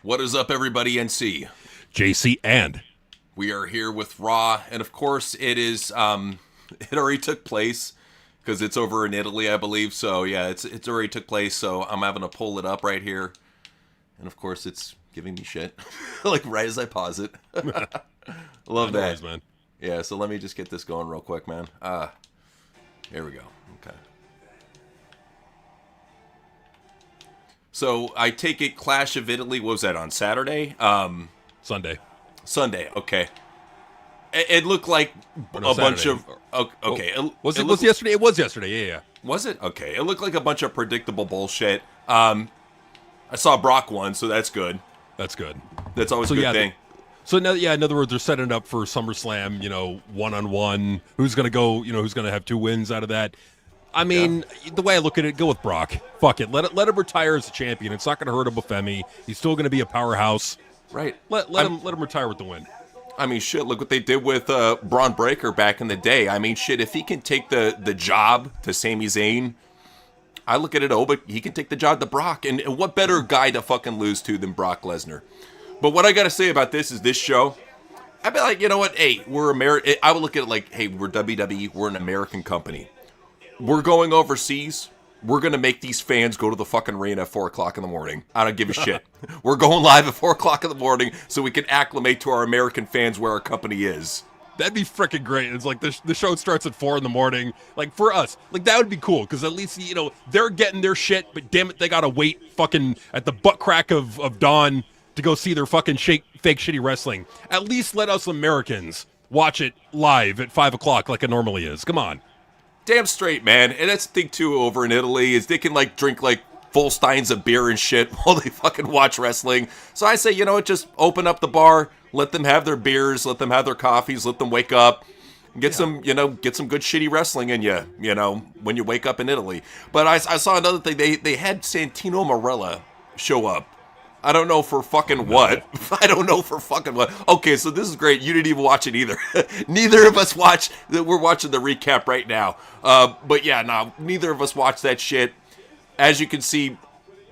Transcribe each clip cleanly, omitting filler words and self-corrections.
What is up, everybody? NC. JC and We are here with Raw, and of course, it is. It already took place because it's over in Italy, I believe. So yeah, it's already took place. So I'm having to pull it up right here, and of course, it's giving me shit, like right as I pause it. Love that, man. Yeah. So let me just get this going real quick, man. Here we go. Okay. So I take it Clash of Italy, what was that, on Saturday? Sunday. Sunday, okay. It looked like a bunch of... Okay. Was it yesterday? It was yesterday, yeah. Was it? Okay. It looked like a bunch of predictable bullshit. I saw Brock won, so that's good. That's good. That's always a good thing. So now, yeah, in other words, they're setting it up for SummerSlam, one-on-one. Who's going to go, who's going to have 2 wins out of that? I mean, The way I look at it, go with Brock. Fuck it. Let him retire as a champion. It's not going to hurt him with Femi. He's still going to be a powerhouse. Right. Let him retire with the win. I mean, shit, look what they did with Braun Breaker back in the day. I mean, shit, if he can take the job to Sami Zayn, I look at it, but he can take the job to Brock. And what better guy to fucking lose to than Brock Lesnar? But what I got to say about this is this show, I'd be like, you know what? Hey, we're American. I would look at it like, hey, we're WWE. We're an American company. We're going overseas. We're going to make these fans go to the fucking arena at 4 o'clock in the morning. I don't give a shit. We're going live at 4 o'clock in the morning so we can acclimate to our American fans where our company is. That'd be freaking great. It's like the show starts at 4 in the morning. Like, for us, like, that would be cool because at least, they're getting their shit, but damn it, they got to wait fucking at the butt crack of dawn to go see their fucking fake shitty wrestling. At least let us Americans watch it live at 5 o'clock like it normally is. Come on. Damn straight, man. And that's the thing, too, over in Italy, is they can, drink, full steins of beer and shit while they fucking watch wrestling. So I say, just open up the bar, let them have their beers, let them have their coffees, let them wake up, get some good shitty wrestling in you, when you wake up in Italy. But I saw another thing. They had Santino Marella show up. I don't know for fucking what. I don't know for fucking what. Okay, so this is great. You didn't even watch it either. Neither of us watched. We're watching the recap right now. But yeah, no, neither of us watched that shit. As you can see,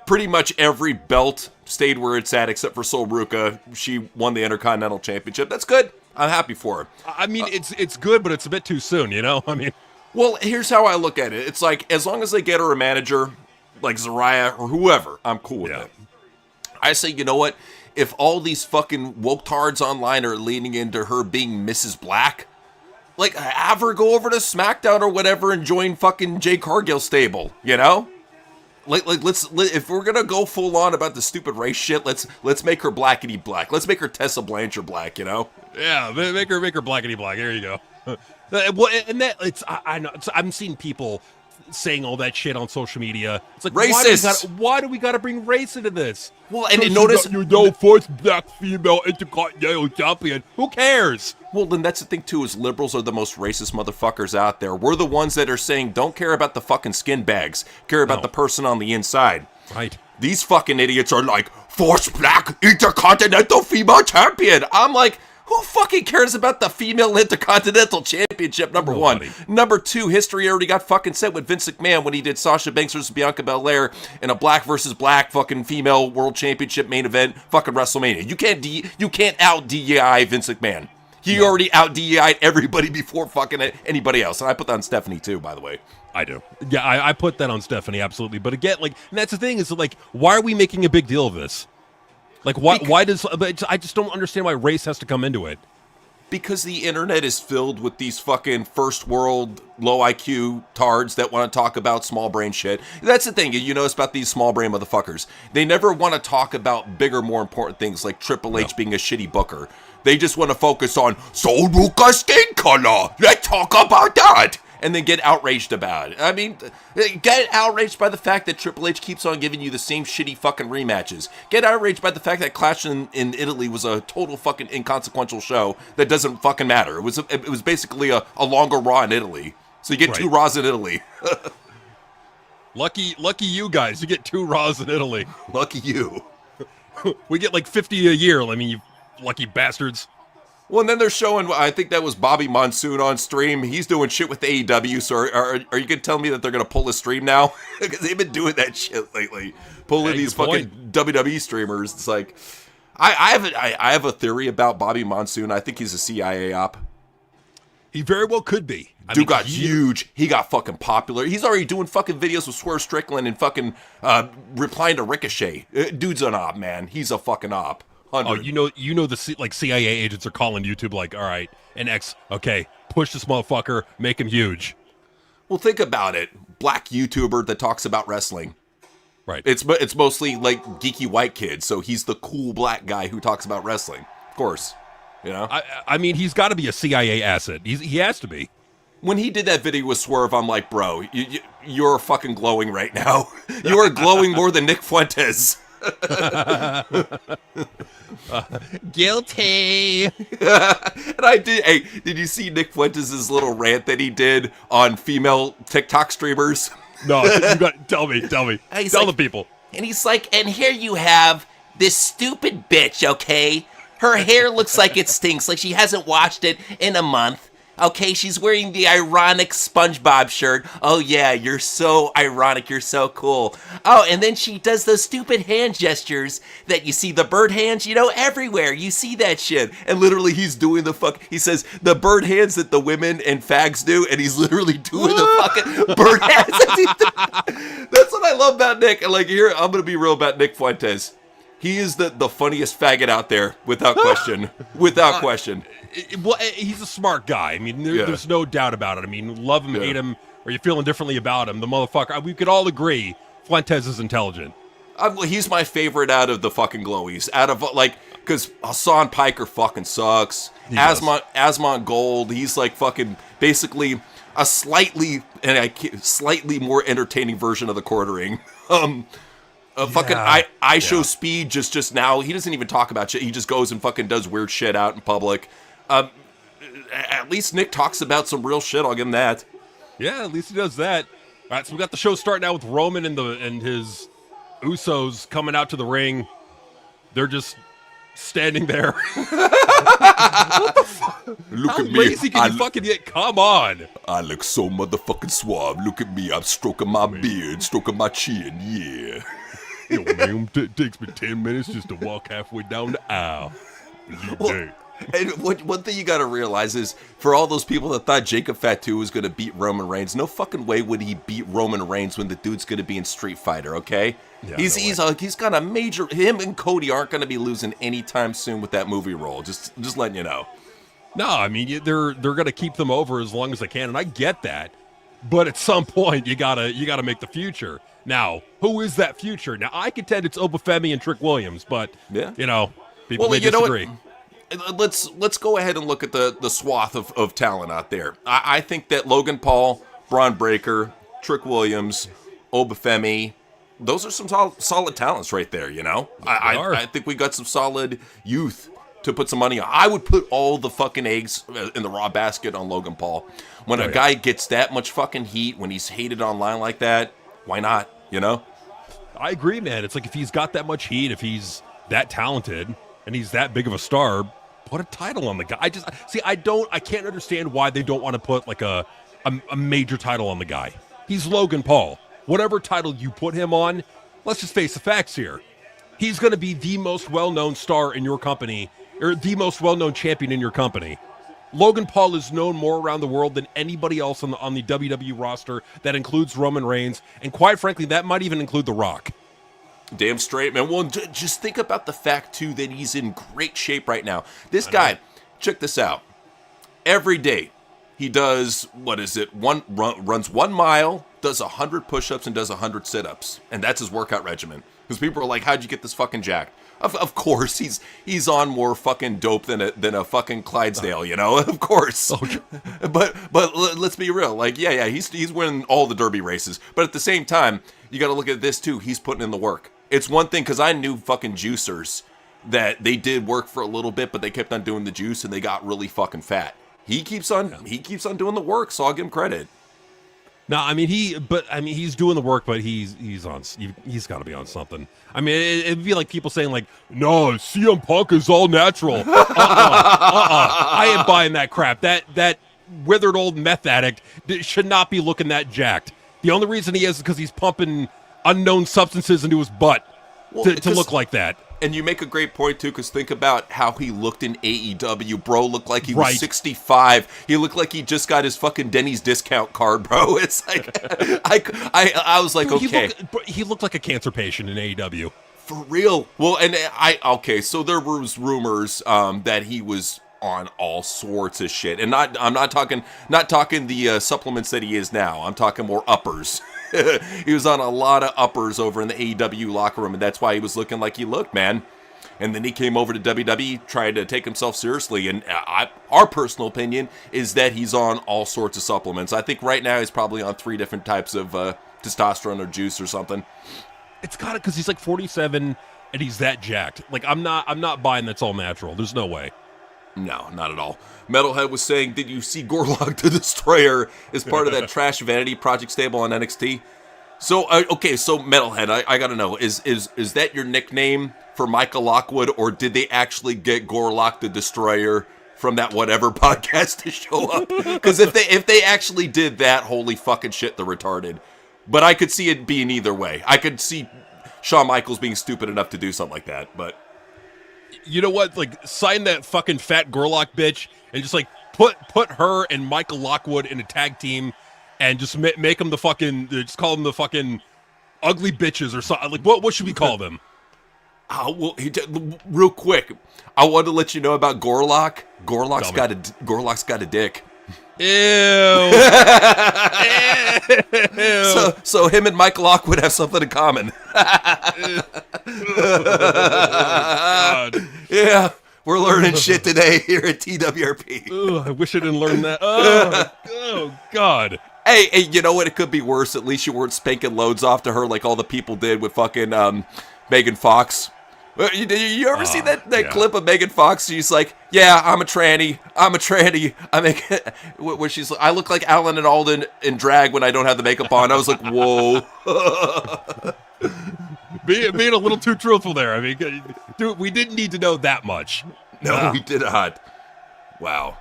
pretty much every belt stayed where it's at except for Sol Ruca. She won the Intercontinental Championship. That's good. I'm happy for her. I mean, it's good, but it's a bit too soon, I mean. Well, here's how I look at it. It's like, as long as they get her a manager, like Zariah or whoever, I'm cool with it. I say, you know what? If all these fucking woke tards online are leaning into her being Mrs. Black, have her go over to SmackDown or whatever and join fucking Jay Cargill's stable, let's if we're gonna go full on about the stupid race shit, let's make her blackety black. Let's make her Tessa Blanchard black, Yeah, make her blackety black. There you go. Well, and that I know I'm seeing people saying all that shit on social media. It's like, racist. Why do we got to bring race into this? Well, and notice first black female intercontinental champion. Who cares? Well, then that's the thing too, is liberals are the most racist motherfuckers out there. We're the ones that are saying, don't care about the fucking skin bags, care about the person on the inside. Right. These fucking idiots are like, first black intercontinental female champion. I'm like, who fucking cares about the female Intercontinental Championship, number one? Number two, history already got fucking set with Vince McMahon when he did Sasha Banks versus Bianca Belair in a black versus black fucking female world championship main event, fucking WrestleMania. You can't out DEI Vince McMahon. He already out DEI'd everybody before fucking anybody else. And I put that on Stephanie too, by the way. I do. Yeah, I put that on Stephanie, absolutely. But again, and that's the thing, is why are we making a big deal of this? Why does... I just don't understand why race has to come into it. Because the internet is filled with these fucking first world, low IQ tards that want to talk about small brain shit. That's the thing, you notice about these small brain motherfuckers. They never want to talk about bigger, more important things like Triple H being a shitty booker. They just want to focus on, so Luca's skin color, let's talk about that. And then get outraged about it. I mean, get outraged by the fact that Triple H keeps on giving you the same shitty fucking rematches. Get outraged by the fact that Clash in Italy was a total fucking inconsequential show that doesn't fucking matter. It was basically a longer Raw in Italy. So you get 2 Raws in Italy. Lucky you guys. You get 2 Raws in Italy. Lucky you. We get 50 a year. I mean, you lucky bastards. Well, and then they're showing, I think that was Bobby Monsoon on stream. He's doing shit with AEW, so are you going to tell me that they're going to pull the stream now? Because they've been doing that shit lately. pulling these fucking WWE streamers. It's like, I have a theory about Bobby Monsoon. I think he's a CIA op. He very well could be. Dude got huge. He got fucking popular. He's already doing fucking videos with Swerve Strickland and fucking replying to Ricochet. Dude's an op, man. He's a fucking op. 100. Oh, you know the CIA agents are calling YouTube like, all right, and X, okay, push this motherfucker, make him huge. Well, think about it. Black YouTuber that talks about wrestling. Right. It's mostly like geeky white kids, so he's the cool black guy who talks about wrestling. Of course. You know? I mean, he's got to be a CIA asset. He has to be. When he did that video with Swerve, I'm like, bro, you're fucking glowing right now. You are glowing more than Nick Fuentes. Guilty. And I did. Hey, did you see Nick Fuentes' little rant that he did on female TikTok streamers? No, you got tell me. Tell the people. And he's like, and here you have this stupid bitch, okay? Her hair looks like it stinks, like she hasn't washed it in a month. Okay, she's wearing the ironic SpongeBob shirt. Oh yeah, you're so ironic, you're so cool. Oh, and then she does those stupid hand gestures that you see, the bird hands, you know, everywhere. You see that shit. And literally he's doing he says the bird hands that the women and fags do, and he's literally doing the fucking bird hands. That's what I love about Nick. And like, here, I'm gonna be real about Nick Fuentes. He is the funniest faggot out there, without question. Without question. Well, he's a smart guy. I mean, there's no doubt about it. I mean, love him, hate him, or you're feeling differently about him. The motherfucker, we could all agree Fuentes is intelligent. He's my favorite out of the fucking glowies. Out of, like, because Hassan Piker fucking sucks. Asmont Gold, he's like fucking basically a slightly more entertaining version of the quartering. I show speed just now. He doesn't even talk about shit. He just goes and fucking does weird shit out in public. At least Nick talks about some real shit. I'll give him that. Yeah, at least he does that. All right, so we got the show starting out with Roman and his Usos coming out to the ring. They're just standing there. What the fuck? Look How at me. lazy can you fucking get? Come on. I look so motherfucking suave. Look at me. I'm stroking my beard, stroking my chin. Yeah. Yo, man, it takes me 10 minutes just to walk halfway down the aisle. And one thing you got to realize is, for all those people that thought Jacob Fatu was going to beat Roman Reigns, no fucking way would he beat Roman Reigns when the dude's going to be in Street Fighter, okay? Yeah, he's got a major... Him and Cody aren't going to be losing anytime soon with that movie role. Just letting you know. No, I mean, they're going to keep them over as long as they can, and I get that. But at some point, you gotta make the future. Now, who is that future? Now, I contend it's Obafemi and Trick Williams, but, you know, people may disagree. Let's go ahead and look at the swath of talent out there. I think that Logan Paul, Braun Breaker, Trick Williams, Obafemi, those are some solid talents right there, you know? I think we got some solid youth to put some money on. I would put all the fucking eggs in the raw basket on Logan Paul. When a guy gets that much fucking heat, when he's hated online like that, why not, you know? I agree, man. It's like, if he's got that much heat, if he's that talented, and he's that big of a star, put a title on the guy. I can't understand why they don't want to put like a major title on the guy. He's Logan Paul. Whatever title you put him on, let's just face the facts here. He's going to be the most well-known star in your company, or the most well-known champion in your company. Logan Paul is known more around the world than anybody else on the WWE roster. That includes Roman Reigns, and quite frankly, that might even include The Rock. Damn straight, man. Well, just think about the fact, too, that he's in great shape right now. This guy, check this out. Every day, he does, runs 1 mile, does 100 push-ups, and does 100 sit-ups. And that's his workout regimen. Because people are like, how'd you get this fucking jacked? Of course, he's on more fucking dope than a fucking Clydesdale, you know? Of course. Okay. But let's be real. Like, yeah, he's winning all the derby races. But at the same time, you got to look at this too. He's putting in the work. It's one thing, because I knew fucking juicers that they did work for a little bit, but they kept on doing the juice and they got really fucking fat. He keeps on doing the work, so I'll give him credit. No, I mean he's doing the work, but he's got to be on something. I mean, it'd be like people saying like, no, CM Punk is all natural. I ain't buying that crap. That withered old meth addict should not be looking that jacked. The only reason he is because he's pumping unknown substances into his butt. Well, to look like that. And you make a great point, too, because think about how he looked in AEW. Bro looked like he was Right. 65. He looked like he just got his fucking Denny's discount card, bro. It's like, I was like, Dude, okay. He looked like a cancer patient in AEW. For real. Well, and okay, so there was rumors that he was on all sorts of shit. And I'm not talking the supplements that he is now. I'm talking more uppers. He was on a lot of uppers over in the AEW locker room, and that's why he was looking like he looked, man. And then he came over to WWE trying to take himself seriously. And our personal opinion is that he's on all sorts of supplements. I think right now he's probably on 3 different types of testosterone or juice or something. It's got it because he's like 47 and he's that jacked. Like I'm not buying that's all natural. There's no way. No, not at all. Metalhead was saying, did you see Gorlock the Destroyer as part of that trash vanity project stable on NXT? So, okay, so Metalhead, I gotta know, is that your nickname for Michael Lockwood, or did they actually get Gorlock the Destroyer from that whatever podcast to show up? Because if they actually did that, holy fucking shit, they're retarded. But I could see it being either way. I could see Shawn Michaels being stupid enough to do something like that, but... You know what? Like, sign that fucking fat Gorlock bitch and just, like, put her and Michael Lockwood in a tag team and just make them the fucking... Just call them the fucking ugly bitches or something. Like, what should we call them? Well, real quick, I wanted to let you know about Gorlock. Gorlock's got a dick. Ew. Ew. So him and Michael Lockwood have something in common. God. Yeah, we're learning shit today here at TWRP. Ugh, I wish I didn't learn that. Oh, God. Hey, you know what? It could be worse. At least you weren't spanking loads off to her like all the people did with fucking Megan Fox. You ever see that yeah. clip of Megan Fox? She's like, yeah, I'm a tranny. Where she's like, I look like Alan and Alden in drag when I don't have the makeup on. I was like, whoa. Being a little too truthful there. I mean, dude, we didn't need to know that much. No, we did not. Wow.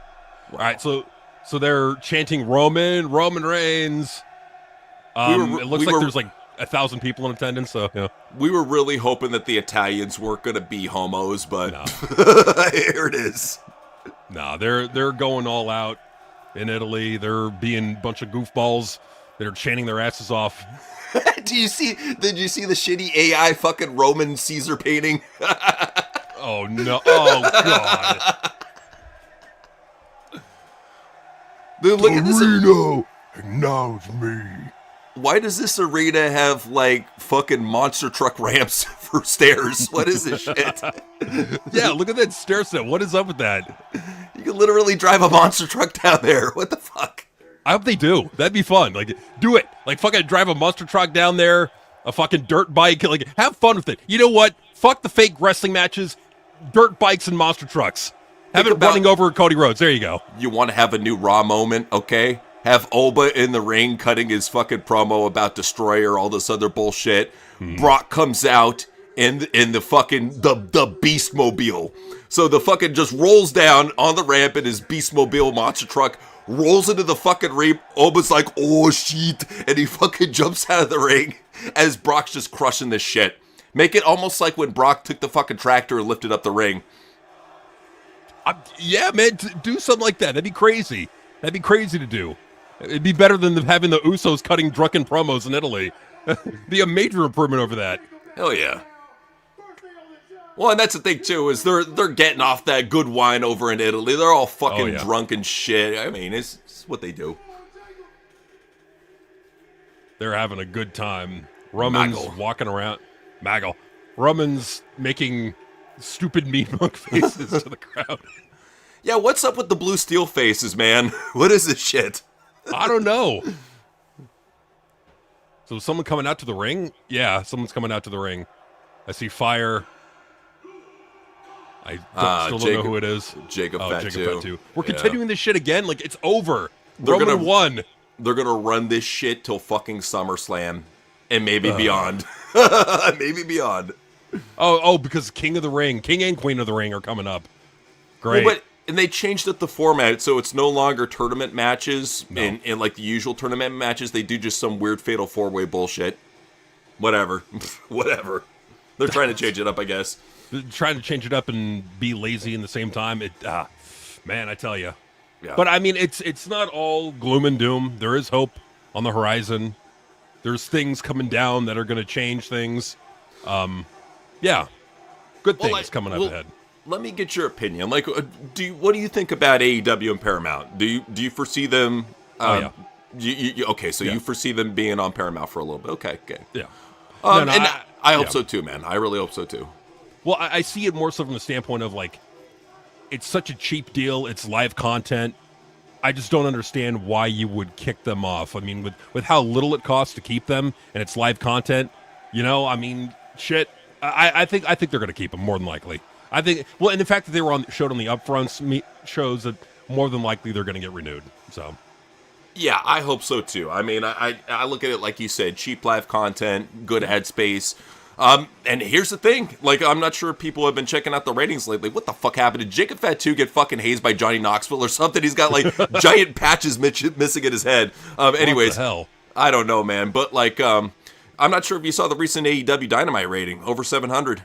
All right, so they're chanting Roman Reigns. It looks like there's like 1,000 people in attendance, so yeah. We were really hoping that the Italians weren't going to be homos, but No. here it is. No, they're going all out in Italy. They're being a bunch of goofballs that are chanting their asses off. Did you see the shitty AI fucking Roman Caesar painting? Oh no! Oh god! Dude, look at this. Acknowledge me. Why does this arena have like fucking monster truck ramps for stairs? What is this shit? Yeah, look at that stair set. What is up with that? You can literally drive a monster truck down there. What the fuck? I hope they do. That'd be fun. Like, do it. Like, fucking drive a monster truck down there, a fucking dirt bike. Like, have fun with it. You know what? Fuck the fake wrestling matches, dirt bikes and monster trucks. Have it running over Cody Rhodes. There you go. You want to have a new Raw moment, okay? Have Oba in the ring cutting his fucking promo about Destroyer, all this other bullshit. Brock comes out in the fucking the Beastmobile. So the fucking just rolls down on the ramp in his Beastmobile monster truck, rolls into the fucking ring. Oba's like, oh shit, and he fucking jumps out of the ring as Brock's just crushing this shit. Make it almost like when Brock took the fucking tractor and lifted up the ring. Yeah, man, do something like that. That'd be crazy. That'd be crazy to do. It'd be better than having the Usos cutting drunken promos in Italy. Be a major improvement over that. Hell yeah. Well, and that's the thing too, is they're getting off that good wine over in Italy. They're all fucking drunk and shit. I mean, it's what they do. They're having a good time. Roman's walking around. Roman's making stupid mean mug faces to the crowd. Yeah, what's up with the blue steel faces, man? What is this shit? I don't know. So is someone coming out to the ring? Yeah, someone's coming out to the ring. I see fire. I still don't know who it is. Jacob Fatu. We're continuing this shit again? Like, it's over. Roman won. They're going to run this shit till fucking SummerSlam. And maybe beyond. Maybe beyond. Oh, because King of the Ring, King and Queen of the Ring are coming up. Great. Well, and they changed up the format, so it's no longer tournament matches. No. And like the usual tournament matches, they do just some weird fatal four-way bullshit. Whatever. Whatever. They're trying to change it up, I guess. Trying to change it up and be lazy in the same time. Man, I tell you. Yeah. But I mean, it's not all gloom and doom. There is hope on the horizon. There's things coming down that are going to change things. Yeah, good things coming up ahead. Let me get your opinion. Like, what do you think about AEW and Paramount? Do you foresee them? Yeah. Okay, so you foresee them being on Paramount for a little bit. Okay. Yeah. I hope so too, man. I really hope so too. Well, I see it more so from the standpoint of like, it's such a cheap deal. It's live content. I just don't understand why you would kick them off. I mean, with how little it costs to keep them, and it's live content. I mean, shit. I think they're going to keep them more than likely. I think. Well, and the fact that they were showed on the upfronts shows that more than likely they're going to get renewed. So. Yeah, I hope so too. I mean, I look at it like you said, cheap live content, good ad space. And here's the thing, like, I'm not sure if people have been checking out the ratings lately. What the fuck happened? Did Jacob Fatu get fucking hazed by Johnny Knoxville or something? He's got like giant patches missing in his head. Anyways, what the hell? I don't know, man. But like, I'm not sure if you saw the recent AEW Dynamite rating, over 700.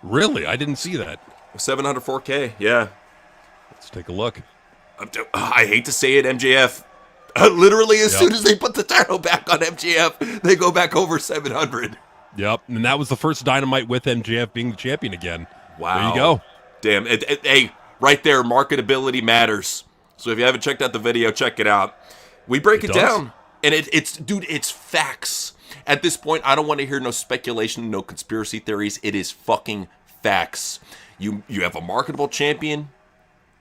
Really? I didn't see that. 704K, yeah. Let's take a look. I hate to say it, MJF. Literally, as soon as they put the title back on MJF, they go back over 700. Yep, and that was the first Dynamite with MJF being the champion again. Wow. There you go. Damn. Hey, right there, marketability matters. So if you haven't checked out the video, check it out. We break it down, and it's facts. At this point, I don't want to hear no speculation, no conspiracy theories. It is fucking facts. You have a marketable champion,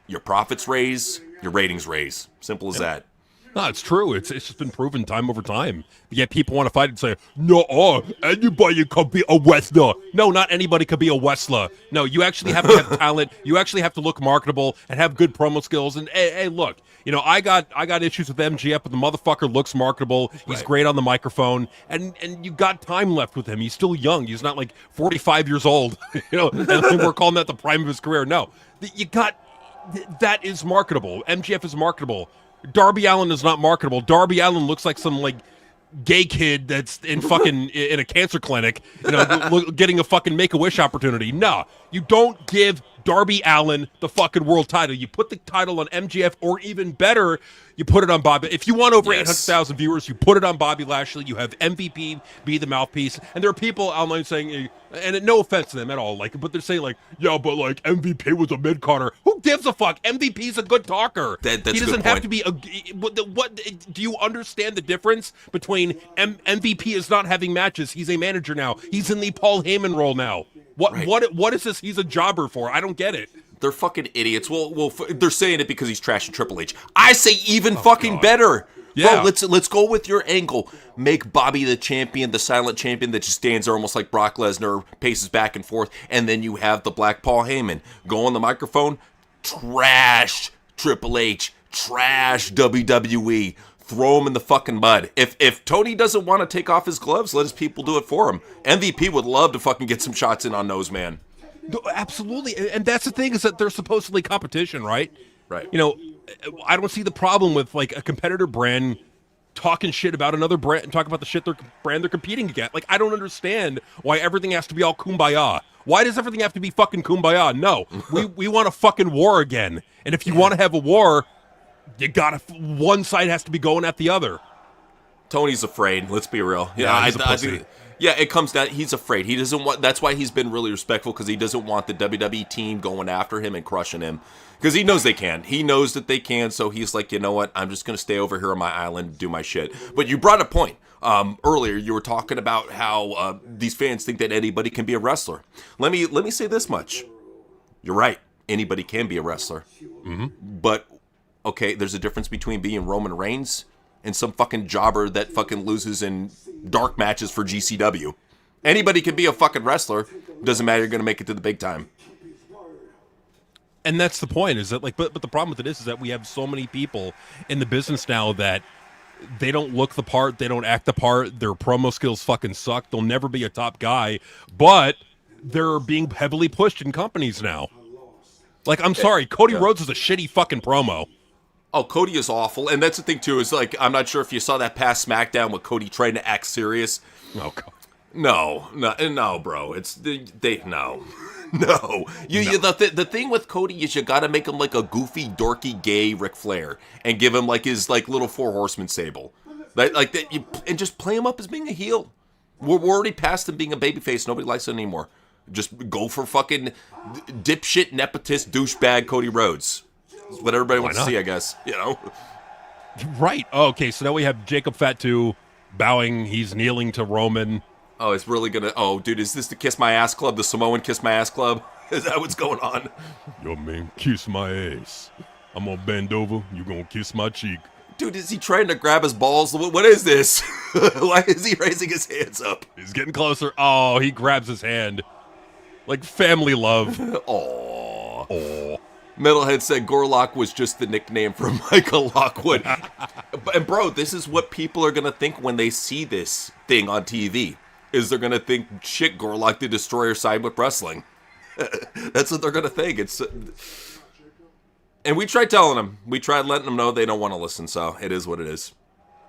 your profits raise, your ratings raise. Simple as that. No, it's true. It's just been proven time over time. Yet people want to fight and say, no, anybody could be a wrestler. No, not anybody could be a wrestler. No, you actually have to have talent. You actually have to look marketable and have good promo skills. And hey, look, I got issues with MGF, but the motherfucker looks marketable. He's great on the microphone, and you got time left with him. He's still young. He's not like 45 years old. And we're calling that the prime of his career. No, that is marketable. MGF is marketable. Darby Allin is not marketable. Darby Allin looks like some like gay kid that's in a cancer clinic, getting a fucking Make-A-Wish opportunity. No, you don't give Darby Allin the fucking world title. You put the title on MJF, or even better, you put it on Bobby. If you want over 800,000 viewers, you put it on Bobby Lashley. You have MVP be the mouthpiece. And there are people online saying, and no offense to them at all, but they're saying yeah, but MVP was a mid-carder. Who gives a fuck? MVP's a good talker. That's he doesn't have to be what do you understand the difference between MVP is not having matches? He's a manager now. He's in the Paul Heyman role now. What is this? He's a jobber for? I don't get it. They're fucking idiots. Well, they're saying it because he's trashing Triple H. I say even fucking better. Yeah. Bro, let's go with your angle. Make Bobby the champion, the silent champion that just stands there almost like Brock Lesnar, paces back and forth, and then you have the Black Paul Heyman. Go on the microphone, trash Triple H, trash WWE. Throw him in the fucking mud. If Tony doesn't want to take off his gloves, let his people do it for him. MVP would love to fucking get some shots in on those, man. No, absolutely, and that's the thing, is that they're supposedly competition, right? Right. I don't see the problem with like a competitor brand talking shit about another brand and talking about the shit brand they're competing against. I don't understand why everything has to be all kumbaya. Why does everything have to be fucking kumbaya? No, we want a fucking war again. And if you want to have a war, one side has to be going at the other. Tony's afraid. Let's be real. Yeah, he's a pussy. Yeah, it comes down. He's afraid. He doesn't want. That's why he's been really respectful, because he doesn't want the WWE team going after him and crushing him, because he knows they can. He knows that they can. So he's like, you know what? I'm just gonna stay over here on my island and do my shit. But you brought a point earlier. You were talking about how these fans think that anybody can be a wrestler. Let me say this much. You're right. Anybody can be a wrestler. Mm-hmm. But okay, there's a difference between being Roman Reigns and some fucking jobber that fucking loses in dark matches for GCW. Anybody can be a fucking wrestler. Doesn't matter, you're going to make it to the big time. And that's the point, is that but the problem with it is that we have so many people in the business now that they don't look the part, they don't act the part, their promo skills fucking suck, they'll never be a top guy, but they're being heavily pushed in companies now. I'm sorry, Cody Rhodes is a shitty fucking promo. Oh, Cody is awful. And that's the thing, too, is I'm not sure if you saw that past SmackDown with Cody trying to act serious. Oh, God. No, bro. It's they no. No. The thing with Cody is you got to make him like a goofy, dorky, gay Ric Flair and give him like his like little four horseman sable. Like that and just play him up as being a heel. We're already past him being a babyface. Nobody likes it anymore. Just go for fucking dipshit, nepotist, douchebag Cody Rhodes. That's what everybody wants to see, I guess. You know? Right. Oh, okay, so now we have Jacob Fatu bowing. He's kneeling to Roman. Oh, it's really gonna... Oh, dude, is this the Kiss My Ass Club? The Samoan Kiss My Ass Club? Is that what's going on? Yo, man, kiss my ass. I'm gonna bend over. You gonna kiss my cheek. Dude, is he trying to grab his balls? What is this? Why is he raising his hands up? He's getting closer. Oh, he grabs his hand. Like family love. Aww. Oh. Metalhead said Gorlock was just the nickname for Michael Lockwood. And bro, this is what people are going to think when they see this thing on TV. Is they're going to think, shit, Gorlock the Destroyer side with wrestling. That's what they're going to think. And we tried telling them. We tried letting them know they don't want to listen, so it is what it is.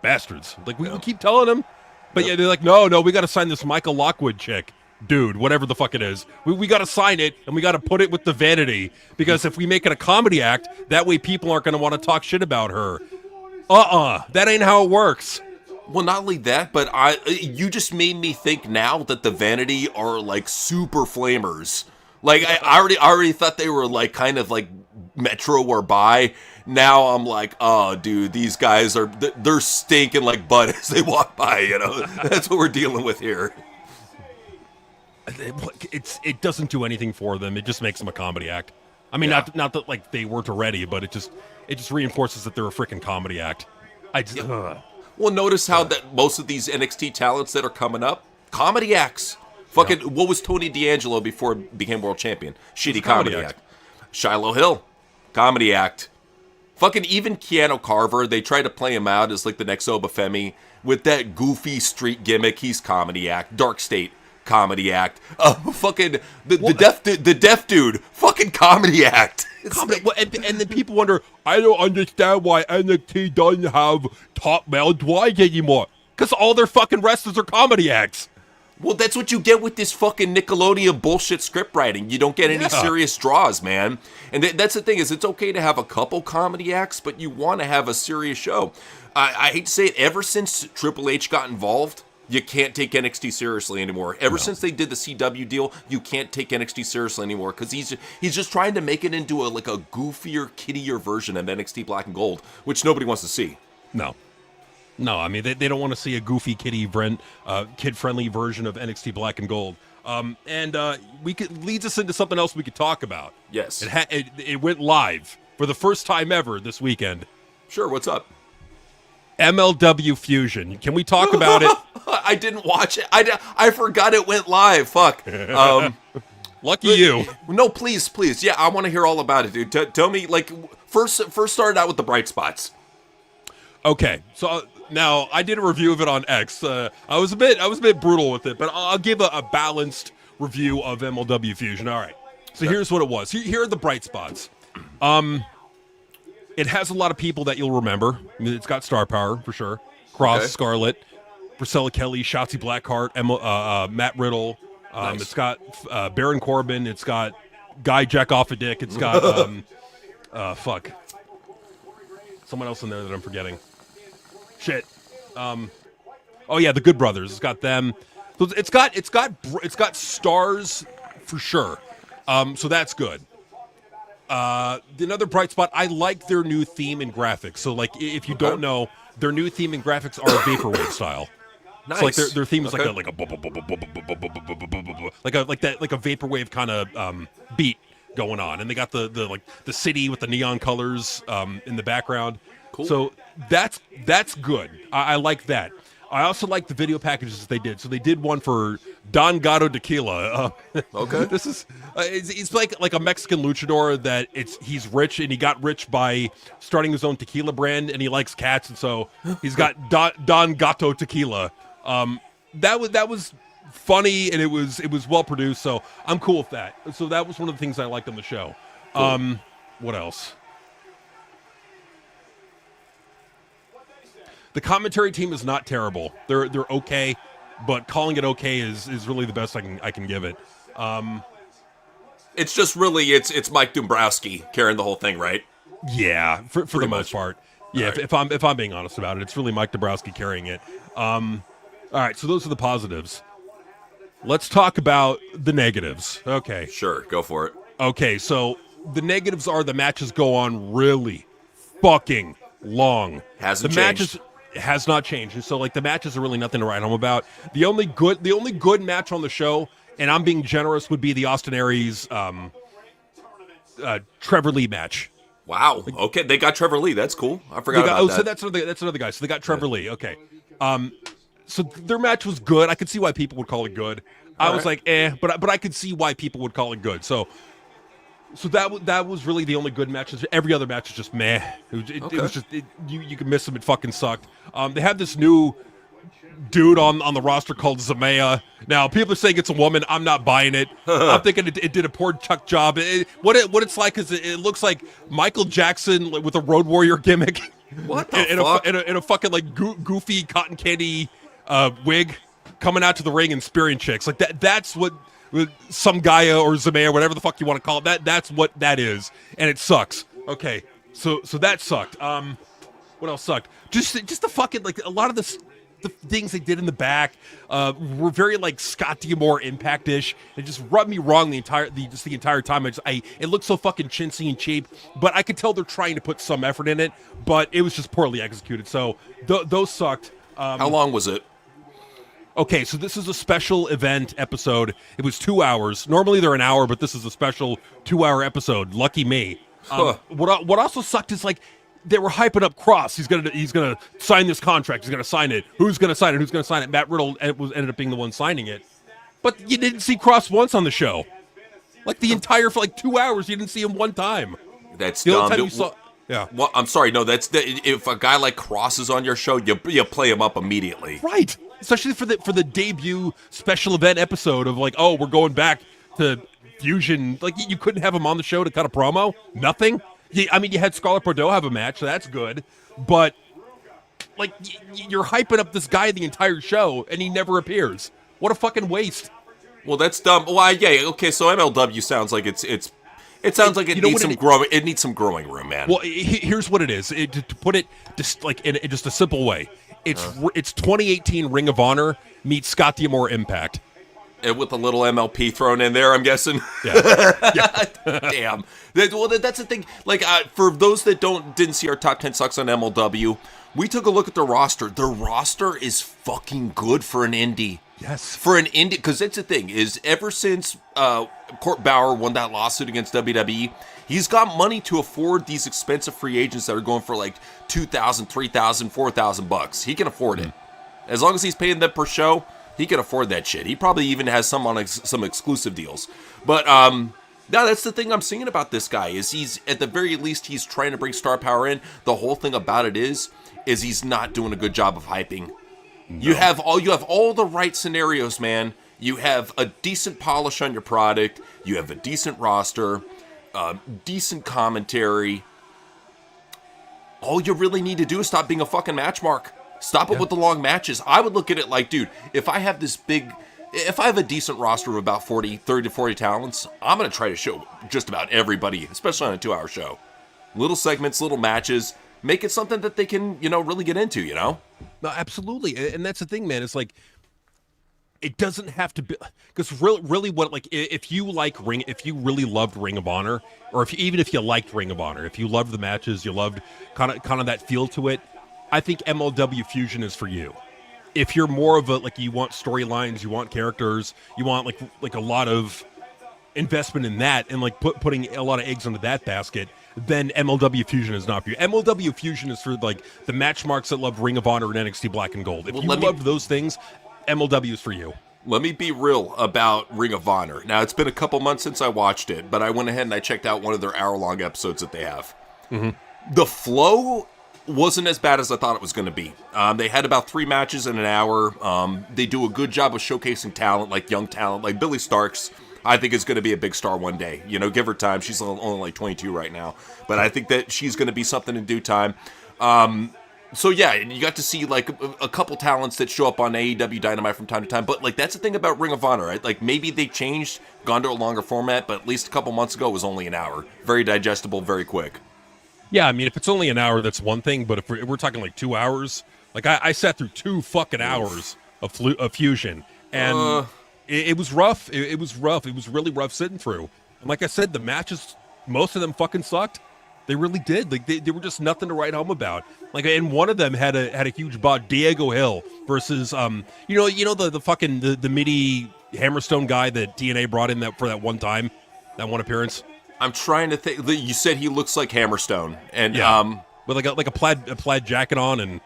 Bastards. Like, we keep telling them. But yeah, they're like, no, we got to sign this Michael Lockwood chick. Dude, whatever the fuck it is. We got to sign it, and we got to put it with the vanity. Because if we make it a comedy act, that way people aren't going to want to talk shit about her. That ain't how it works. Well, not only that, but you just made me think now that the Vanity are like super flamers. Like I already thought they were like kind of like Metro or Bi. Now I'm like, oh, dude, these guys they're stinking like butt as they walk by. You know, that's what we're dealing with here. It doesn't do anything for them. It just makes them a comedy act. I mean, not that like they weren't already, but it just reinforces that they're a freaking comedy act. Well, notice how that most of these NXT talents that are coming up, comedy acts. Fucking, what was Tony D'Angelo before he became world champion? Shitty comedy act. Shiloh Hill, comedy act. Fucking even Keanu Carver, they try to play him out as like the next Obafemi with that goofy street gimmick. He's comedy act. Dark State, comedy act. Fucking the deaf dude, fucking comedy act. And then people wonder, I don't understand why NXT doesn't have top male drives anymore. Because all their fucking wrestlers are comedy acts. Well, that's what you get with this fucking Nickelodeon bullshit script writing. You don't get any serious draws, man. And that's the thing is, it's okay to have a couple comedy acts, but you want to have a serious show. I hate to say it, ever since Triple H got involved, you can't take NXT seriously anymore. Ever since they did the CW deal, you can't take NXT seriously anymore because he's just trying to make it into a goofier, kiddier version of NXT Black and Gold, which nobody wants to see. No, I mean, they don't want to see a goofy, kid-friendly version of NXT Black and Gold. Leads us into something else we could talk about. Yes. It went live for the first time ever this weekend. Sure, what's up? MLW Fusion. Can we talk about it? I didn't watch it. I forgot it went live. Fuck. Lucky you. No, please. Yeah, I want to hear all about it, dude. Tell me, first start out with the bright spots. Okay, so now I did a review of it on X. I was a bit brutal with it, but I'll give a balanced review of MLW Fusion. All right. So here's what it was. Here are the bright spots. It has a lot of people that you'll remember. I mean, it's got star power for sure. Cross, Scarlett, Priscilla Kelly, Shotzi Blackheart, Matt Riddle. Nice. It's got Baron Corbin. It's got Guy Jack off a dick. It's got someone else in there that I'm forgetting. Shit. The Good Brothers. It's got them. So it's got stars for sure. So that's good. Another bright spot. I like their new theme and graphics. So if you don't know, their new theme and graphics are vaporwave style. Nice. So their theme is like a vaporwave kind of beat going on, and they got the city with the neon colors in the background. Cool. So that's good. I like that. I also like the video packages that they did. So they did one for Don Gato Tequila. Okay. This is he's like a Mexican luchador that he's rich, and he got rich by starting his own tequila brand, and he likes cats, and so he's got Don Gato Tequila. That was funny, and it was well produced, so I'm cool with that. So that was one of the things I liked on the show. Cool. What else? The commentary team is not terrible. They're okay. but calling it okay is really the best I can give it. It's just really it's Mike Dombrowski carrying the whole thing, right? Yeah, for the most part. Yeah, Right. if I'm being honest about it, it's really Mike Dombrowski carrying it. All right, so those are the positives. Let's talk about the negatives. Okay. Sure, go for it. Okay, so the negatives are the matches go on really fucking long. Hasn't the changed. matches has not changed. And so like the matches are really nothing to write home about. The only good match on the show, and I'm being generous, would be the Austin Aries Trevor Lee match. Wow. Okay, they got Trevor Lee. That's cool. I forgot about that. So that's another guy. So they got Trevor Lee. Okay. So their match was good. I could see why people would call it good. I was like, but I could see why people would call it good. So that was really the only good match. Every other match is just meh. It was just you could miss them. It fucking sucked. They had this new dude on the roster called Zamea. Now people are saying it's a woman. I'm not buying it. I'm thinking it did a poor chuck job. What it's like is it looks like Michael Jackson with a Road Warrior gimmick. What the in fuck? In a fucking like goofy cotton candy wig, coming out to the ring and spearing chicks like that. That's what some Gaia or Zamea, whatever the fuck you want to call it. That's what that is, and it sucks. Okay, so that sucked. What else sucked? Just the fucking like a lot of the things they did in the back were very like Scott D'Amore Impact-ish. It just rubbed me wrong the entire time. It looked so fucking chintzy and cheap, but I could tell they're trying to put some effort in it, but it was just poorly executed. So those sucked. How long was it? Okay, so this is a special event episode. It was 2 hours. Normally they're an hour, but this is a special 2-hour episode. Lucky me. What also sucked is like they were hyping up Cross. He's gonna sign this contract. He's gonna sign it. Who's gonna sign it? Who's gonna sign it? Matt Riddle ended up being the one signing it. But you didn't see Cross once on the show. Like the entire for like 2 hours, you didn't see him one time. That's The dumb. only time you saw. Yeah. Well, I'm sorry. No, if a guy like Cross is on your show, you play him up immediately. Right. Especially for the debut special event episode of like, oh, we're going back to Fusion. Like you couldn't have him on the show to cut a promo. Nothing. You had Scarlett Bordeaux have a match, so that's good. But like you're hyping up this guy the entire show, and he never appears. What a fucking waste. Well, that's dumb. Well, yeah. Okay, so MLW sounds like it sounds like it needs some growing. It needs some growing room, man. Well, here's what it is. To put it just like in just a simple way, it's 2018 Ring of Honor meets Scott D'Amore Impact. And with a little MLP thrown in there, I'm guessing. Yeah. Damn. That's the thing. Like, for those that didn't see our top 10 sucks on MLW, we took a look at their roster. Their roster is fucking good for an indie. Yes. For an indie, because that's the thing, is ever since Court Bauer won that lawsuit against WWE, he's got money to afford these expensive free agents that are going for like $2,000, $3,000, $4,000. He can afford it. As long as he's paying them per show, he can afford that shit. He probably even has some on some exclusive deals. But no, that's the thing I'm seeing about this guy is he's at the very least he's trying to bring star power in. The whole thing about it is he's not doing a good job of hyping. No. You have all the right scenarios, man. You have a decent polish on your product. You have a decent roster, decent commentary. All you really need to do is stop being a fucking match mark. Stop it with the long matches. I would look at it like, dude, if I have a decent roster of about 30 to 40 talents, I'm going to try to show just about everybody, especially on a 2-hour show. Little segments, little matches, make it something that they can, really get into, No, absolutely. And that's the thing, man. It's like, it doesn't have to be, because really what, like, if you really loved Ring of Honor, or even if you liked Ring of Honor, if you loved the matches, you loved kind of that feel to it, I think MLW Fusion is for you. If you're more of you want storylines, you want characters, you want like a lot of investment in that, and like putting a lot of eggs into that basket, then MLW Fusion is not for you. MLW Fusion is for like the match marks that love Ring of Honor and NXT Black and Gold. If you loved those things, MLW is for you. Let me be real about Ring of Honor. Now, it's been a couple months since I watched it, but I went ahead and I checked out one of their hour-long episodes that they have. Mm-hmm. The flow wasn't as bad as I thought it was going to be. They had about 3 matches in an hour. They do a good job of showcasing talent, like young talent, like Billy Starks. I think is going to be a big star one day. Give her time. She's only like 22 right now, but I think that she's going to be something in due time. So yeah, you got to see like a couple talents that show up on AEW Dynamite from time to time. But like that's the thing about Ring of Honor, right? Like maybe they changed, gone to a longer format, but at least a couple months ago it was only an hour. Very digestible, very quick. Yeah, I mean, if it's only an hour, that's one thing. But if we're talking like 2 hours, like I sat through 2 fucking hours of Fusion, and it was rough. It was rough. It was really rough sitting through. And like I said, the matches, most of them fucking sucked. They really did. Like they were just nothing to write home about. Like, and one of them had a huge bout. Diego Hill versus the fucking the MIDI Hammerstone guy that TNA brought in for that one time, that one appearance. I'm trying to think. You said he looks like Hammerstone, and with like a plaid jacket on and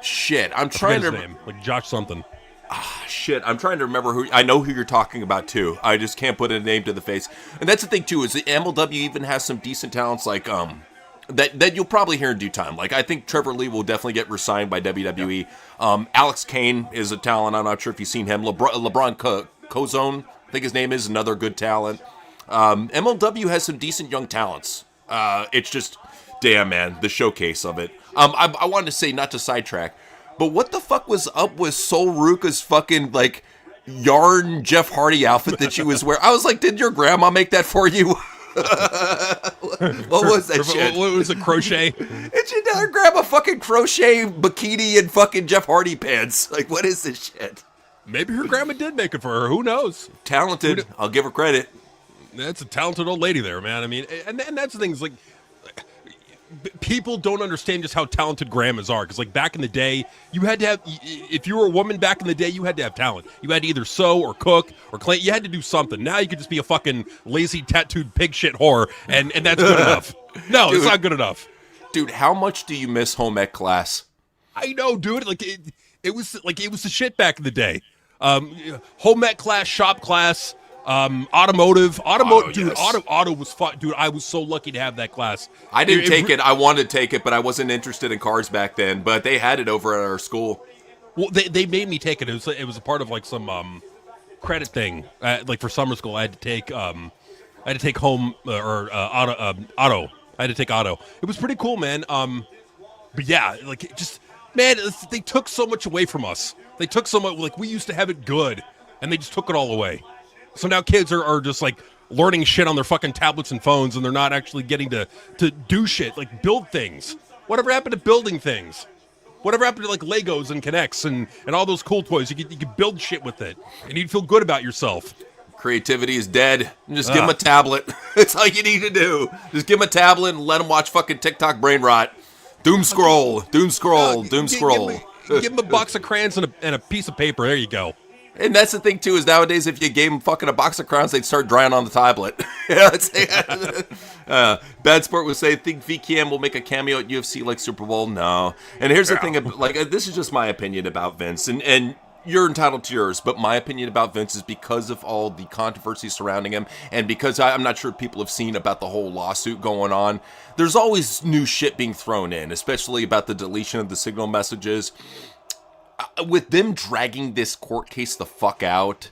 shit. I'm I trying forget to his name, like Josh something. Shit, I'm trying to remember who. I know who you're talking about too. I just can't put a name to the face. And that's the thing too, is the MLW even has some decent talents like that you'll probably hear in due time. Like I think Trevor Lee will definitely get re-signed by WWE. Alex Kane is a talent. I'm not sure if you've seen him. LeBron Cozone, I think his name is, another good talent. MLW has some decent young talents. It's just, damn man, the showcase of it. I wanted to say, not to sidetrack, but what the fuck was up with Sol Ruka's fucking, like, yarn Jeff Hardy outfit that she was wearing? I was like, did your grandma make that for you? What was that shit? What was it, crochet? And she did her grab a fucking crochet bikini and fucking Jeff Hardy pants. Like, what is this shit? Maybe her grandma did make it for her. Who knows? Talented. I'll give her credit. That's a talented old lady there, man. I mean, and that's the thing is, like, people don't understand just how talented grandmas are. Because, like, back in the day, you had to have, if you were a woman back in the day, you had to have talent. You had to either sew or cook or clean. You had to do something. Now you could just be a fucking lazy, tattooed pig shit whore, and that's good enough. No, Dude, it's not good enough. Dude, how much do you miss home ec class? I know, dude. Like, it was the shit back in the day. Home ec class, shop class, automotive, dude. Yes. Auto was fun, dude. I was so lucky to have that class. I didn't take it. I wanted to take it, but I wasn't interested in cars back then. But they had it over at our school. Well, they made me take it. It was a part of like some credit thing. Like for summer school, I had to take home auto. I had to take auto. It was pretty cool, man. But yeah, like it just, man, they took so much away from us. They took so much. Like we used to have it good, and they just took it all away. So now kids are just like learning shit on their fucking tablets and phones, and they're not actually getting to do shit, like build things. Whatever happened to building things? Whatever happened to like Legos and Kinects and all those cool toys? You could build shit with it, and you'd feel good about yourself. Creativity is dead. Just give them a tablet. It's all you need to do. Just give them a tablet and let them watch fucking TikTok brain rot. Doom scroll. Doom scroll. Doom scroll. Give them a box of crayons and a piece of paper. There you go. And that's the thing, too, is nowadays if you gave them fucking a box of crowns, they'd start drying on the tablet. Bad Sport would say, think VKM will make a cameo at UFC like Super Bowl? No. And here's the thing, like this is just my opinion about Vince, and you're entitled to yours, but my opinion about Vince is because of all the controversy surrounding him, and because I'm not sure people have seen about the whole lawsuit going on, there's always new shit being thrown in, especially about the deletion of the signal messages. With them dragging this court case the fuck out,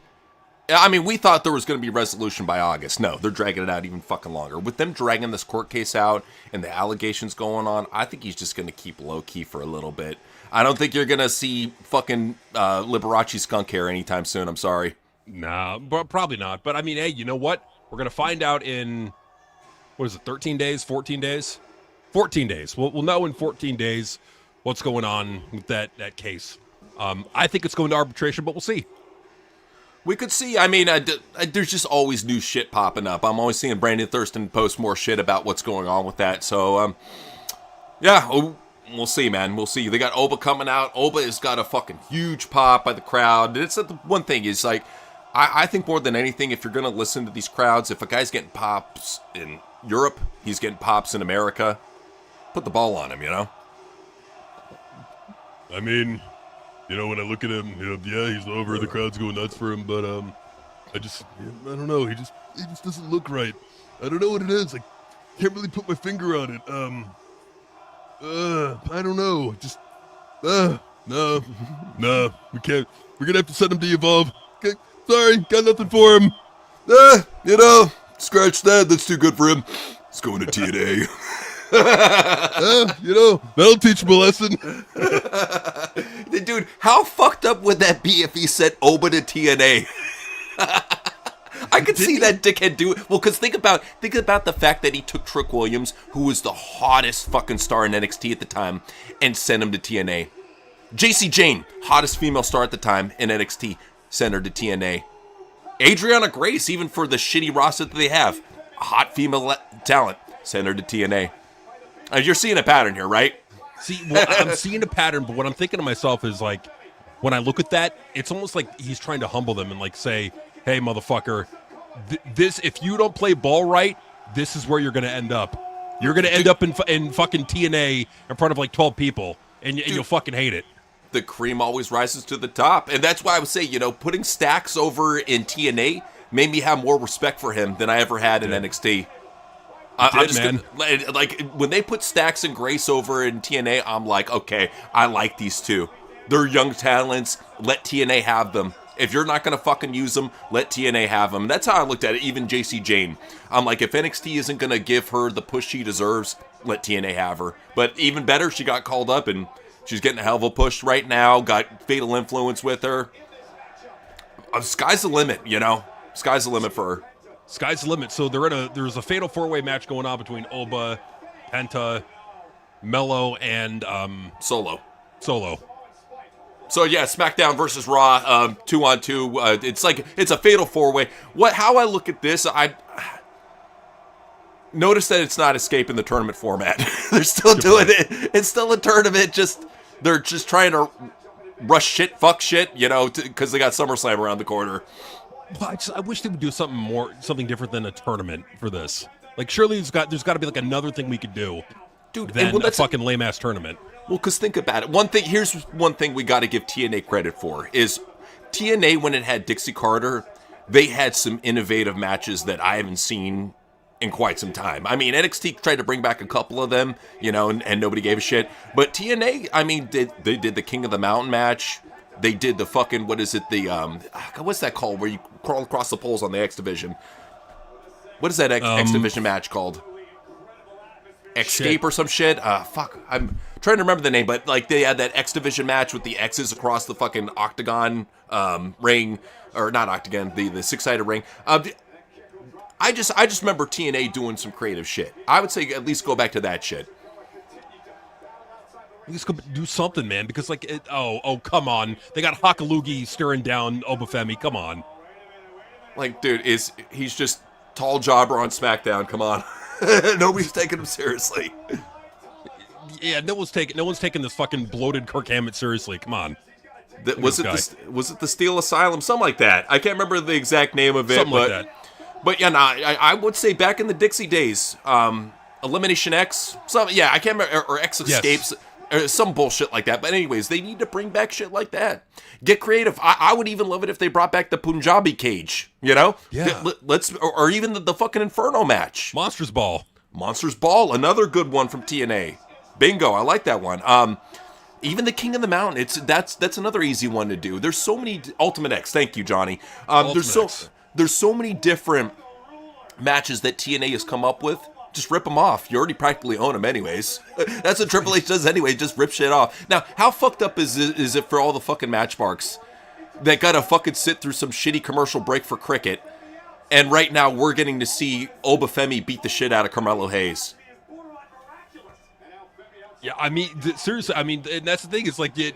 I mean, we thought there was going to be resolution by August. No, they're dragging it out even fucking longer. With them dragging this court case out and the allegations going on, I think he's just going to keep low-key for a little bit. I don't think you're going to see fucking Liberace skunk hair anytime soon. I'm sorry. Nah, probably not. But, I mean, hey, you know what? We're going to find out in, 13 days, 14 days? 14 days. We'll know in 14 days what's going on with that case. I think it's going to arbitration, but we'll see. We could see. I mean, there's just always new shit popping up. I'm always seeing Brandon Thurston post more shit about what's going on with that. So, yeah, we'll see, man. We'll see. They got Oba coming out. Oba has got a fucking huge pop by the crowd. It's the one thing is, like, I think more than anything, if you're going to listen to these crowds, if a guy's getting pops in Europe, he's getting pops in America, put the ball on him, you know? I mean, you know, when I look at him, yeah, he's over. The crowd's going nuts for him, but I don't know. He just doesn't look right. I don't know what it is. I can't really put my finger on it. I don't know. Just no, we can't. We're gonna have to send him to Evolve. Okay, sorry, got nothing for him. You know, scratch that. That's too good for him. He's going to TNA. That'll teach him a lesson. Dude, how fucked up would that be if he sent Oba to TNA? I could see that dickhead do it. Well, because think about the fact that he took Trick Williams, who was the hottest fucking star in NXT at the time, and sent him to TNA. JC Jane, hottest female star at the time in NXT, sent her to TNA. Adriana Grace, even for the shitty roster that they have, a hot female talent, sent her to TNA. You're seeing a pattern here, right? See, well, I'm seeing a pattern, but what I'm thinking to myself is like, when I look at that, it's almost like he's trying to humble them and like say, hey, motherfucker, this, if you don't play ball right, this is where you're going to end up. You're going to end up in fucking TNA in front of like 12 people, and you'll fucking hate it. The cream always rises to the top. And that's why I would say, putting Stacks over in TNA made me have more respect for him than I ever had in NXT. I'm just like, when they put Stacks and Grace over in TNA, I'm like, okay, I like these two. They're young talents. Let TNA have them. If you're not going to fucking use them, let TNA have them. And that's how I looked at it, even JC Jane. I'm like, if NXT isn't going to give her the push she deserves, let TNA have her. But even better, she got called up and she's getting a hell of a push right now. Got Fatal Influence with her. Sky's the limit, Sky's the limit for her. Sky's the limit. So there's a fatal 4-way match going on between Oba, Penta, Mello, and Solo. So yeah, SmackDown versus Raw, 2-on-2. It's a fatal 4-way. How I look at this, I notice that it's not escaping the tournament format. They're still doing it. It's still a tournament. They're just trying to rush shit, fuck shit, because they got SummerSlam around the corner. Well, I wish they would do something different than a tournament for this. Like, surely there's got to be like another thing we could do, dude, than a fucking lame ass tournament. Well, because think about it. Here's one thing we got to give TNA credit for is TNA, when it had Dixie Carter, they had some innovative matches that I haven't seen in quite some time. I mean, NXT tried to bring back a couple of them, and nobody gave a shit. But TNA, I mean, they did the King of the Mountain match. They did the fucking, what is it, what's that called, where you crawl across the poles on the X Division? What is that X Division match called? Escape or some shit? Fuck, I'm trying to remember the name, but like they had that X Division match with the X's across the fucking octagon ring, or not octagon, the 6-sided ring. I just remember TNA doing some creative shit. I would say at least go back to that shit. Let's go do something, man, because like, come on. They got Hakalugi staring down Obafemi, come on. Like, dude, he's just tall jobber on SmackDown, come on. Nobody's taking him seriously. Yeah, no one's taking this fucking bloated Kirk Hammett seriously, come on. Was it the Steel Asylum? Something like that. I can't remember the exact name of it. Something like that. But yeah, I would say back in the Dixie days, Elimination X, I can't remember, or X Escapes. Yes. Some bullshit like that. But anyways, they need to bring back shit like that. Get creative. I would even love it if they brought back the Punjabi cage, Yeah. Or even the fucking Inferno match. Monsters Ball, another good one from TNA. Bingo, I like that one. Even the King of the Mountain, that's another easy one to do. There's so many Ultimate X. Thank you, Johnny. There's so many different matches that TNA has come up with. Just rip them off. You already practically own them anyways. That's what Triple H does anyway. Just rip shit off. Now, how fucked up is it for all the fucking match marks that gotta fucking sit through some shitty commercial break for cricket, and right now we're getting to see Obafemi beat the shit out of Carmelo Hayes. Yeah, I mean, seriously, and that's the thing. It's like it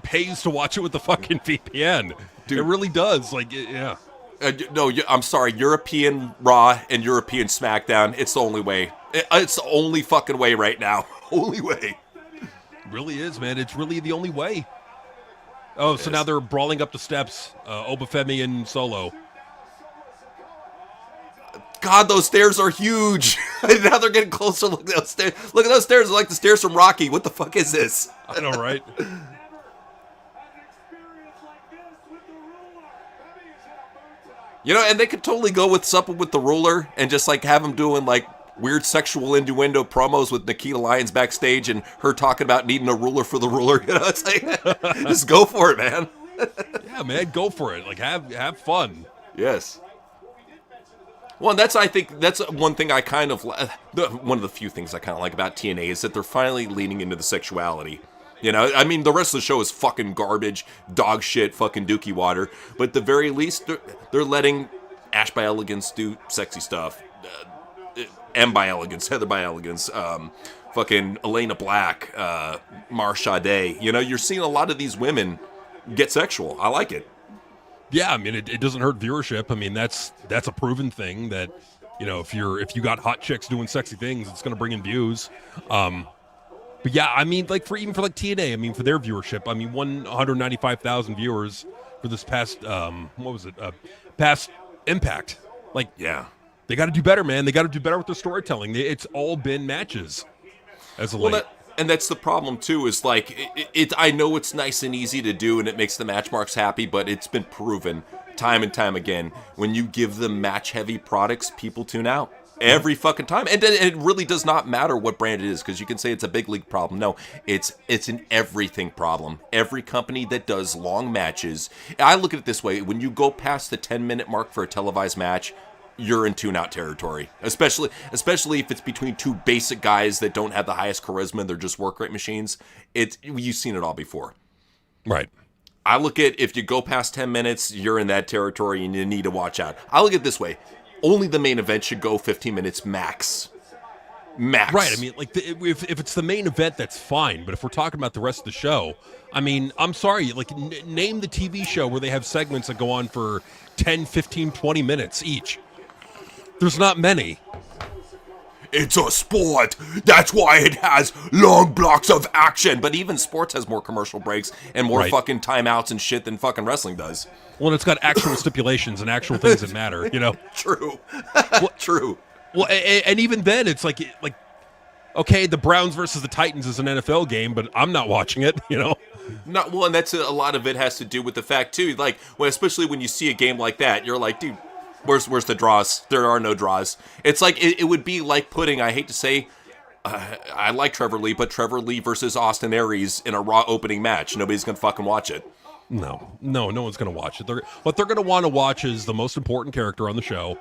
pays to watch it with the fucking VPN. Dude, it really does. Like, yeah. No, I'm sorry. European Raw and European SmackDown. It's the only way. It's the only fucking way right now. Only way. It really is, man. It's really the only way. Oh, so now they're brawling up the steps. Obafemi and Solo. God, those stairs are huge. Now they're getting closer. Look at those stairs. Look at those stairs. They're like the stairs from Rocky. What the fuck is this? I know, right? And they could totally go with something with the ruler and just like have them doing like weird sexual innuendo promos with Nikita Lyons backstage and her talking about needing a ruler for the ruler. It's like, just go for it, man. Yeah, man, go for it. Like, have fun. Yes. Well, I think that's one thing I kind of one of the few things I kind of like about TNA is that they're finally leaning into the sexuality. You know, I mean, the rest of the show is fucking garbage, dog shit, fucking dookie water. But at the very least, they're letting Ash by Elegance do sexy stuff. M by Elegance, Heather by Elegance, fucking Elena Black, Marsha Day. You know, you're seeing a lot of these women get sexual. I like it. Yeah, I mean, it doesn't hurt viewership. I mean, that's a proven thing that, you know, if you got hot chicks doing sexy things, it's going to bring in views. But yeah, I mean, like for TNA, I mean, for their viewership, I mean, 195,000 viewers for this past past Impact. Like, Yeah. they got to do better, man. They got to do better with their storytelling. It's all been matches as of late. And that's the problem too. Is like I know it's nice and easy to do, and it makes the match marks happy, but it's been proven time and time again when you give them match heavy products, people tune out. Every fucking time. And it really does not matter what brand it is, because you can say it's a big league problem. No, it's an everything problem. Every company that does long matches, I look at it this way, when you go past the 10-minute mark for a televised match, you're in tune-out territory. Especially if it's between two basic guys that don't have the highest charisma, they're just work rate machines. You've seen it all before. Right. I look at, if you go past 10 minutes, you're in that territory and you need to watch out. I look at it this way. Only the main event should go 15 minutes max. Max. Right. I mean, like, if it's the main event, that's fine. But if we're talking about the rest of the show, I mean, I'm sorry. Like, name the TV show where they have segments that go on for 10, 15, 20 minutes each. There's not many. It's a sport. That's why it has long blocks of action. But even sports has more commercial breaks and more fucking timeouts and shit than fucking wrestling does. Well, it's got actual stipulations and actual things that matter, you know? True. Well, True. Well, and even then, it's like, okay, the Browns versus the Titans is an NFL game, but I'm not watching it, you know? Not well, and that's a lot of it has to do with the fact too. Like, especially when you see a game like that, you're like, dude, where's the draws? There are no draws. It's like it would be like putting. I hate to say, I like Trevor Lee, but Trevor Lee versus Austin Aries in a Raw opening match. Nobody's gonna fucking watch it. No one's going to watch it. What they're going to want to watch is the most important character on the show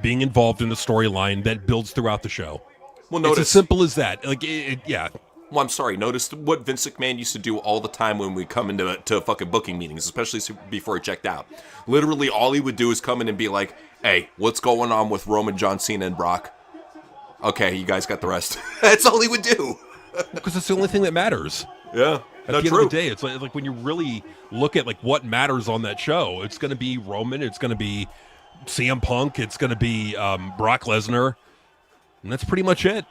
being involved in a storyline that builds throughout the show. Well, notice, it's as simple as that. Like, yeah. Well, I'm sorry. Notice what Vince McMahon used to do all the time when we come into fucking booking meetings, especially before he checked out. Literally, all he would do is come in and be like, hey, what's going on with Roman, John Cena, and Brock? Okay, you guys got the rest. That's all he would do. Because it's the only thing that matters. Yeah. At the end of the day, it's like when you really look at like what matters on that show, it's going to be Roman, it's going to be CM Punk, it's going to be Brock Lesnar, and that's pretty much it.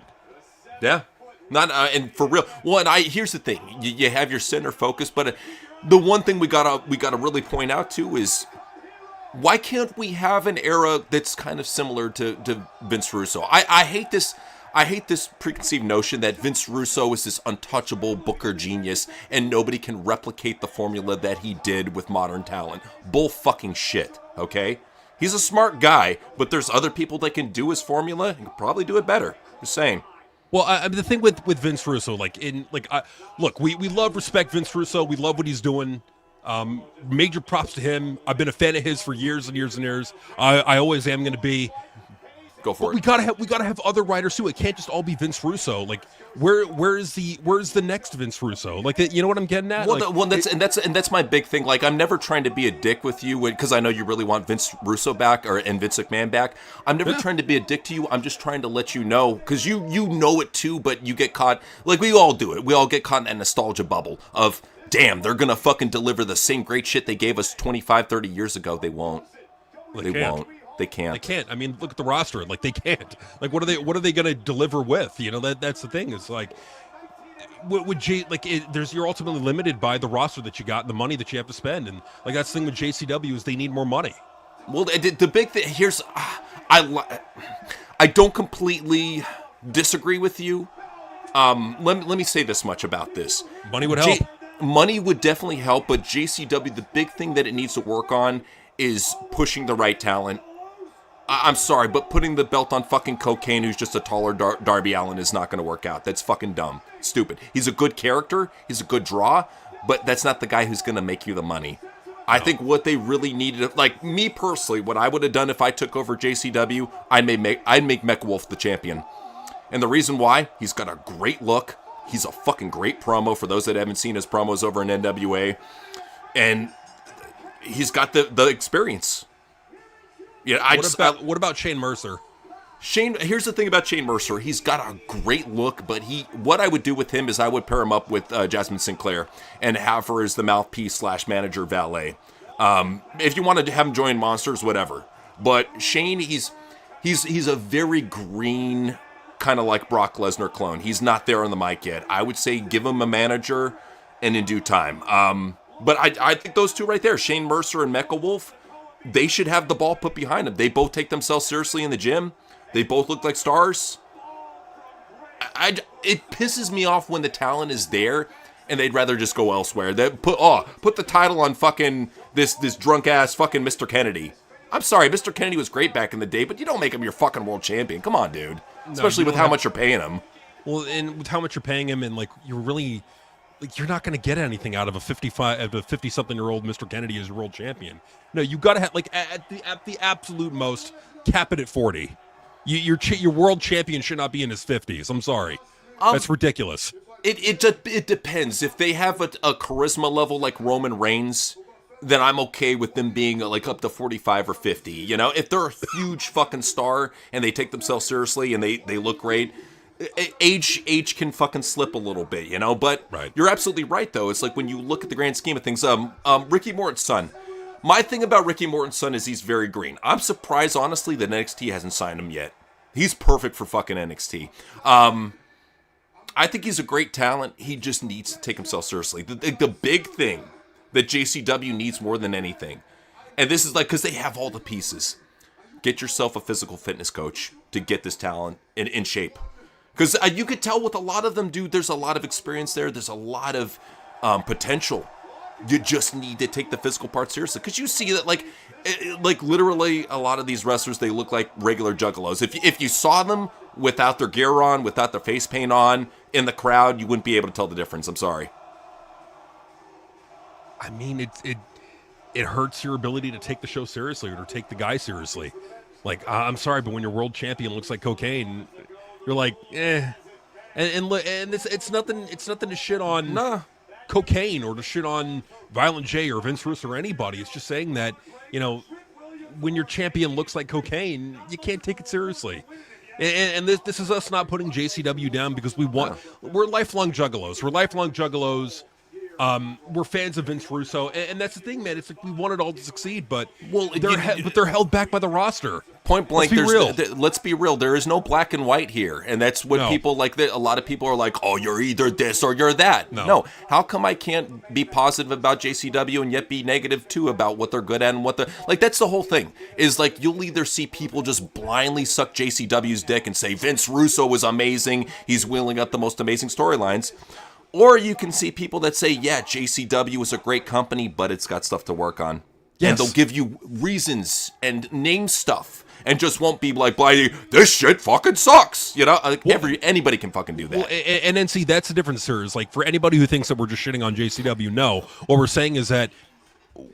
Yeah, not and for real. Well, and here's the thing: you have your center focus, but the one thing we gotta really point out too is why can't we have an era that's kind of similar to Vince Russo? I hate this. I hate this preconceived notion that Vince Russo is this untouchable booker genius and nobody can replicate the formula that he did with modern talent. Bull fucking shit, okay? He's a smart guy, but there's other people that can do his formula and can probably do it better. Just saying. Well, I mean, the thing with Vince Russo, look, we respect Vince Russo. We love what he's doing. Major props to him. I've been a fan of his for years and years and years. I always am going to be. Go for it. We gotta have other writers too. It can't just all be Vince Russo. Like, where's the next Vince Russo? Like, you know what I'm getting at? Well, that's my big thing. Like, I'm never trying to be a dick with you because I know you really want Vince Russo back and Vince McMahon back. I'm never trying to be a dick to you. I'm just trying to let you know because you know it too, but you get caught. Like, we all do it. We all get caught in that nostalgia bubble of, damn, they're gonna fucking deliver the same great shit they gave us 25, 30 years ago. They won't. They won't. They can't. They can't. I mean, look at the roster. Like, they can't. Like, what are they going to deliver with? You know, that's the thing. It's like, you're ultimately limited by the roster that you got and the money that you have to spend. And like that's the thing with JCW is they need more money. Well, the big thing here's, I don't completely disagree with you. Let me say this much about this. Money would help. Money would definitely help, but JCW, the big thing that it needs to work on is pushing the right talent. I'm sorry, but putting the belt on fucking Cocaine, who's just a taller Darby Allin, is not going to work out. That's fucking dumb. Stupid. He's a good character. He's a good draw, but that's not the guy who's going to make you the money. I think what they really needed, like me personally, what I would have done if I took over JCW, I'd make Mecha Wolf the champion. And the reason why, he's got a great look. He's a fucking great promo for those that haven't seen his promos over in NWA. And he's got the experience. Yeah, what about Shane Mercer? Here's the thing about Shane Mercer. He's got a great look, but what I would do with him is I would pair him up with Jasmine Sinclair and have her as the mouthpiece / manager valet. If you wanted to have him join Monsters, whatever. But Shane, he's a very green, kind of like Brock Lesnar clone. He's not there on the mic yet. I would say give him a manager and in due time. But I think those two right there, Shane Mercer and Mecha Wolf, they should have the ball put behind them. They both take themselves seriously in the gym. They both look like stars. It pisses me off when the talent is there and they'd rather just go elsewhere. They put the title on fucking this drunk ass fucking Mr. Kennedy. I'm sorry, Mr. Kennedy was great back in the day, but you don't make him your fucking world champion. Come on, dude. Especially with how much you're paying him. Well, and with how much you're paying him, and like you're really, like you're not going to get anything out of a 50-something-year-old Mr. Kennedy as your world champion. No, you got to have, like, at the absolute most, cap it at 40. Your world champion should not be in his 50s. I'm sorry. That's ridiculous. It depends. If they have a charisma level like Roman Reigns, then I'm okay with them being like up to 45 or 50. You know, if they're a huge fucking star and they take themselves seriously and they look great, age can fucking slip a little bit, you know. But right. You're absolutely right, though. It's like when you look at the grand scheme of things. Ricky Morton's son. My thing about Ricky Morton's son is he's very green. I'm surprised, honestly, that NXT hasn't signed him yet. He's perfect for fucking NXT. I think he's a great talent. He just needs to take himself seriously. The big thing that JCW needs more than anything, and this is like, because they have all the pieces, get yourself a physical fitness coach to get this talent in shape. Because you could tell with a lot of them, dude, there's a lot of experience there. There's a lot of potential. You just need to take the physical part seriously. Because you see that, like literally a lot of these wrestlers, they look like regular juggalos. If you saw them without their gear on, without their face paint on, in the crowd, you wouldn't be able to tell the difference. I'm sorry. I mean, it hurts your ability to take the show seriously or to take the guy seriously. Like, I'm sorry, but when your world champion looks like cocaine, you're like, eh. And it's nothing to shit on cocaine or to shit on Violent J or Vince Russo or anybody. It's just saying that, you know, when your champion looks like cocaine, you can't take it seriously. And this is us not putting JCW down because we're lifelong juggalos. We're lifelong juggalos. We're fans of Vince Russo, and that's the thing, man. It's like we want it all to succeed, but they're held back by the roster. Point blank, let's be real. There is no black and white here, and that's what people like. A lot of people are like, "Oh, you're either this or you're that." No, how come I can't be positive about JCW and yet be negative too about what they're good at and what they're like? That's the whole thing. Is like you'll either see people just blindly suck JCW's dick and say Vince Russo was amazing. He's wheeling up the most amazing storylines. Or you can see people that say, yeah, JCW is a great company, but it's got stuff to work on. Yes. And they'll give you reasons and name stuff and just won't be like, this shit fucking sucks. You know, like anybody can fucking do that. Well, and then see, that's the difference, sir. Is like for anybody who thinks that we're just shitting on JCW, no. What we're saying is that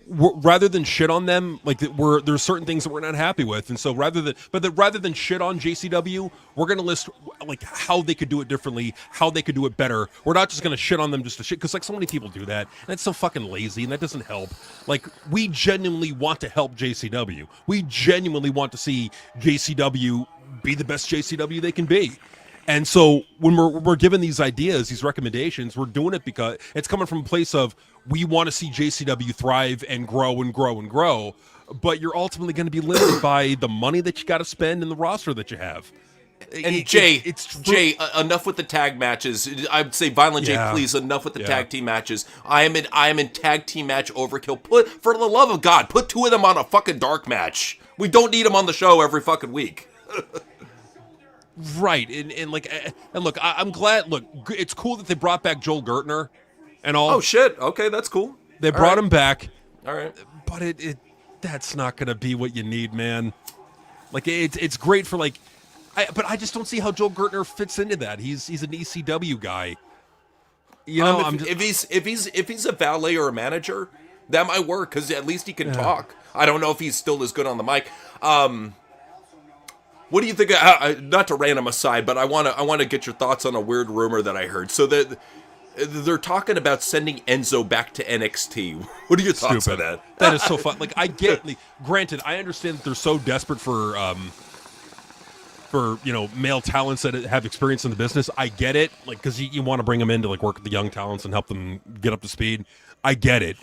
rather than shit on them, like there's certain things that we're not happy with, and so rather than shit on JCW, we're gonna list like how they could do it differently, how they could do it better. We're not just gonna shit on them just to shit, because like so many people do that, and it's so fucking lazy, and that doesn't help. Like we genuinely want to help JCW. We genuinely want to see JCW be the best JCW they can be. And so when we're given these ideas, these recommendations, we're doing it because it's coming from a place of we want to see JCW thrive and grow and grow and grow, but you're ultimately going to be limited by the money that you got to spend and the roster that you have. And Jay, enough with the tag matches. I'd say Violent J, please, enough with the tag team matches. I am in tag team match overkill. For the love of God, put two of them on a fucking dark match. We don't need them on the show every fucking week. Right, and look, I'm glad. Look, it's cool that they brought back Joel Gertner and all. Oh shit! Okay, that's cool. They brought him back. All right, but that's not gonna be what you need, man. Like it's great for like, but I just don't see how Joel Gertner fits into that. He's an ECW guy. You know, if he's a valet or a manager, That might work because at least he can talk. I don't know if he's still as good on the mic. What do you think? Not to ran him aside, but I want to get your thoughts on a weird rumor that I heard. So that they're talking about sending Enzo back to NXT. What are your thoughts on that? That is so fun. Like, I get. Like, granted, I understand that they're so desperate for male talents that have experience in the business. I get it. Like, because you want to bring them in to like work with the young talents and help them get up to speed. I get it.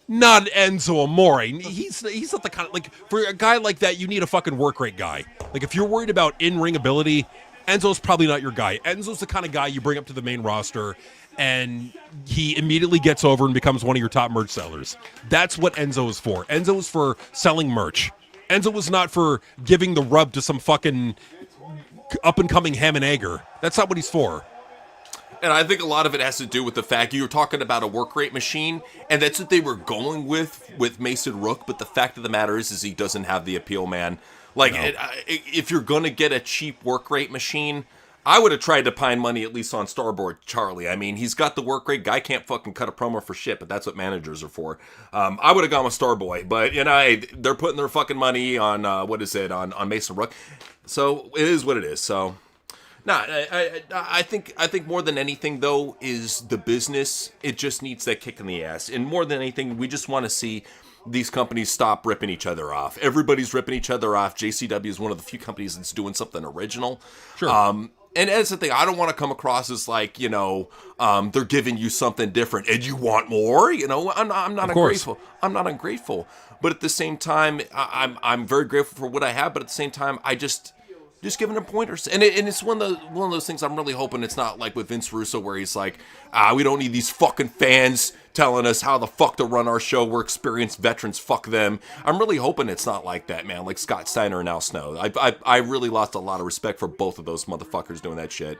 Not Enzo Amore. He's not the kind of, like, for a guy like that, you need a fucking work rate guy. Like, if you're worried about in-ring ability, Enzo's probably not your guy. Enzo's the kind of guy you bring up to the main roster and he immediately gets over and becomes one of your top merch sellers. That's what Enzo is for. Enzo is for selling merch. Enzo was not for giving the rub to some fucking up-and-coming ham and egger. That's not what he's for. And I think a lot of it has to do with the fact you were talking about a work rate machine, and that's what they were going with Mason Rook. But the fact of the matter is he doesn't have the appeal, man. Like, no. If you're going to get a cheap work rate machine, I would have tried to pine money at least on Starboard Charlie. I mean, he's got the work rate. Guy can't fucking cut a promo for shit, but that's what managers are for. I would have gone with Starboy, but, they're putting their fucking money on, on Mason Rook. So it is what it is, so... No, I think more than anything, though, is the business. It just needs that kick in the ass. And more than anything, we just want to see these companies stop ripping each other off. Everybody's ripping each other off. JCW is one of the few companies that's doing something original. Sure. And that's the thing. I don't want to come across as like, they're giving you something different and you want more. I'm not ungrateful. I'm not ungrateful. But at the same time, I'm very grateful for what I have. But at the same time, I just giving them pointers, and it's one of those things. I'm really hoping it's not like with Vince Russo, where he's like, we don't need these fucking fans telling us how the fuck to run our show. We're experienced veterans. Fuck them. I'm really hoping it's not like that, man. Like Scott Steiner and Al Snow. I really lost a lot of respect for both of those motherfuckers doing that shit.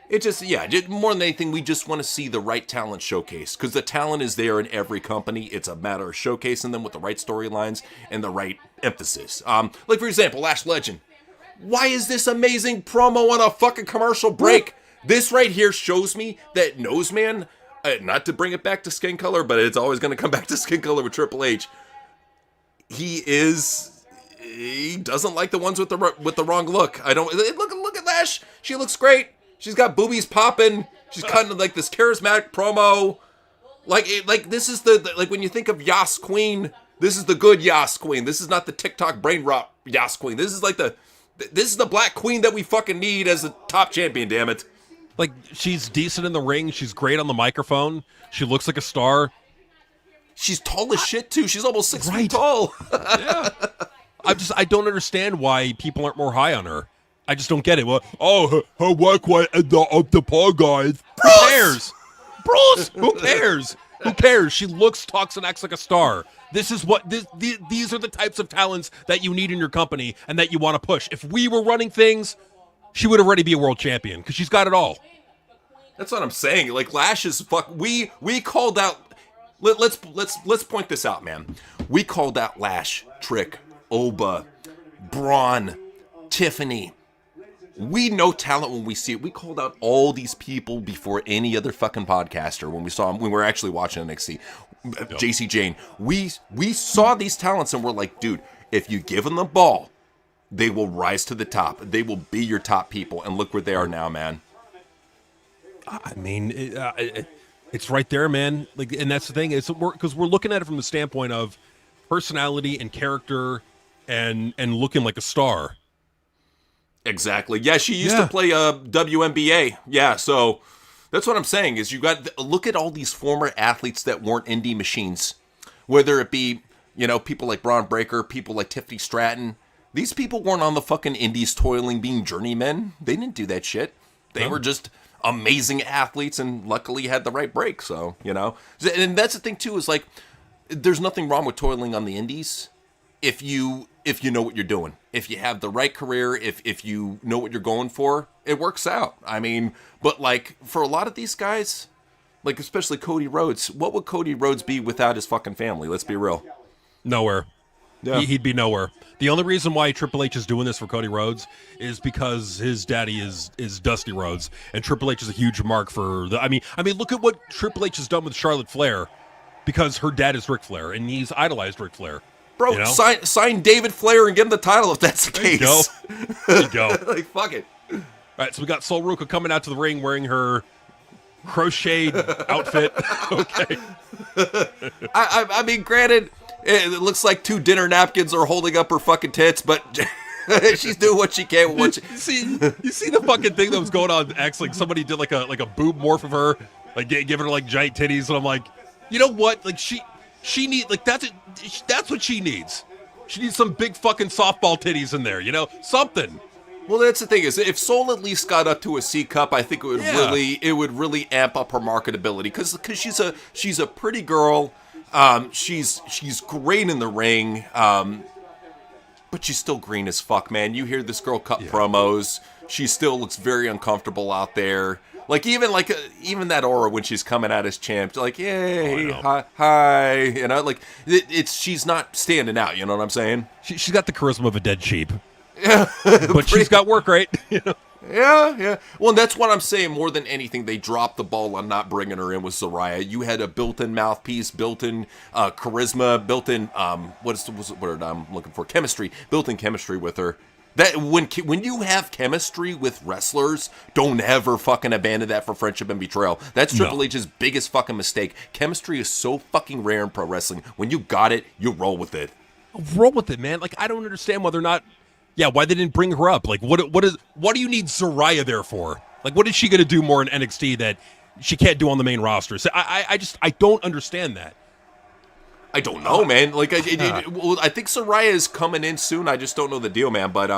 It just more than anything, we just want to see the right talent showcase, because the talent is there in every company. It's a matter of showcasing them with the right storylines and the right emphasis. Like, for example, Lash Legend. Why is this amazing promo on a fucking commercial break? This right here shows me that Noseman, not to bring it back to skin color, but it's always going to come back to skin color with Triple H. He doesn't like the ones with the wrong look. Look at Lash. She looks great. She's got boobies popping. She's cutting like this charismatic promo. Like this is the when you think of Yas Queen, this is the good Yas Queen. This is not the TikTok brain rot Yas Queen. This is the Black Queen that we fucking need as a top champion, damn it. Like, she's decent in the ring. She's great on the microphone. She looks like a star. She's tall as shit, too. She's almost 6 feet tall. Yeah. I don't understand why people aren't more high on her. I just don't get it. Well, her work rate at the par guys. Who cares? Bruce! Who cares? Who cares? She looks, talks, and acts like a star. This is what these are the types of talents that you need in your company and that you want to push. If we were running things, she would already be a world champion because she's got it all. That's what I'm saying. Like, Lash is we called out. Let's point this out, man. We called out Lash, Trick, Oba, Braun, Tiffany. We know talent when we see it. We called out all these people before any other fucking podcaster when we saw them, when we were actually watching NXT. Yep. JC Jane. We saw these talents and we're like, dude, if you give them the ball, they will rise to the top. They will be your top people. And look where they are now, man. I mean, it's right there, man. Like, and that's the thing. It's because we're looking at it from the standpoint of personality and character and looking like a star. Exactly. Yeah, she used to play WNBA. Yeah, so that's what I'm saying is look at all these former athletes that weren't indie machines. Whether it be, people like Braun Breaker, people like Tiffany Stratton. These people weren't on the fucking indies toiling being journeymen. They didn't do that shit. They were just amazing athletes and luckily had the right break, so, And that's the thing too, is like there's nothing wrong with toiling on the indies if you know what you're doing. If you have the right career, if you know what you're going for, it works out. I mean, but like for a lot of these guys, like especially Cody Rhodes, what would Cody Rhodes be without his fucking family? Let's be real. Nowhere. Yeah. He'd be nowhere. The only reason why Triple H is doing this for Cody Rhodes is because his daddy is Dusty Rhodes, and Triple H is a huge mark for the. I mean, look at what Triple H has done with Charlotte Flair, because her dad is Ric Flair, and he's idolized Ric Flair. Bro, you know? sign David Flair and give him the title if that's the case. There you go. Like, fuck it. All right, so we got Sol Ruca coming out to the ring wearing her crocheted outfit. Okay. I mean, granted, it looks like 2 dinner napkins are holding up her fucking tits, but she's doing what she can with what she... You see the fucking thing that was going on X? Like, somebody did like a boob morph of her, like giving her like giant titties, and I'm like, you know what? Like she need like that's what she needs. She needs some big fucking softball titties in there, you know, something. Well, that's the thing is, if Soul at least got up to a C cup, I think it would really amp up her marketability because she's a pretty girl. She's great in the ring, but she's still green as fuck, man. You hear this girl cut promos, she still looks very uncomfortable out there. Like even that aura when she's coming out as champ, like yay, hi, you know, like she's not standing out. You know what I'm saying? She's got the charisma of a dead sheep. Yeah, but she's got work rate. You know? Yeah. Well, and that's what I'm saying. More than anything, they dropped the ball on not bringing her in with Saraya. You had a built-in mouthpiece, built-in charisma, built-in what word I'm looking for? Chemistry, built-in chemistry with her. That when you have chemistry with wrestlers, don't ever fucking abandon that for friendship and betrayal. That's Triple H's biggest fucking mistake. Chemistry is so fucking rare in pro wrestling. When you got it, you roll with it. Roll with it, man. Like, I don't understand why they're not. Yeah, why they didn't bring her up? Like, what do you need Saraya there for? Like, what is she going to do more in NXT that she can't do on the main roster? So I don't understand that. I don't know, man. Like, I think Saraya is coming in soon. I just don't know the deal, man. But,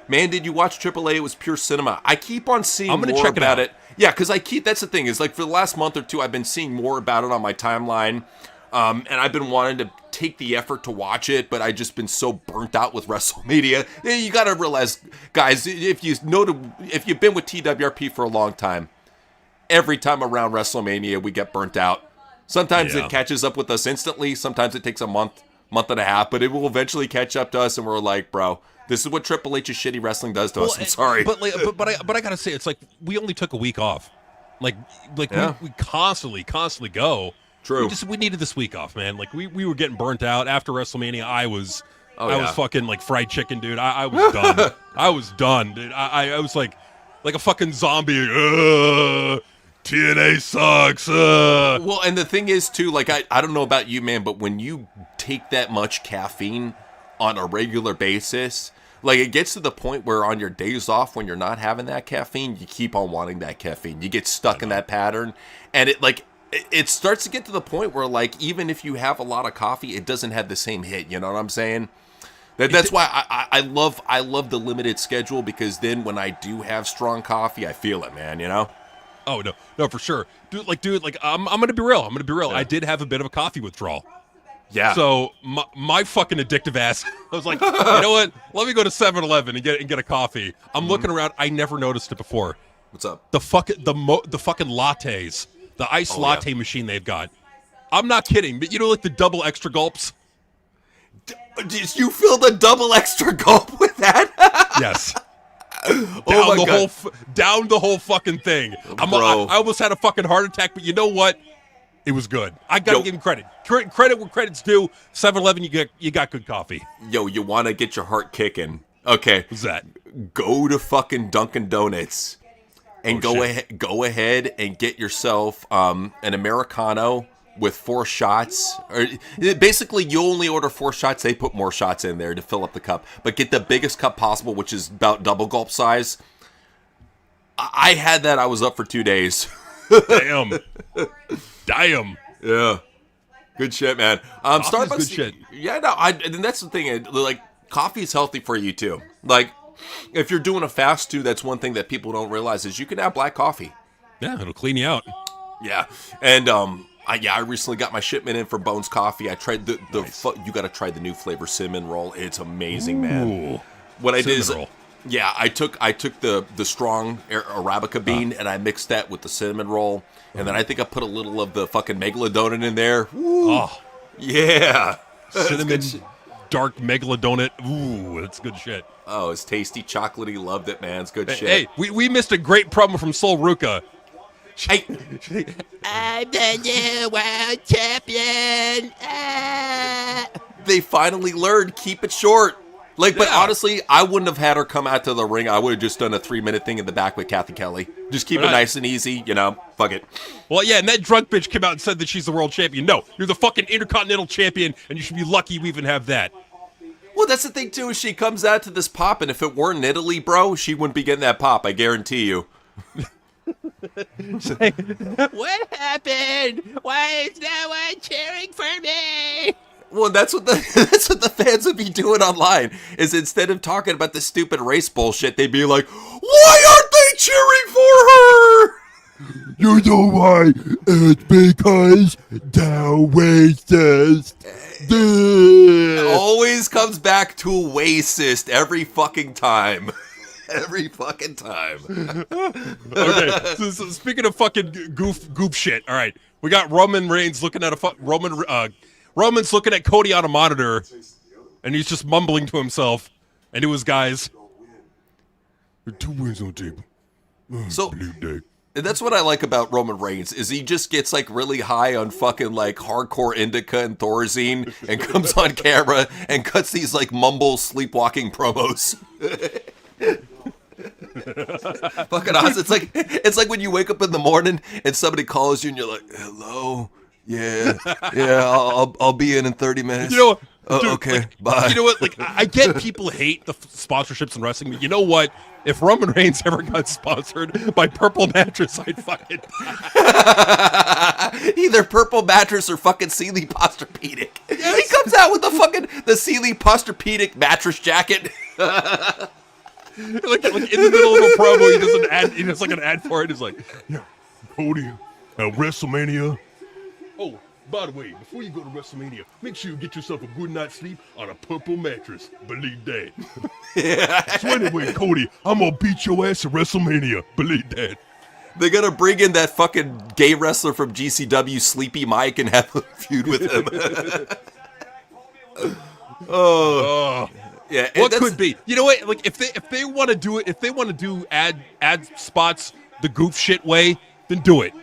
man, did you watch AAA? It was pure cinema. I keep on seeing more about it. Yeah, because that's the thing is, like, for the last month or two, I've been seeing more about it on my timeline. And I've been wanting to take the effort to watch it, but I've just been so burnt out with WrestleMania. You got to realize, guys, if you've been with TWRP for a long time, every time around WrestleMania, we get burnt out. Sometimes it catches up with us instantly. Sometimes it takes a month and a half, but it will eventually catch up to us, and we're like, bro, this is what Triple H's shitty wrestling does to us. I'm sorry. But I gotta say, it's like we only took a week off. Like we constantly go. True. We needed this week off, man. Like we were getting burnt out after WrestleMania. I was fucking like fried chicken, dude. I was done. I was done, dude. I was like a fucking zombie. TNA sucks. Well, and the thing is too, like I don't know about you, man, but when you take that much caffeine on a regular basis, like it gets to the point where on your days off when you're not having that caffeine, you keep on wanting that caffeine. You get stuck in that pattern, and it starts to get to the point where, like, even if you have a lot of coffee, it doesn't have the same hit. You know what I'm saying? That's why I love the limited schedule, because then when I do have strong coffee, I feel it, man. You know? Oh no, for sure, dude. I'm gonna be real. Yeah. I did have a bit of a coffee withdrawal. Yeah. So my fucking addictive ass, I was like, you know what? Let me go to 7-Eleven and get a coffee. I'm looking around. I never noticed it before. What's up? The fucking lattes. The iced latte machine they've got. I'm not kidding, but you know, like the double extra gulps? Did you fill the double extra gulp with that? Yes. Down the whole fucking thing. I almost had a fucking heart attack, but you know what? It was good. I gotta give him credit. Credit where credit's due. 7-Eleven, you got good coffee. Yo, you want to get your heart kicking? Okay. What's that? Go to fucking Dunkin' Donuts. And go ahead and get yourself an Americano with 4 shots. Or basically, you only order 4 shots. They put more shots in there to fill up the cup. But get the biggest cup possible, which is about double gulp size. I had that. I was up for 2 days. Damn. Yeah. Good shit, man. Starbucks. Good shit. Yeah, no. And that's the thing. Like, coffee is healthy for you too. Like, if you're doing a fast too, that's one thing that people don't realize is you can have black coffee. Yeah, it'll clean you out. Yeah, and I recently got my shipment in for Bones Coffee. I tried the you got to try the new flavor cinnamon roll. It's amazing, man. What I did is, I took the strong Arabica bean and I mixed that with the cinnamon roll, and then I think I put a little of the fucking megalodon in there. Woo. Oh, yeah, cinnamon. dark megalodonut. Ooh, that's good shit. Oh, it's tasty, chocolatey. Loved it, man. It's good shit. Hey, we missed a great promo from Sol Ruka. Hey, I'm the new world champion. they finally learned. Keep it short. Like, but Yeah. honestly, I wouldn't have had her come out to the ring. I would have just done a 3-minute thing in the back with Kathy Kelly. Just keep it Right. nice and easy, you know. Fuck it. Well, yeah, and that drunk bitch came out and said that she's the world champion. No, you're the fucking Intercontinental Champion, and you should be lucky we even have that. Well, that's the thing, too, is she comes out to this pop, and if it weren't in Italy, bro, she wouldn't be getting that pop, I guarantee you. What happened? Why is no one cheering for me? Well, that's what the fans would be doing online, is instead of talking about the stupid race bullshit, they'd be like, why aren't they cheering for her? You know why? It's because the racist. Always comes back to racist every fucking time. Every fucking time. Okay, so speaking of fucking goof shit, all right, we got Roman Reigns looking at Roman's looking at Cody on a monitor, and he's just mumbling to himself and to his guys. 2 wins on table. So Believe that. that's what I like about Roman Reigns, is he just gets like really high on fucking like hardcore indica and Thorazine and comes on camera and cuts these like mumble sleepwalking promos. Fucking awesome. It's like when you wake up in the morning and somebody calls you and you're like, hello? Yeah, I'll be in 30 minutes. You know what? Oh, Dude, okay, like, bye. You know what? Like, I get people hate the sponsorships in wrestling, but you know what? If Roman Reigns ever got sponsored by Purple Mattress, I'd fucking. Either Purple Mattress or fucking Sealy Posturpedic. He comes out with the Sealy Posturpedic mattress jacket. like in the middle of a promo, he does an ad. He does like an ad for it. He's like, Yeah, Cody, at WrestleMania. Oh, by the way, before you go to WrestleMania, make sure you get yourself a good night's sleep on a purple mattress. Believe that. So anyway, Cody, I'm gonna beat your ass at WrestleMania. Believe that. They're gonna bring in that fucking gay wrestler from GCW, Sleepy Mike, and have a feud with him. Yeah, what could be? You know what? Like if they want to do it, if they want to do ad spots the goof shit way, then do it.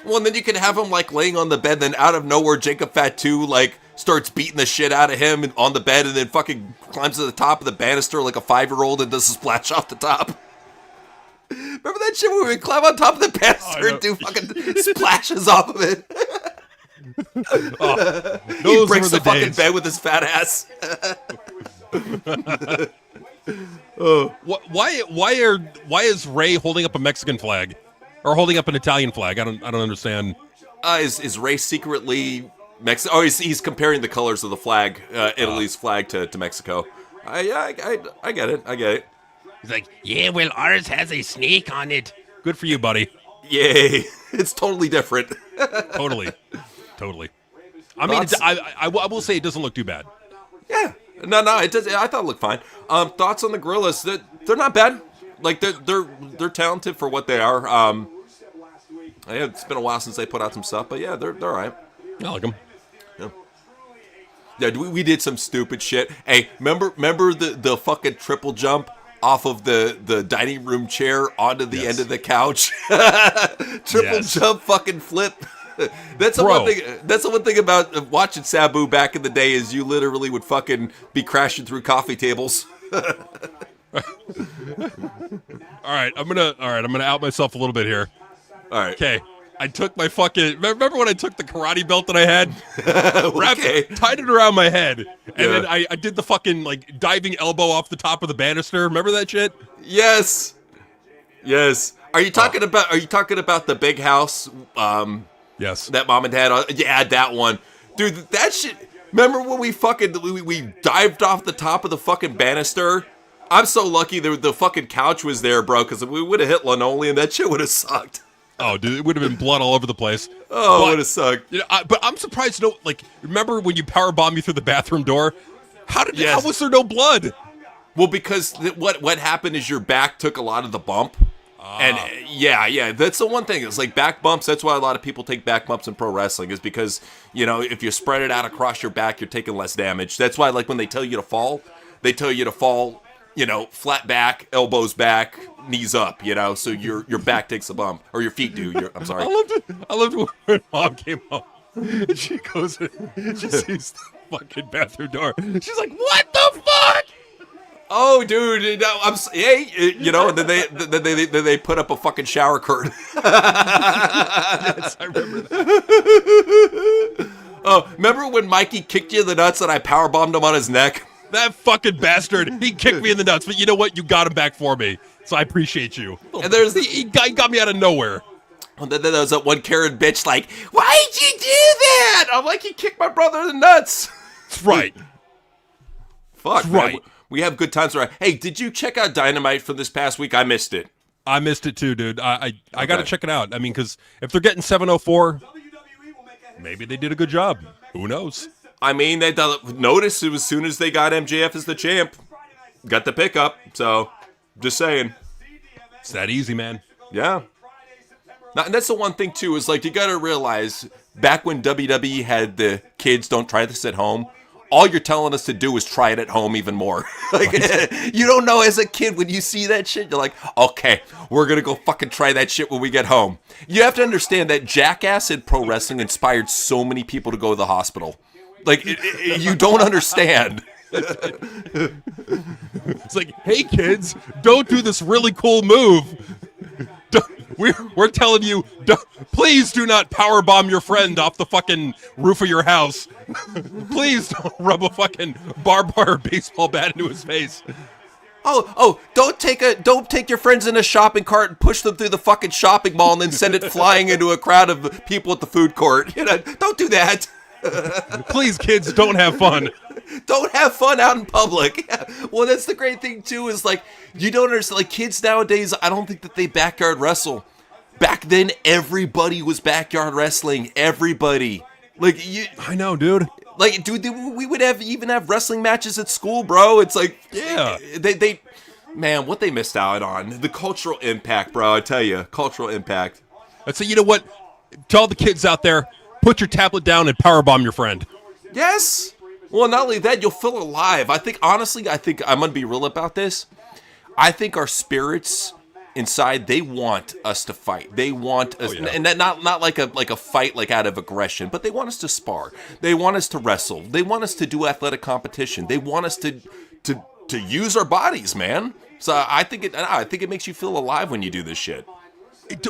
Well, and then you can have him like laying on the bed, then out of nowhere, Jacob Fatu like starts beating the shit out of him on the bed, and then fucking climbs to the top of the banister like a 5-year-old and does a splash off the top. Remember that shit where we climb on top of the banister and do fucking splashes off of it? He Those breaks were the the fucking days. bed with his fat ass. Why is Ray holding up a Mexican flag or holding up an Italian flag? I don't understand. Is Ray secretly Mexico? Oh, he's comparing the colors of the flag, Italy's flag to Mexico. I get it. I get it. He's like, yeah, well, ours has a snake on it. Good for you, buddy. Yay! It's totally different. Totally. I mean, Thoughts? I will say it doesn't look too bad. Yeah. No, it does. I thought it looked fine. Thoughts on the Gorillas? They're not bad. Like they're talented for what they are. Yeah, it's been a while since they put out some stuff, but yeah, they're all right. I like them. Yeah, we did some stupid shit. Hey, remember the fucking triple jump off of the dining room chair onto the end of the couch? Triple jump fucking flip. That's the one thing. That's the one thing about watching Sabu back in the day is you literally would fucking be crashing through coffee tables. All right, I'm gonna out myself a little bit here. All right. Okay. I took my fucking. Remember when I took the karate belt that I had, tied it around my head, and then I did the fucking like diving elbow off the top of the banister. Remember that shit? Yes. Are you talking about? Are you talking about the big house? Yes. That mom and dad. Yeah, that one, dude. That shit. Remember when we dived off the top of the fucking banister? I'm so lucky the fucking couch was there, bro, because we would have hit linoleum. That shit would have sucked. Oh, dude, it would have been blood all over the place. Oh, it would have sucked. You know, but I'm surprised. No, like, remember when you power bomb me through the bathroom door? How was there no blood? Well, because what happened is your back took a lot of the bump. And yeah, that's the one thing. It's like back bumps. That's why a lot of people take back bumps in pro wrestling, is because, you know, if you spread it out across your back, you're taking less damage. That's why, like, when they tell you to fall, you know, flat back, elbows back, knees up, you know, so your back takes a bump, or your feet do. I'm sorry. I loved it when Mom came home. And she goes in, she sees the fucking bathroom door. She's like, "What the fuck?" Oh, dude, you know, hey, you know, and then they put up a fucking shower curtain. Yes, I remember that. Oh, remember when Mikey kicked you in the nuts and I powerbombed him on his neck? That fucking bastard. He kicked me in the nuts, but you know what? You got him back for me, so I appreciate you. And there's he got me out of nowhere. And then there was that one Karen bitch like, "Why'd you do that?" I'm like, "He kicked my brother in the nuts." That's right. Fuck, That's right. Man. We have good times around. Hey, did you check out Dynamite for this past week? I missed it. I missed it too, dude. I got to check it out. I mean, because if they're getting 704, maybe they did a good job. Who knows? I mean, they noticed it as soon as they got MJF as the champ. Got the pickup, so just saying. It's that easy, man. Yeah. Now, and that's the one thing, too, is like you got to realize back when WWE had the kids don't try this at home, all you're telling us to do is try it at home even more. Like, you don't know as a kid when you see that shit, you're like, okay, we're going to go fucking try that shit when we get home. You have to understand that Jackass in pro wrestling inspired so many people to go to the hospital. Like, you don't understand. It's like, hey, kids, don't do this really cool move. We're telling you, please do not powerbomb your friend off the fucking roof of your house. Please don't rub a fucking barbed wire baseball bat into his face. Oh, don't take your friends in a shopping cart and push them through the fucking shopping mall and then send it flying into a crowd of people at the food court. You know, don't do that. Please, kids, don't have fun. Don't have fun out in public. Yeah. Well, that's the great thing, too, is like, you don't understand, like, kids nowadays, I don't think that they backyard wrestle. Back then, everybody was backyard wrestling. Everybody. Like, I know, dude. Like, dude, we would even have wrestling matches at school, bro. It's like, yeah. They man, what they missed out on. The cultural impact, bro, I tell you. Cultural impact. I'd say, you know what? To all the kids out there, put your tablet down and powerbomb your friend. Yes. Well, not only that, you'll feel alive. Honestly, I'm going to be real about this. I think our spirits inside, they want us to fight. They want us, and that not like a fight like out of aggression, but they want us to spar. They want us to wrestle. They want us to do athletic competition. They want us to use our bodies, man. So I think it makes you feel alive when you do this shit.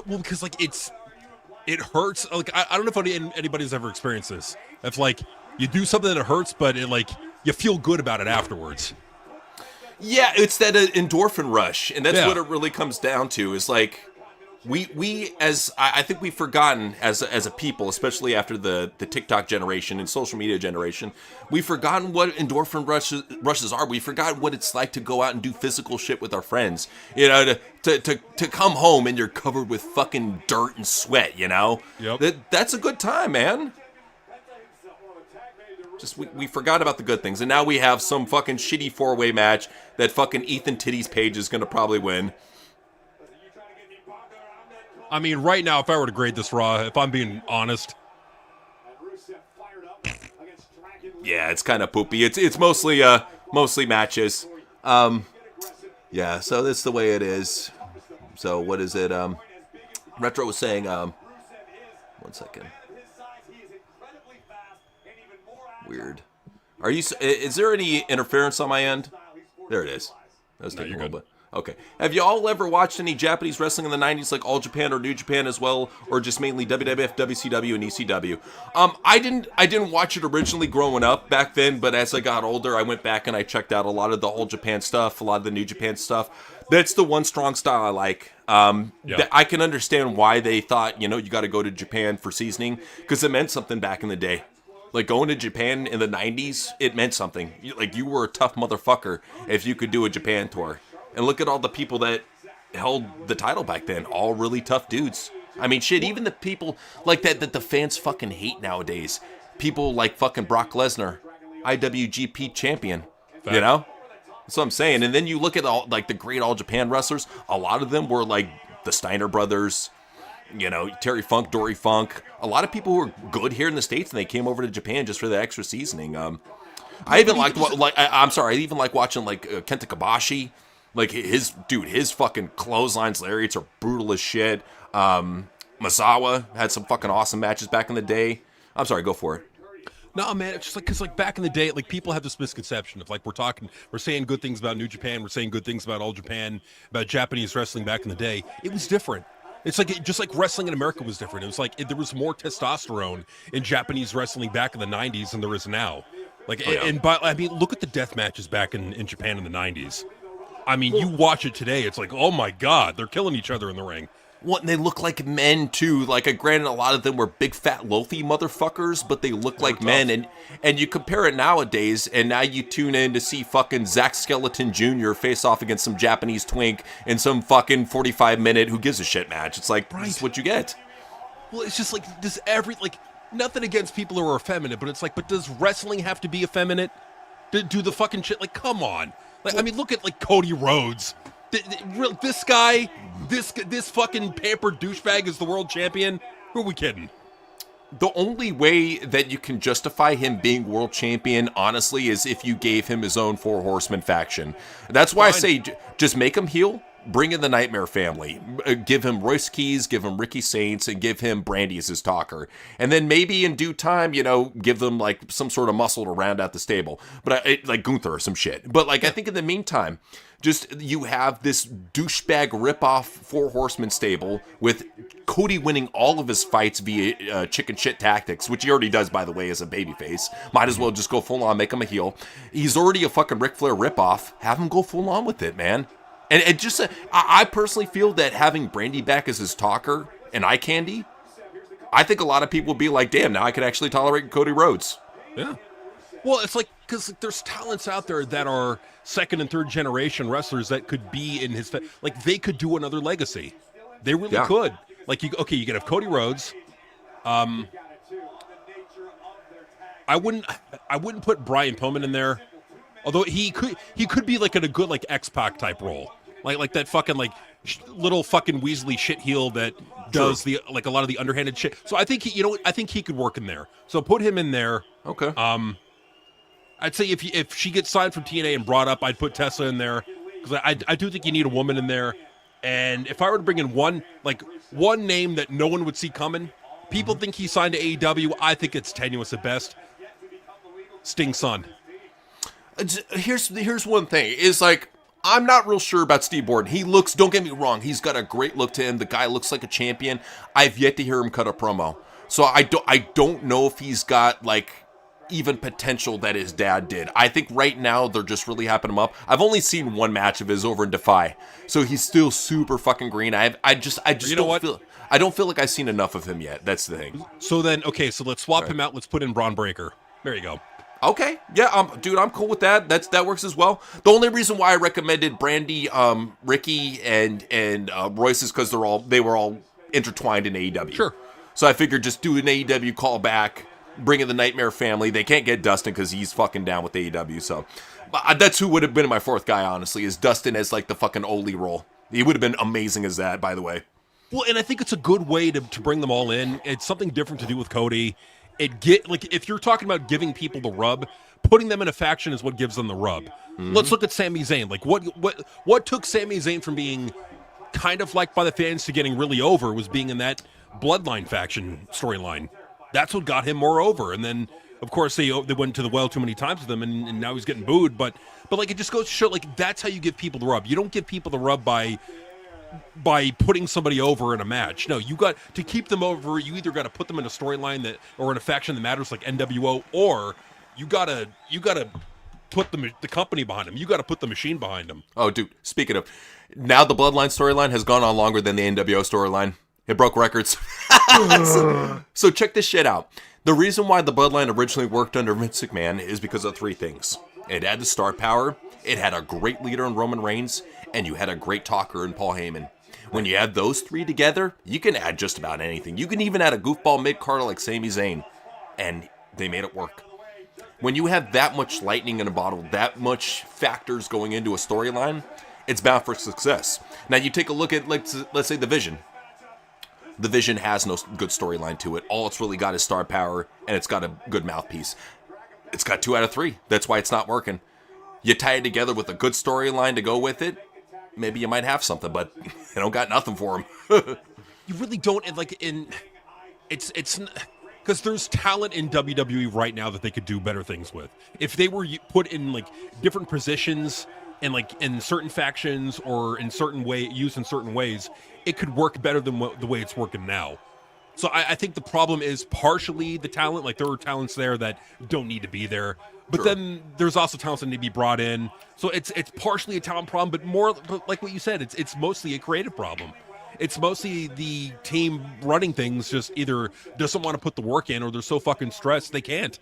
Well, because like it hurts. Like I don't know if anybody's ever experienced this. It's like you do something that hurts, but it like you feel good about it afterwards. Yeah, it's that endorphin rush, and that's what it really comes down to. Is like I think we've forgotten as a people, especially after the TikTok generation and social media generation, we've forgotten what endorphin rushes are. We've forgotten what it's like to go out and do physical shit with our friends. You know, to come home and you're covered with fucking dirt and sweat. You know, that's a good time, man. Just we forgot about the good things, and now we have some fucking shitty 4-way match that fucking Ethan Titties Page is gonna probably win. I mean, right now, if I were to grade this Raw, if I'm being honest, yeah, it's kind of poopy. It's mostly matches. Yeah, so that's the way it is. So what is it? Retro was saying. 1 second. Weird. Is there any interference on my end? There it is. That's taking a little bit. Okay. Have you all ever watched any Japanese wrestling in the 90s, like All Japan or New Japan as well, or just mainly WWF, WCW, and ECW? I didn't watch it originally growing up back then, but as I got older, I went back and I checked out a lot of the All Japan stuff, a lot of the New Japan stuff. That's the one strong style I like. I can understand why they thought, you got to go to Japan for seasoning, because it meant something back in the day. Like, going to Japan in the 90s, it meant something. Like, you were a tough motherfucker if you could do a Japan tour. And look at all the people that held the title back then. All really tough dudes. I mean, shit, even the people like that the fans fucking hate nowadays. People like fucking Brock Lesnar, IWGP champion. You know? That's what I'm saying. And then you look at all like the great All Japan wrestlers. A lot of them were like the Steiner brothers, you know, Terry Funk, Dory Funk, a lot of people who were good here in the States, and they came over to Japan just for the extra seasoning. I even liked I'm sorry, I even like watching like Kenta Kobashi, like his fucking clotheslines, lariats are brutal as shit. Masawa had some fucking awesome matches back in the day. I'm sorry, go for it. No, man, it's just like, because like back in the day, like people have this misconception of like we're saying good things about New Japan, we're saying good things about All Japan, about Japanese wrestling back in the day. It was different. It's like, just like wrestling in America was different. It was like there was more testosterone in Japanese wrestling back in the 90s than there is now. Like, I mean, look at the death matches back in Japan in the 90s. I mean, you watch it today, it's like, oh my God, they're killing each other in the ring. Well, and they look like men too. Like, granted, a lot of them were big, fat, loafy motherfuckers, but they look like men. And you compare it nowadays, and now you tune in to see fucking Zack Skeleton Jr. face off against some Japanese twink in some fucking 45-minute who gives a shit match. It's like, this is what you get. Well, it's just like this nothing against people who are effeminate, but it's like, but does wrestling have to be effeminate? Do the fucking shit? Like, come on. Like, I mean, look at like Cody Rhodes. This guy, this fucking pampered douchebag is the world champion? Who are we kidding? The only way that you can justify him being world champion, honestly, is if you gave him his own Four Horsemen faction. That's why I say just make him heel, bring in the Nightmare family, give him Royce Keys, give him Ricky Saints, and give him Brandy as his talker. And then maybe in due time, you know, give them like some sort of muscle to round out the stable. But like Gunther or some shit. But like, I think in the meantime, just you have this douchebag ripoff Four Horsemen stable with Cody winning all of his fights via chicken shit tactics, which he already does, by the way, as a babyface. Might as well just go full on, make him a heel. He's already a fucking Ric Flair ripoff. Have him go full on with it, man. And it just, I personally feel that having Brandy back as his talker and eye candy, I think a lot of people will be like, damn, now I can actually tolerate Cody Rhodes. Yeah. Well, it's like, because there's talents out there that are second and third generation wrestlers that could be in his, like they could do another legacy. They really could. Like, you could have Cody Rhodes. I wouldn't put Brian Pillman in there. Although he could be like in a good like X-Pac type role, like that fucking like little fucking Weasley shit heel that does the like a lot of the underhanded shit. So I think he could work in there. So put him in there. Okay. I'd say if she gets signed from TNA and brought up, I'd put Tessa in there because I do think you need a woman in there. And if I were to bring in one name that no one would see coming, people think he signed to AEW. I think it's tenuous at best. Sting's son. Here's one thing is like I'm not real sure about Steve Borden. Don't get me wrong, he's got a great look to him. The guy looks like a champion. I've yet to hear him cut a promo, so I don't know if he's got like even potential that his dad did. I think right now they're just really hyping him up. I've only seen one match of his over in Defy, so he's still super fucking green. I just I don't feel like I've seen enough of him yet. That's the thing. So then, okay, so let's swap him out. Let's put in Braun Breaker. There you go. Okay, yeah, dude, I'm cool with that. That works as well. The only reason why I recommended Brandy, Ricky, and Royce is because they were all intertwined in AEW. Sure. So I figured just do an AEW callback, bring in the Nightmare family. They can't get Dustin because he's fucking down with AEW. So that's who would have been my fourth guy. Honestly, is Dustin as like the fucking Oli role. He would have been amazing as that. By the way. Well, and I think it's a good way to bring them all in. It's something different to do with Cody. If you're talking about giving people the rub, putting them in a faction is what gives them the rub. Mm-hmm. Let's look at Sami Zayn. Like what took Sami Zayn from being kind of liked by the fans to getting really over was being in that Bloodline faction storyline. That's what got him more over. And then of course they went to the well too many times with him, and now he's getting booed. But like it just goes to show like that's how you give people the rub. You don't give people the rub by putting somebody over in a match. No, you got to keep them over. You either got to put them in a storyline or in a faction that matters, like NWO, or you gotta put the company behind them. You got to put the machine behind them. Oh, dude. Speaking of, now the Bloodline storyline has gone on longer than the NWO storyline. It broke records. So check this shit out. The reason why the Bloodline originally worked under Vince McMahon is because of three things. It had the star power. It had a great leader in Roman Reigns, and you had a great talker in Paul Heyman. When you add those three together, you can add just about anything. You can even add a goofball mid-carder like Sami Zayn, and they made it work. When you have that much lightning in a bottle, that much factors going into a storyline, it's bound for success. Now you take a look at, let's say, The Vision. The Vision has no good storyline to it. All it's really got is star power, and it's got a good mouthpiece. It's got 2 out of 3. That's why it's not working. You tie it together with a good storyline to go with it, maybe you might have something, but you don't got nothing for them. You really don't, and like it's because there's talent in WWE right now that they could do better things with. If they were put in like different positions and like in certain factions or in used in certain ways, it could work better than the way it's working now. So I think the problem is partially the talent. Like there are talents there that don't need to be there, but then there's also talents that need to be brought in. So it's partially a talent problem, but like what you said, it's mostly a creative problem. It's mostly the team running things just either doesn't want to put the work in or they're so fucking stressed they can't.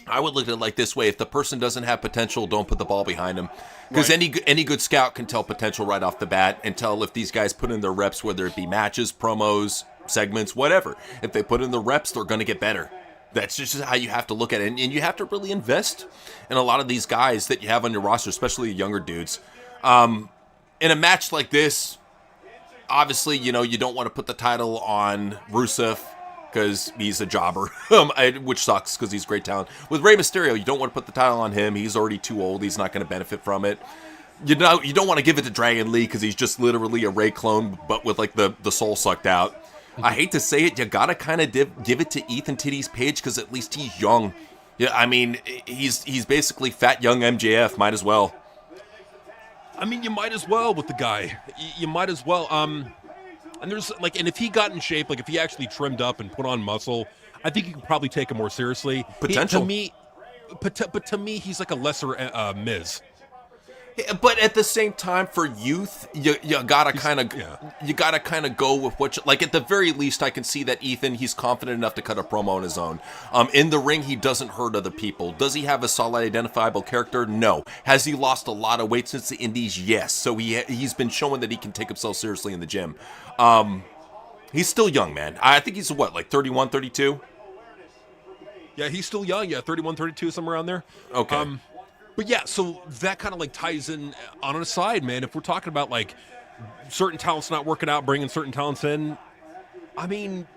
I would look at it like this way. If the person doesn't have potential, don't put the ball behind them. Because any good scout can tell potential right off the bat and tell if these guys put in their reps, whether it be matches, promos, segments, whatever. If they put in the reps, they're going to get better. That's just how you have to look at it. And you have to really invest in a lot of these guys that you have on your roster, especially the younger dudes. In a match like this, obviously, you don't want to put the title on Rusev because he's a jobber, which sucks because he's great talent. With Rey Mysterio, you don't want to put the title on him. He's already too old. He's not going to benefit from it. You don't want to give it to Dragon Lee because he's just literally a Rey clone, but with like the soul sucked out. I hate to say it, you gotta kind of give it to Ethan Titties Page because at least he's young. Yeah, I mean, he's basically fat young MJF. Might as well. I mean, you might as well with the guy. You might as well. And there's like, and if he got in shape, like if he actually trimmed up and put on muscle, I think you could probably take him more seriously. Potential. But to me, he's like a lesser Miz. But at the same time, for youth, you gotta kind of go with what like at the very least, I can see that Ethan, he's confident enough to cut a promo on his own. In the ring, he doesn't hurt other people. Does he have a solid identifiable character? No. Has he lost a lot of weight since the Indies? Yes. So he's been showing that he can take himself seriously in the gym. He's still young, man. I think he's like 31, 32? Yeah, he's still young. Yeah, 31, 32, somewhere around there. Okay. But yeah, so that kind of like ties in on an aside, man. If we're talking about like certain talents not working out, bringing certain talents in, I mean,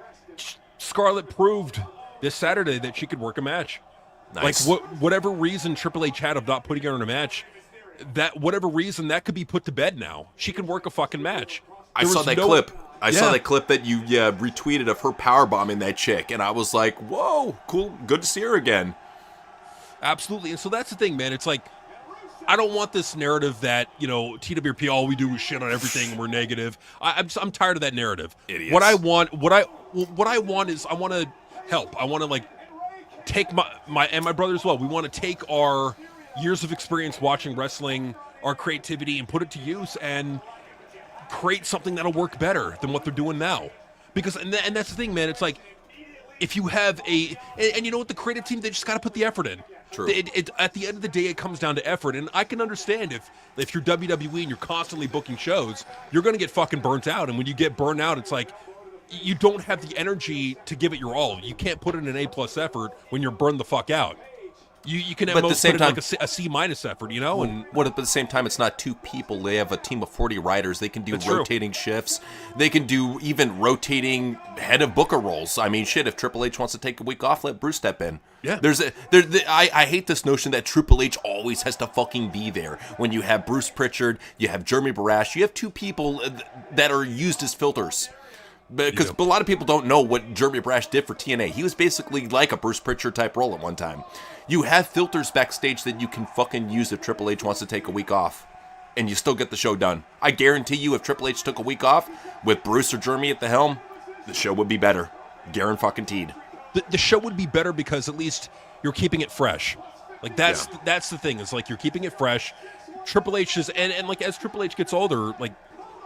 Scarlett proved this Saturday that she could work a match. Nice. Like whatever reason Triple H had of not putting her in a match, that whatever reason that could be put to bed now. She can work a fucking match. I saw that clip. I saw that clip that you retweeted of her powerbombing that chick, and I was like, whoa, cool, good to see her again. Absolutely. And so that's the thing, man. It's like, I don't want this narrative that, TWP, all we do is shit on everything and we're negative. I'm tired of that narrative. Idiots. What I want is I want to help. I want to like take my brother as well. We want to take our years of experience watching wrestling, our creativity, and put it to use and create something that'll work better than what they're doing now. Because, and that's the thing, man. It's like, if you have and you know what, the creative team, they just got to put the effort in. True. At the end of the day, it comes down to effort. And I can understand if you're WWE and you're constantly booking shows, you're going to get fucking burnt out. And when you get burnt out, it's like you don't have the energy to give it your all. You can't put in an A+ effort when you're burned the fuck out. You can at most put in like a C- effort, And at the same time, it's not two people. They have a team of 40 writers. They can do rotating shifts. They can do even rotating head of booker roles. I mean, shit, if Triple H wants to take a week off, let Bruce step in. Yeah. I hate this notion that Triple H always has to fucking be there. When you have Bruce Pritchard, you have Jeremy Barash, you have two people that are used as filters. Because a lot of people don't know what Jeremy Brash did for TNA. He was basically like a Bruce Pritchard type role at one time. You have filters backstage that you can fucking use if Triple H wants to take a week off. And you still get the show done. I guarantee you if Triple H took a week off with Bruce or Jeremy at the helm, the show would be better. Guaranteed. The show would be better because at least you're keeping it fresh. Like that's the thing. It's like you're keeping it fresh. Triple H is and like as Triple H gets older, like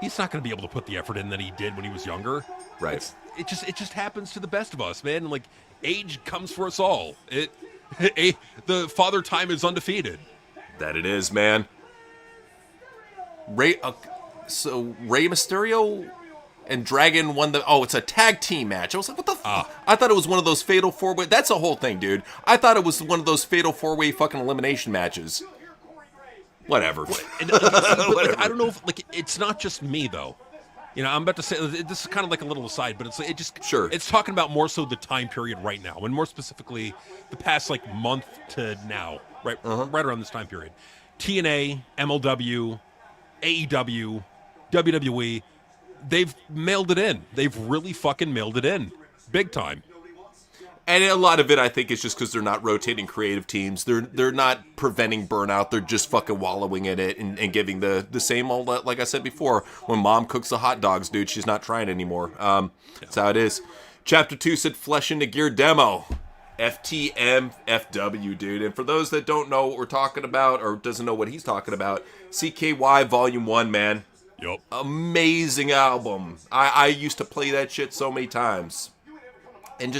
he's not going to be able to put the effort in that he did when he was younger. Right. It just happens to the best of us, man. Like age comes for us all. The father time is undefeated. That it is, man. Rey Mysterio and Dragon won it's a tag team match. I was like, what the I thought it was one of those fatal 4-way. That's the whole thing, dude. I thought it was one of those fatal 4-way fucking elimination matches. Whatever. And, but, like, I don't know if like it's not just me though. You know, I'm about to say this is kind of like a little aside, but it's talking about more so the time period right now, and more specifically the past like month to now, right around this time period. TNA, MLW, AEW, WWE, they've mailed it in. They've really fucking mailed it in, big time. And a lot of it, I think, is just because they're not rotating creative teams. They're not preventing burnout. They're just fucking wallowing in it and giving the same old, like I said before, when mom cooks the hot dogs, dude, she's not trying anymore. That's how it is. Chapter 2 said Flesh into Gear demo. FTMFW, dude. And for those that don't know what we're talking about or doesn't know what he's talking about, CKY Volume 1, man. Yep. Amazing album. I used to play that shit so many times. And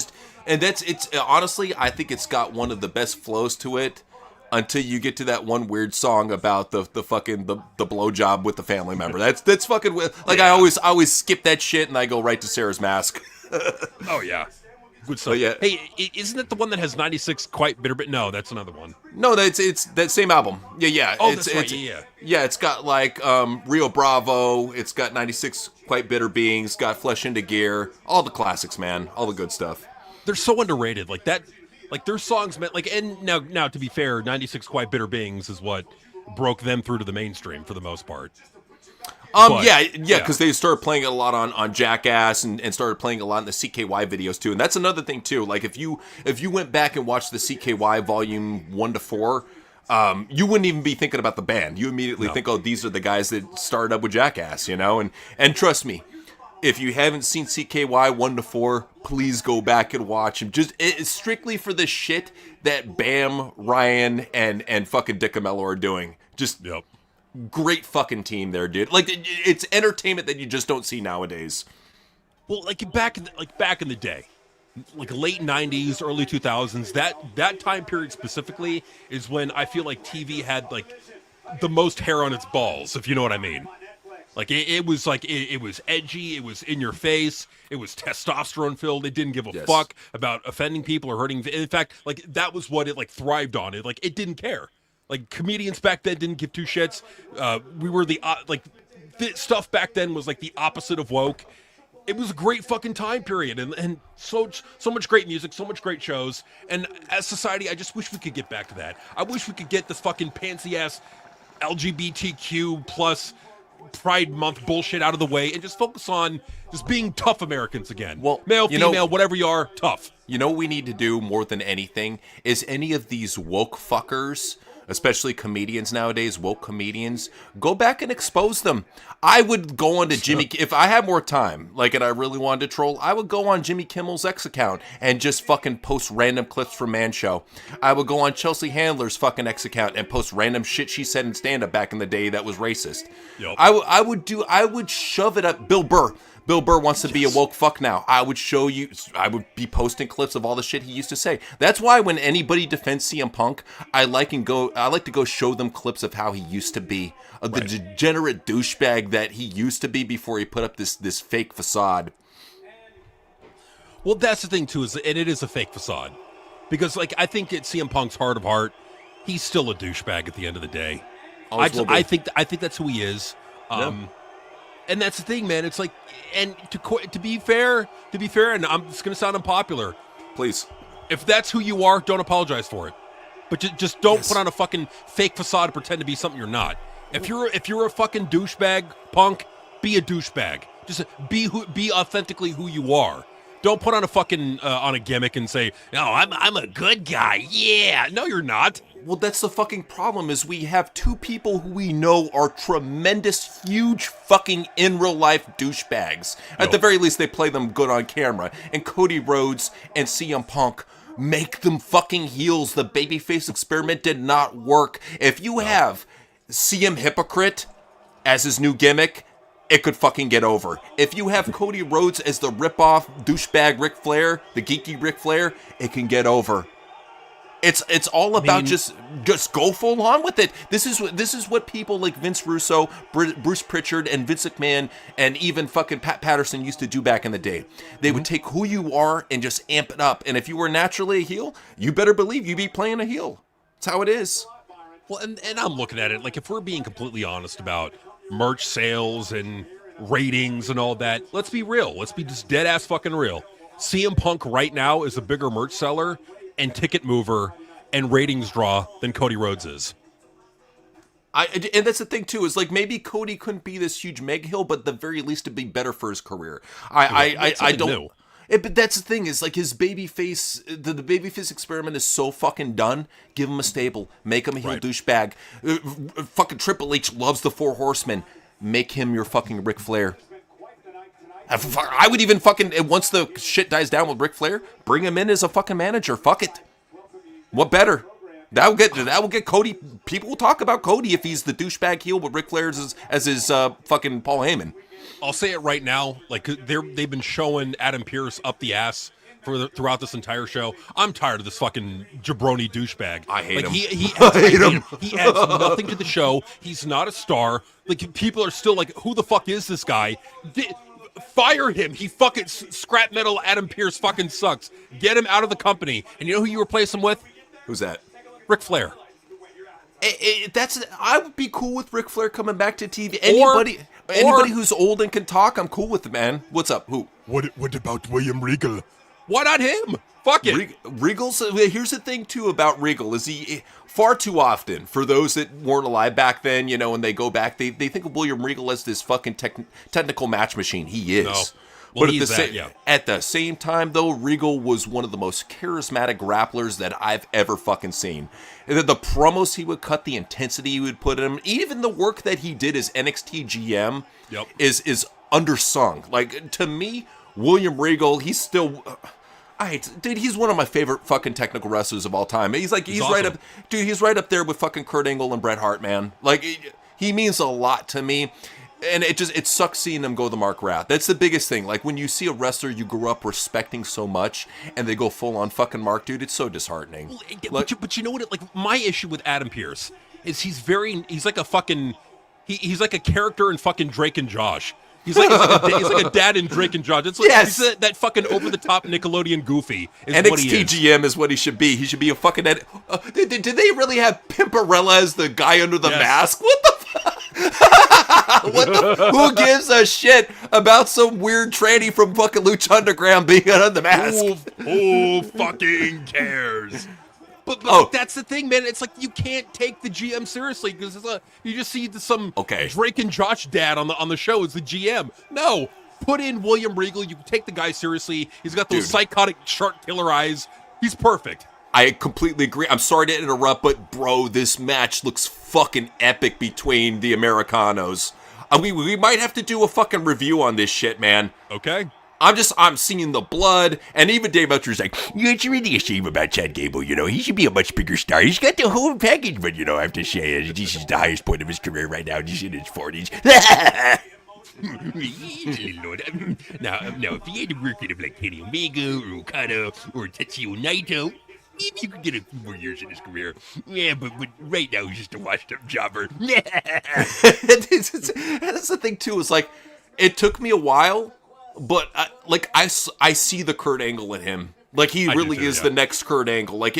it's honestly, I think it's got one of the best flows to it until you get to that one weird song about the fucking the blowjob with the family member. That's fucking like I always skip that shit and I go right to Sarah's Mask. Oh yeah. Good stuff. Yeah. Hey, isn't it the one that has 96 Quite Bitter? But no, that's another one. No, it's that same album. Yeah. Oh, that's right. Yeah. Yeah, it's got like Rio Bravo. It's got 96 Quite Bitter Beings. Got Flesh into Gear. All the classics, man. All the good stuff. They're so underrated. Like that. Like their songs meant like. And now to be fair, 96 Quite Bitter Beings is what broke them through to the mainstream for the most part. Because they started playing it a lot on Jackass and started playing a lot in the CKY videos too. And that's another thing too. Like if you went back and watched the CKY volume 1 to 4, you wouldn't even be thinking about the band. You immediately think, oh, these are the guys that started up with Jackass, you know? And trust me, if you haven't seen CKY 1 to 4, please go back and watch them. It's strictly for the shit that Bam, Ryan, and fucking Dick Amello are doing. Yep. Great fucking team there, dude. Like it's entertainment that you just don't see nowadays. Well, like back in the day, like late 90s, early 2000s, that time period specifically is when I feel like TV had like the most hair on its balls, if you know what I mean. Like it was like it was edgy, it was in your face, it was testosterone filled. It didn't give a fuck about offending people or hurting. In fact, like that was what it like thrived on. It didn't care. Like comedians back then didn't give two shits. We were the stuff back then was like the opposite of woke. It was a great fucking time period, and so much great music, so much great shows. And as society, I just wish we could get back to that. I wish we could get this fucking pantsy ass LGBTQ plus Pride Month bullshit out of the way and just focus on just being tough Americans again. Well, male, female, whatever you are, tough. You know what we need to do more than anything is any of these woke fuckers, especially comedians nowadays, woke comedians, go back and expose them. I would go on to Jimmy, if I had more time, like, and I really wanted to troll, I would go on Jimmy Kimmel's X account and just fucking post random clips from Man Show. I would go on Chelsea Handler's fucking X account and post random shit she said in stand-up back in the day that was racist. Yep. I would shove it up. Bill Burr. Bill Burr wants to be a woke fuck now. I would be posting clips of all the shit he used to say. That's why when anybody defends CM Punk, I like to go show them clips of how he used to be, of the degenerate douchebag that he used to be before he put up this fake facade. Well, that's the thing too, and it is a fake facade, because like I think at CM Punk's heart of heart, he's still a douchebag at the end of the day. I think that's who he is. And that's the thing, man. It's like, and to be fair, and I'm just going to sound unpopular. Please. If that's who you are, don't apologize for it. But just don't put on a fucking fake facade and pretend to be something you're not. If you're a fucking douchebag, Punk, be a douchebag. Just be authentically who you are. Don't put on a fucking on a gimmick and say, "No, I'm a good guy." Yeah, no, you're not. Well, that's the fucking problem, is we have two people who we know are tremendous, huge fucking in real life douchebags. At the very least, they play them good on camera. And Cody Rhodes and CM Punk make them fucking heels. The babyface experiment did not work. If you have CM Hypocrite as his new gimmick, it could fucking get over. If you have Cody Rhodes as the rip-off douchebag Ric Flair, the geeky Ric Flair, it can get over. It's all about just go full on with it. This is what people like Vince Russo, Bruce Pritchard, and Vince McMahon, and even fucking Pat Patterson used to do back in the day. They would take who you are and just amp it up. And if you were naturally a heel, you better believe you'd be playing a heel. That's how it is. Well, and I'm looking at it like if we're being completely honest about merch sales and ratings and all that, let's be real. Let's be just dead ass fucking real. CM Punk right now is a bigger merch seller and ticket mover and ratings draw than Cody Rhodes is. And that's the thing too, is like maybe Cody couldn't be this huge mega heel, but at the very least it'd be better for his career. I don't new. But that's the thing, is like his babyface, the babyface experiment is so fucking done. Give him a stable, make him a heel douchebag. Fucking Triple H loves the Four Horsemen. Make him your fucking Ric Flair. I would even fucking, once the shit dies down with Ric Flair, bring him in as a fucking manager. Fuck it. What better? That will get Cody. People will talk about Cody if he's the douchebag heel with Ric Flair as his fucking Paul Heyman. I'll say it right now. Like they've been showing Adam Pearce up the ass throughout this entire show. I'm tired of this fucking jabroni douchebag. I hate him. I hate him. He adds nothing to the show. He's not a star. Like people are still like, who the fuck is this guy? Fire him. He fucking scrap metal. Adam Pearce fucking sucks. Get him out of the company. And you know who you replace him with? Who's that? Ric Flair. I would be cool with Ric Flair coming back to TV. Anybody who's old and can talk, I'm cool with, man. What's up? Who? What about William Regal? Why not him? Fuck it. Regal's. Here's the thing too about Regal, is he far too often, for those that weren't alive back then, you know, when they go back, they think of William Regal as this fucking technical match machine. He is. No. Well, but at the same time, though, Regal was one of the most charismatic grapplers that I've ever fucking seen. The promos he would cut, the intensity he would put in him, even the work that he did as NXT GM is undersung. Like, to me, William Regal, he's still... dude, he's one of my favorite fucking technical wrestlers of all time. He's awesome. Right up... Dude, he's right up there with fucking Kurt Angle and Bret Hart, man. Like, he means a lot to me. And it sucks seeing them go the Mark route. That's the biggest thing. Like, when you see a wrestler you grew up respecting so much and they go full on fucking Mark, dude, it's so disheartening. But you know what? Like, my issue with Adam Pearce is he's like a fucking, he's like a character in fucking Drake and Josh. He's like a dad in Drake and Josh. It's like, yes. He's that fucking over the top Nickelodeon goofy. NXT GM is what he should be. He should be a fucking. Did they really have Pimpinella as the guy under the mask? What the fuck? Who gives a shit about some weird tranny from fucking Lucha Underground being under the mask? Who fucking cares? But that's the thing, man. It's like you can't take the GM seriously because you just see some Drake and Josh dad on the show as the GM. No, put in William Regal. You can take the guy seriously. He's got those psychotic shark killer eyes. He's perfect. I completely agree. I'm sorry to interrupt, but bro, this match looks fucking epic between the Americanos. We might have to do a fucking review on this shit, man. Okay. I'm seeing the blood, and even Dave Meltzer's like, it's really a shame about Chad Gable, you know, he should be a much bigger star. He's got the whole package, but, you know, I have to say, this is the highest point of his career right now. He's in his 40s. Now, if he had to work with him like Kenny Omega or Okada or Tetsuya Naito, maybe you could get a few more years in his career. Yeah, but right now he's just a washed-up jobber. That's the thing, too, is like, it took me a while, but I see the Kurt Angle in him. Like, he really is the next Kurt Angle. Like,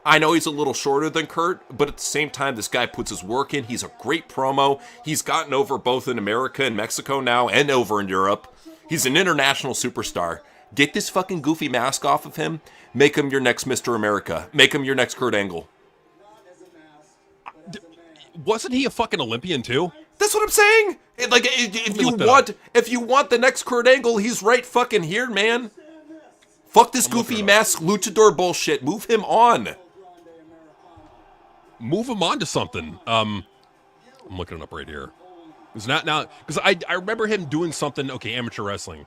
I know he's a little shorter than Kurt, but at the same time, this guy puts his work in. He's a great promo. He's gotten over both in America and Mexico now, and over in Europe. He's an international superstar. Get this fucking goofy mask off of him. Make him your next Mr. America. Make him your next Kurt Angle. Wasn't he a fucking Olympian too? That's what I'm saying. Like, if you want the next Kurt Angle, he's right fucking here, man. Fuck this goofy mask luchador bullshit. Move him on. Move him on to something. I'm looking it up right here. It's not now because I remember him doing something. Okay, amateur wrestling.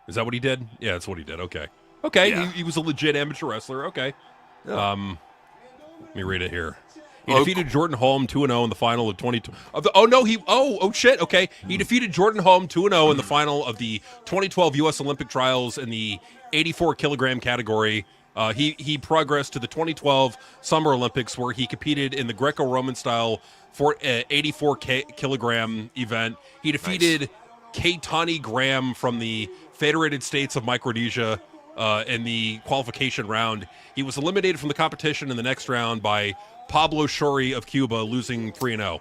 Is that what he did? Yeah, that's what he did. Okay. Yeah. He was a legit amateur wrestler. Okay. Yeah. Let me read it here. He defeated Jordan Holm 2-0 in the final of 20. Oh shit. Okay. He defeated Jordan Holm 2-0 in the final of the 2012 U.S. Olympic trials in the 84 kilogram category. He progressed to the 2012 Summer Olympics where he competed in the Greco-Roman style for 84 kilogram event. He defeated Keitani Graham from the Federated States of Micronesia in the qualification round. He was eliminated from the competition in the next round by Pablo Shori of Cuba, losing 3-0.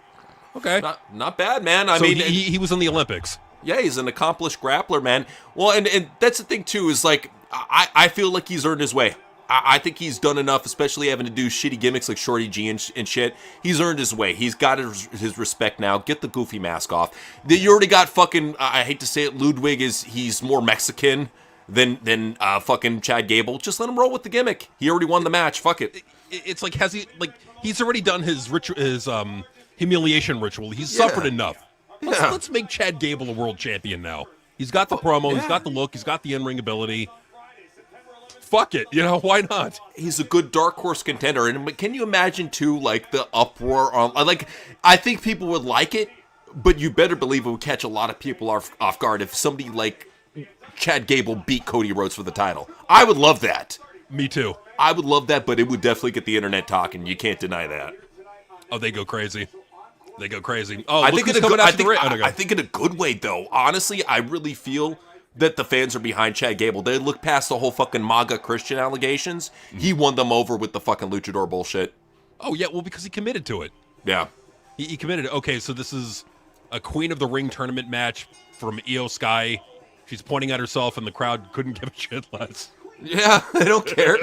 Okay. Not bad, man. I So mean, he was in the Olympics. yeah, he's an accomplished grappler, man. Well, and that's the thing, too, is like, I feel like he's earned his way. I think he's done enough, especially having to do shitty gimmicks like Shorty G and shit. He's earned his way. He's got his respect now. Get the goofy mask off. You already got fucking, I hate to say it, Ludwig he's more Mexican than fucking Chad Gable. Just let him roll with the gimmick. He already won the match. Fuck it. It's like, he's already done his humiliation ritual. He's suffered enough. Let's make Chad Gable a world champion now. He's got the promo, he's got the look, he's got the in-ring ability. Fuck it, why not? He's a good dark horse contender. And can you imagine, too, like, the uproar on... Like, I think people would like it, but you better believe it would catch a lot of people off guard if somebody like Chad Gable beat Cody Rhodes for the title. I would love that. Me too. I would love that, but it would definitely get the internet talking. You can't deny that. Oh, they go crazy. Oh, I think I think in a good way, though. Honestly, I really feel that the fans are behind Chad Gable. They look past the whole fucking MAGA Christian allegations. He won them over with the fucking luchador bullshit. Oh, yeah, well, because he committed to it. Yeah. He committed. Okay, so this is a Queen of the Ring tournament match from Io Sky. She's pointing at herself, and the crowd couldn't give a shit less. Yeah, I don't care.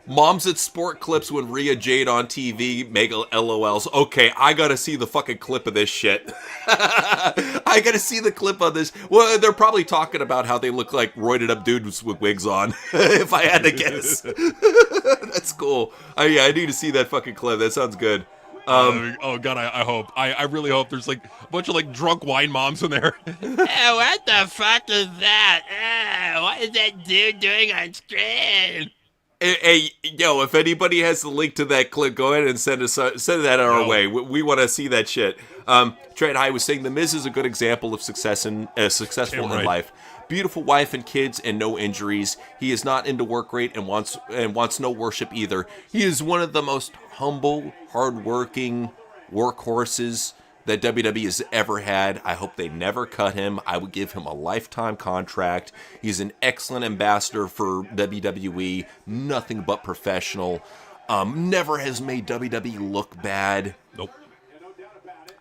Moms at sport clips when Rhea Jade on TV make LOLs. Okay, I gotta see the fucking clip of this shit. I gotta see the clip of this. Well, they're probably talking about how they look like roided up dudes with wigs on, if I had to guess. That's cool. Yeah, I need to see that fucking clip. That sounds good. Oh God, I hope. I really hope there's like a bunch of like drunk wine moms in there. Oh, what the fuck is that? Oh, what is that dude doing on screen? Hey, yo, if anybody has the link to that clip, go ahead and send that our way. We want to see that shit. Trent High was saying The Miz is a good example of successful in life. Beautiful wife and kids and no injuries. He is not into work rate and wants no worship either. He is one of the most humble, hardworking workhorses that WWE has ever had. I hope they never cut him. I would give him a lifetime contract. He's an excellent ambassador for WWE. Nothing but professional. Never has made WWE look bad. Nope.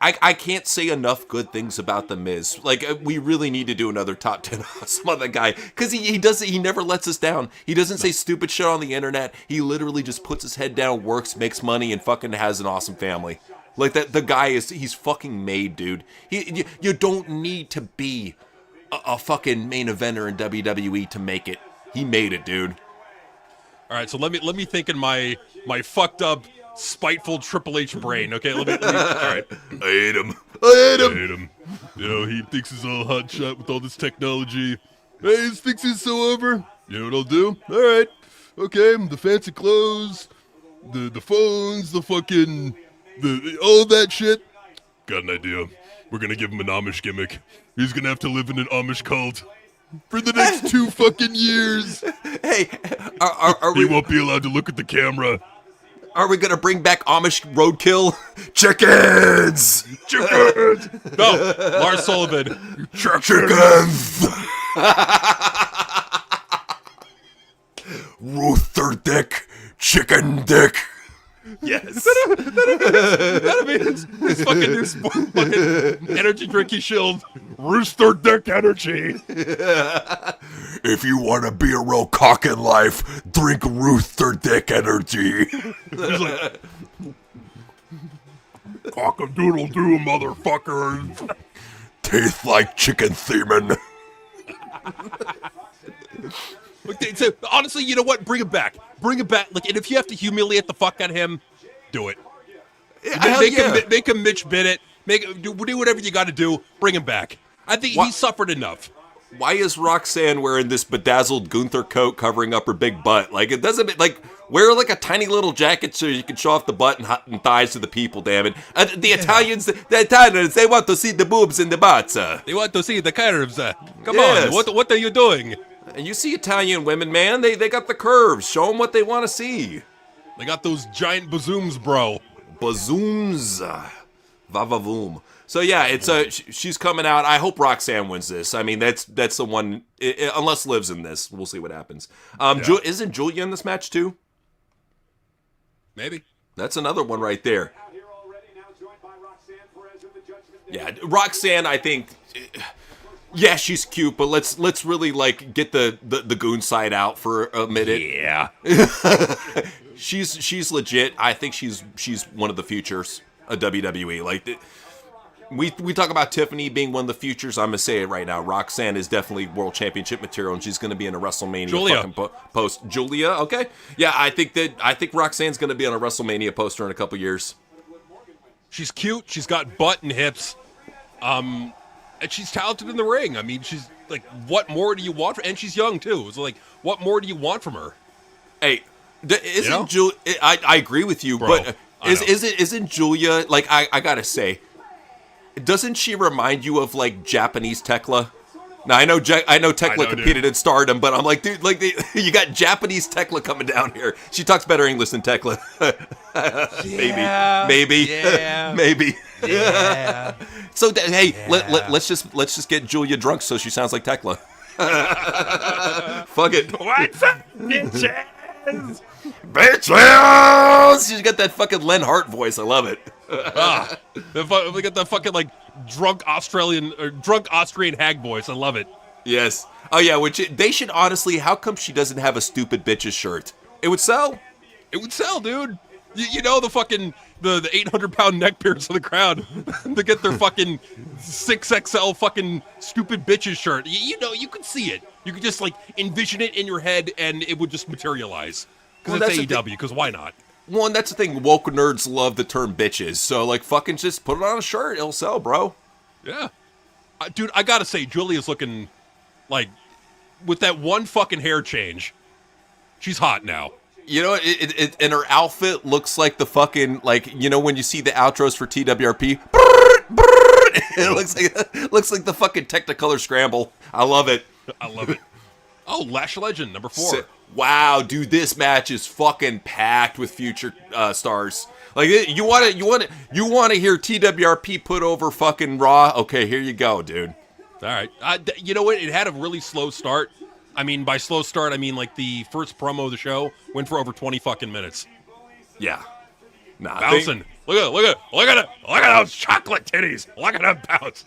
I can't say enough good things about The Miz. Like, we really need to do another top 10 on some other guy. Because he never lets us down. He doesn't say stupid shit on the internet. He literally just puts his head down, works, makes money, and fucking has an awesome family. Like, the guy he's fucking made, dude. You don't need to be a fucking main eventer in WWE to make it. He made it, dude. All right, so let me think in my fucked up, spiteful Triple H brain. Okay, all right. I hate him. I hate him. He thinks he's all hot shot with all this technology. Hey, he thinks he's so over. You know what I'll do? All right. Okay, the fancy clothes, the phones, the fucking... all that shit. Got an idea. We're gonna give him an Amish gimmick. He's gonna have to live in an Amish cult for the next 2 fucking years. Hey, are we... He won't be allowed to look at the camera. Are we gonna bring back Amish roadkill? Chickens! Chickens! No, Lars Sullivan. Chickens! Ruther dick, chicken dick. Yes. That means his fucking new fucking energy drink he shilled. Rooster dick energy. If you want to be a real cock in life, drink Ruther dick energy. He's like, cock-a-doodle-doo, motherfuckers. Tastes like chicken semen. So, honestly, you know what? Bring him back. Like, and if you have to humiliate the fuck out of him, do it. Make him Mitch Bennett. Do whatever you got to do. Bring him back. I think he suffered enough. Why is Roxanne wearing this bedazzled Gunther coat covering up her big butt? Like, it doesn't, like, wear like a tiny little jacket so you can show off the butt and thighs to the people, damn it. The Italians, they want to see the boobs and the butts. They want to see the curves. Come Yes. on, what are you doing? And you see Italian women, man, they got the curves. Show them what they want to see. They got those giant bazooms, bro. Bazooms. Va-va-voom. So yeah, it's she's coming out. I hope Roxanne wins this. I mean, that's the one. Unless Liv's in this, we'll see what happens. Isn't Julia in this match too? Maybe. That's another one right there. Yeah, Roxanne, I think. Yeah, she's cute, but let's really like get the goon side out for a minute. Yeah. She's legit. I think she's one of the futures of WWE. Like we talk about Tiffany being one of the futures. I'm gonna say it right now. Roxanne is definitely world championship material, and she's gonna be in a WrestleMania fucking post. Julia, okay, yeah, I think Roxanne's gonna be on a WrestleMania poster in a couple years. She's cute. She's got butt and hips, and she's talented in the ring. I mean, she's like, what more do you want? And she's young too. So like, what more do you want from her? Hey, isn't Julia? I agree with you, Bro, but isn't Julia like I gotta say? Doesn't she remind you of like Japanese Tekla? Now I know Tekla competed in Stardom, but I'm like, dude, like you got Japanese Tekla coming down here. She talks better English than Tekla. Maybe. Yeah. Maybe. Yeah. So hey, let's just get Julia drunk so she sounds like Tekla. Fuck it. What's up, bitches? Bitches! She's got that fucking Len Hart voice. I love it. We got the fucking like drunk Austrian hag voice. I love it. Yes. Oh yeah. They should honestly. How come she doesn't have a stupid bitches shirt? It would sell. It would sell, dude. You know the fucking the 800-pound neck pierce of the crowd to get their fucking 6XL fucking stupid bitches shirt. You know, you could see it. You could just like envision it in your head, and it would just materialize. Because it's AEW. Because why not? Well, and that's the thing. Woke nerds love the term bitches. So like, fucking just put it on a shirt. It'll sell, bro. Yeah, dude. I gotta say, Julia's looking like with that one fucking hair change. She's hot now. You know, and her outfit looks like the fucking, like, you know, when you see the outros for TWRP, it looks like the fucking Technicolor Scramble. I love it. I love it. Oh, Lash Legend number 4. Wow, dude, this match is fucking packed with future stars. Like, you want to hear TWRP put over fucking Raw? Okay, here you go, dude. All right. You know what? It had a really slow start. I mean, by slow start, I mean like the first promo of the show went for over 20 fucking minutes. Yeah. Nah. Bouncing. Look at those chocolate titties. Look at them bounce.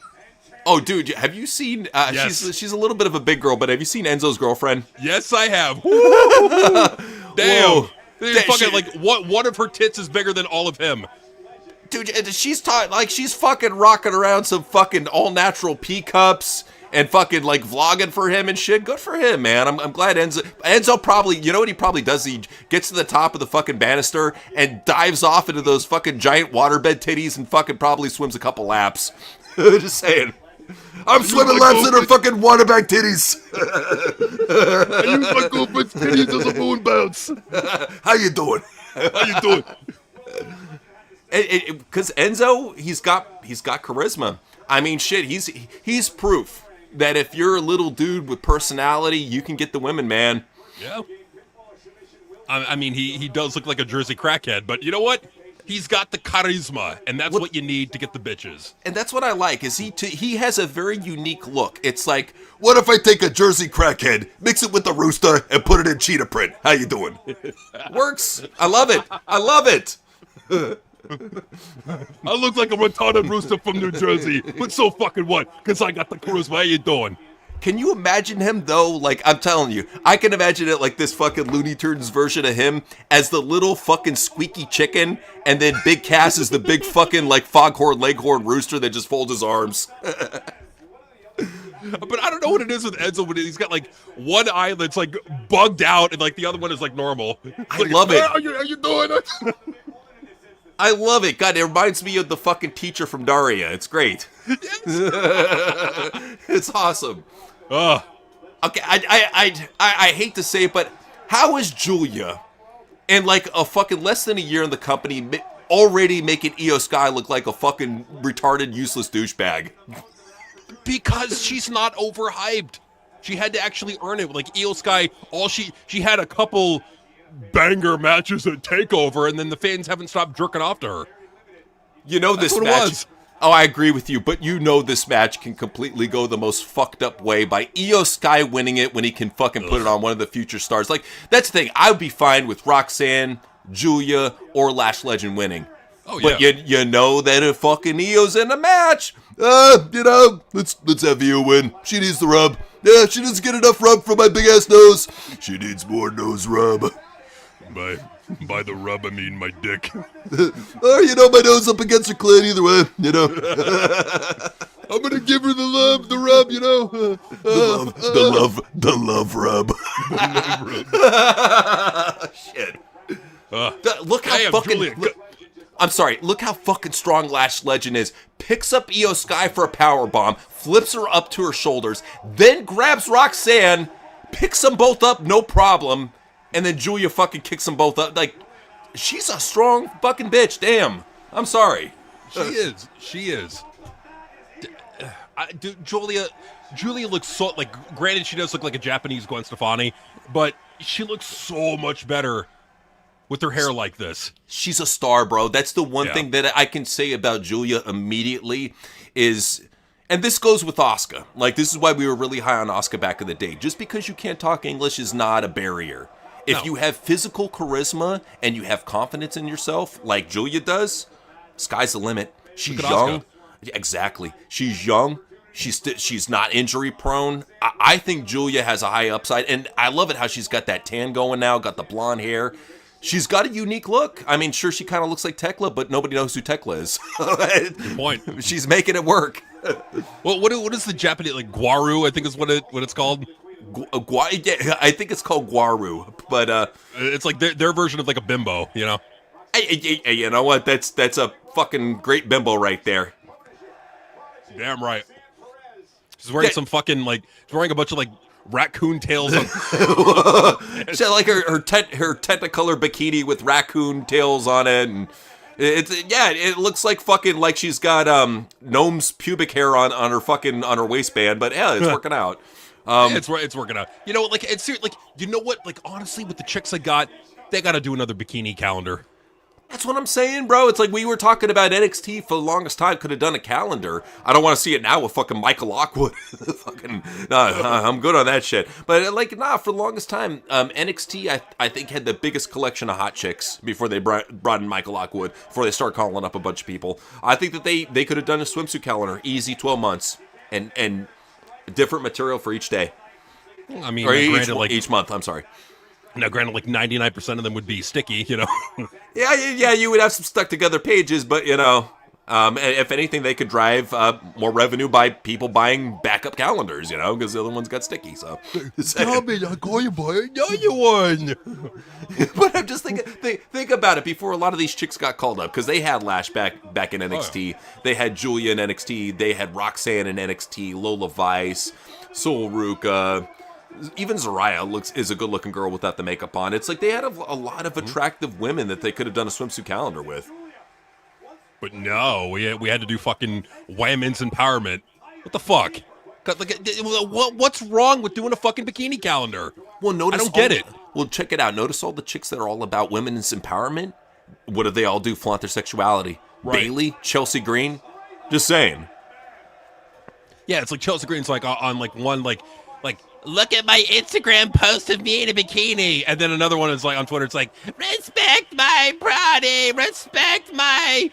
Oh, dude, have you seen? Yes. She's a little bit of a big girl, but have you seen Enzo's girlfriend? Yes, I have. Damn. Fucking like one of her tits is bigger than all of him. Dude, she's she's fucking rocking around some fucking all natural pea cups. And fucking like vlogging for him and shit. Good for him, man. I'm glad Enzo probably, you know what he probably does? He gets to the top of the fucking banister and dives off into those fucking giant waterbed titties and fucking probably swims a couple laps. Just saying. I'm swimming laps in her fucking waterbed titties. I use my girlfriend's titties as a moon bounce. How you doing? How you doing? Because Enzo, he's got charisma. I mean, shit, he's proof that if you're a little dude with personality, you can get the women, man. Yeah. I mean, he does look like a Jersey crackhead, but you know what? He's got the charisma, and that's what you need to get the bitches. And that's what I like, is he has a very unique look. It's like, what if I take a Jersey crackhead, mix it with the rooster, and put it in cheetah print? How you doing? Works. I love it. I love it. I look like a retarded rooster from New Jersey, but so fucking what? Because I got the charisma. How you doing? Can you imagine him, though? Like, I'm telling you, I can imagine it like this fucking Looney Tunes version of him as the little fucking squeaky chicken, and then Big Cass is the big fucking, like, foghorn, leghorn rooster that just folds his arms. But I don't know what it is with Enzo, but he's got, like, one eye that's, like, bugged out, and, like, the other one is, like, normal. I love it. How you doing? I love it. God, it reminds me of the fucking teacher from Daria. It's great. It's awesome. Okay, I hate to say it, but how is Julia, in like a fucking less than a year in the company, already making Io Sky look like a fucking retarded, useless douchebag? Because she's not overhyped. She had to actually earn it. Like Io Sky, she had a couple banger matches at TakeOver, and then the fans haven't stopped jerking off to her. You know That's this what it match. was. Oh, I agree with you, but you know this match can completely go the most fucked up way by Io Sky winning it when he can fucking put it on one of the future stars. Like, that's the thing. I would be fine with Roxanne, Julia, or Lash Legend winning. Oh, But yeah. you know that if fucking Io's in a match, let's have Io win. She needs the rub. Yeah, she doesn't get enough rub from my big ass nose. She needs more nose rub. By the rub, I mean my dick. Or, my nose up against her clit, either way, I'm gonna give her the rub, The love rub. Shit. Look how Damn, fucking... Julia, I'm sorry, look how fucking strong Lash Legend is. Picks up Io Sky for a power bomb, flips her up to her shoulders, then grabs Roxanne, picks them both up, no problem, and then Julia fucking kicks them both up. Like, she's a strong fucking bitch, damn. I'm sorry. She is. Dude, Julia looks so, like, granted she does look like a Japanese Gwen Stefani, but she looks so much better with her hair like this. She's a star, bro. That's the one Yeah. thing that I can say about Julia immediately is, and this goes with Asuka. Like, this is why we were really high on Asuka back in the day. Just because you can't talk English is not a barrier. If No. you have physical charisma and you have confidence in yourself, like Julia does, sky's the limit. She's Look at young. Asuka. Exactly. She's young. She's not injury prone. I think Julia has a high upside, and I love it how she's got that tan going now, got the blonde hair. She's got a unique look. I mean, sure, she kind of looks like Tekla, but nobody knows who Tekla is. Good point. She's making it work. Well, what is the Japanese, like, Gwaru, I think is what it's called? Yeah, I think it's called Gwaru, but It's like their version of, like, a bimbo, you know? hey, you know what? That's a fucking great bimbo right there. Damn right. She's wearing some fucking, like, she's wearing a bunch of, like, raccoon tails on. She had like her Technicolor bikini with raccoon tails on it, and it looks like fucking like she's got gnome's pubic hair on her waistband, but yeah, it's working out. It's working out. You know, like, it's like, you know what? Like, honestly, with the chicks I got, they got to do another bikini calendar. That's what I'm saying, bro. It's like we were talking about NXT for the longest time. Could have done a calendar. I don't want to see it now with fucking Michael Lockwood. I'm good on that shit. But for the longest time, NXT I think had the biggest collection of hot chicks before they brought in Michael Lockwood. Before they start calling up a bunch of people. I think that they could have done a swimsuit calendar, easy 12 months, and different material for each day I mean, or granted, each month. I'm sorry. granted, like 99% of them would be sticky, you know. Yeah, you would have some stuck together pages, but if anything, they could drive more revenue by people buying backup calendars, because the other ones got sticky. So, Stop it, I'll call you buy another one. but I'm just thinking, think about it. Before a lot of these chicks got called up, because they had Lash back in NXT, they had Julia in NXT, they had Roxanne in NXT, Lola Vice, Sol Ruka. Even Zaraya is a good-looking girl without the makeup on. It's like they had a lot of attractive women that they could have done a swimsuit calendar with. But no, we had to do fucking women's empowerment. What the fuck? What's wrong with doing a fucking bikini calendar? Well, notice I don't get it. Well, check it out. Notice all the chicks that are all about women's empowerment. What do they all do? Flaunt their sexuality. Right. Bailey, Chelsea Green. Just saying. Yeah, it's like Chelsea Green's like on like one like look at my Instagram post of me in a bikini, and then another one is like on Twitter. It's like respect my body, respect my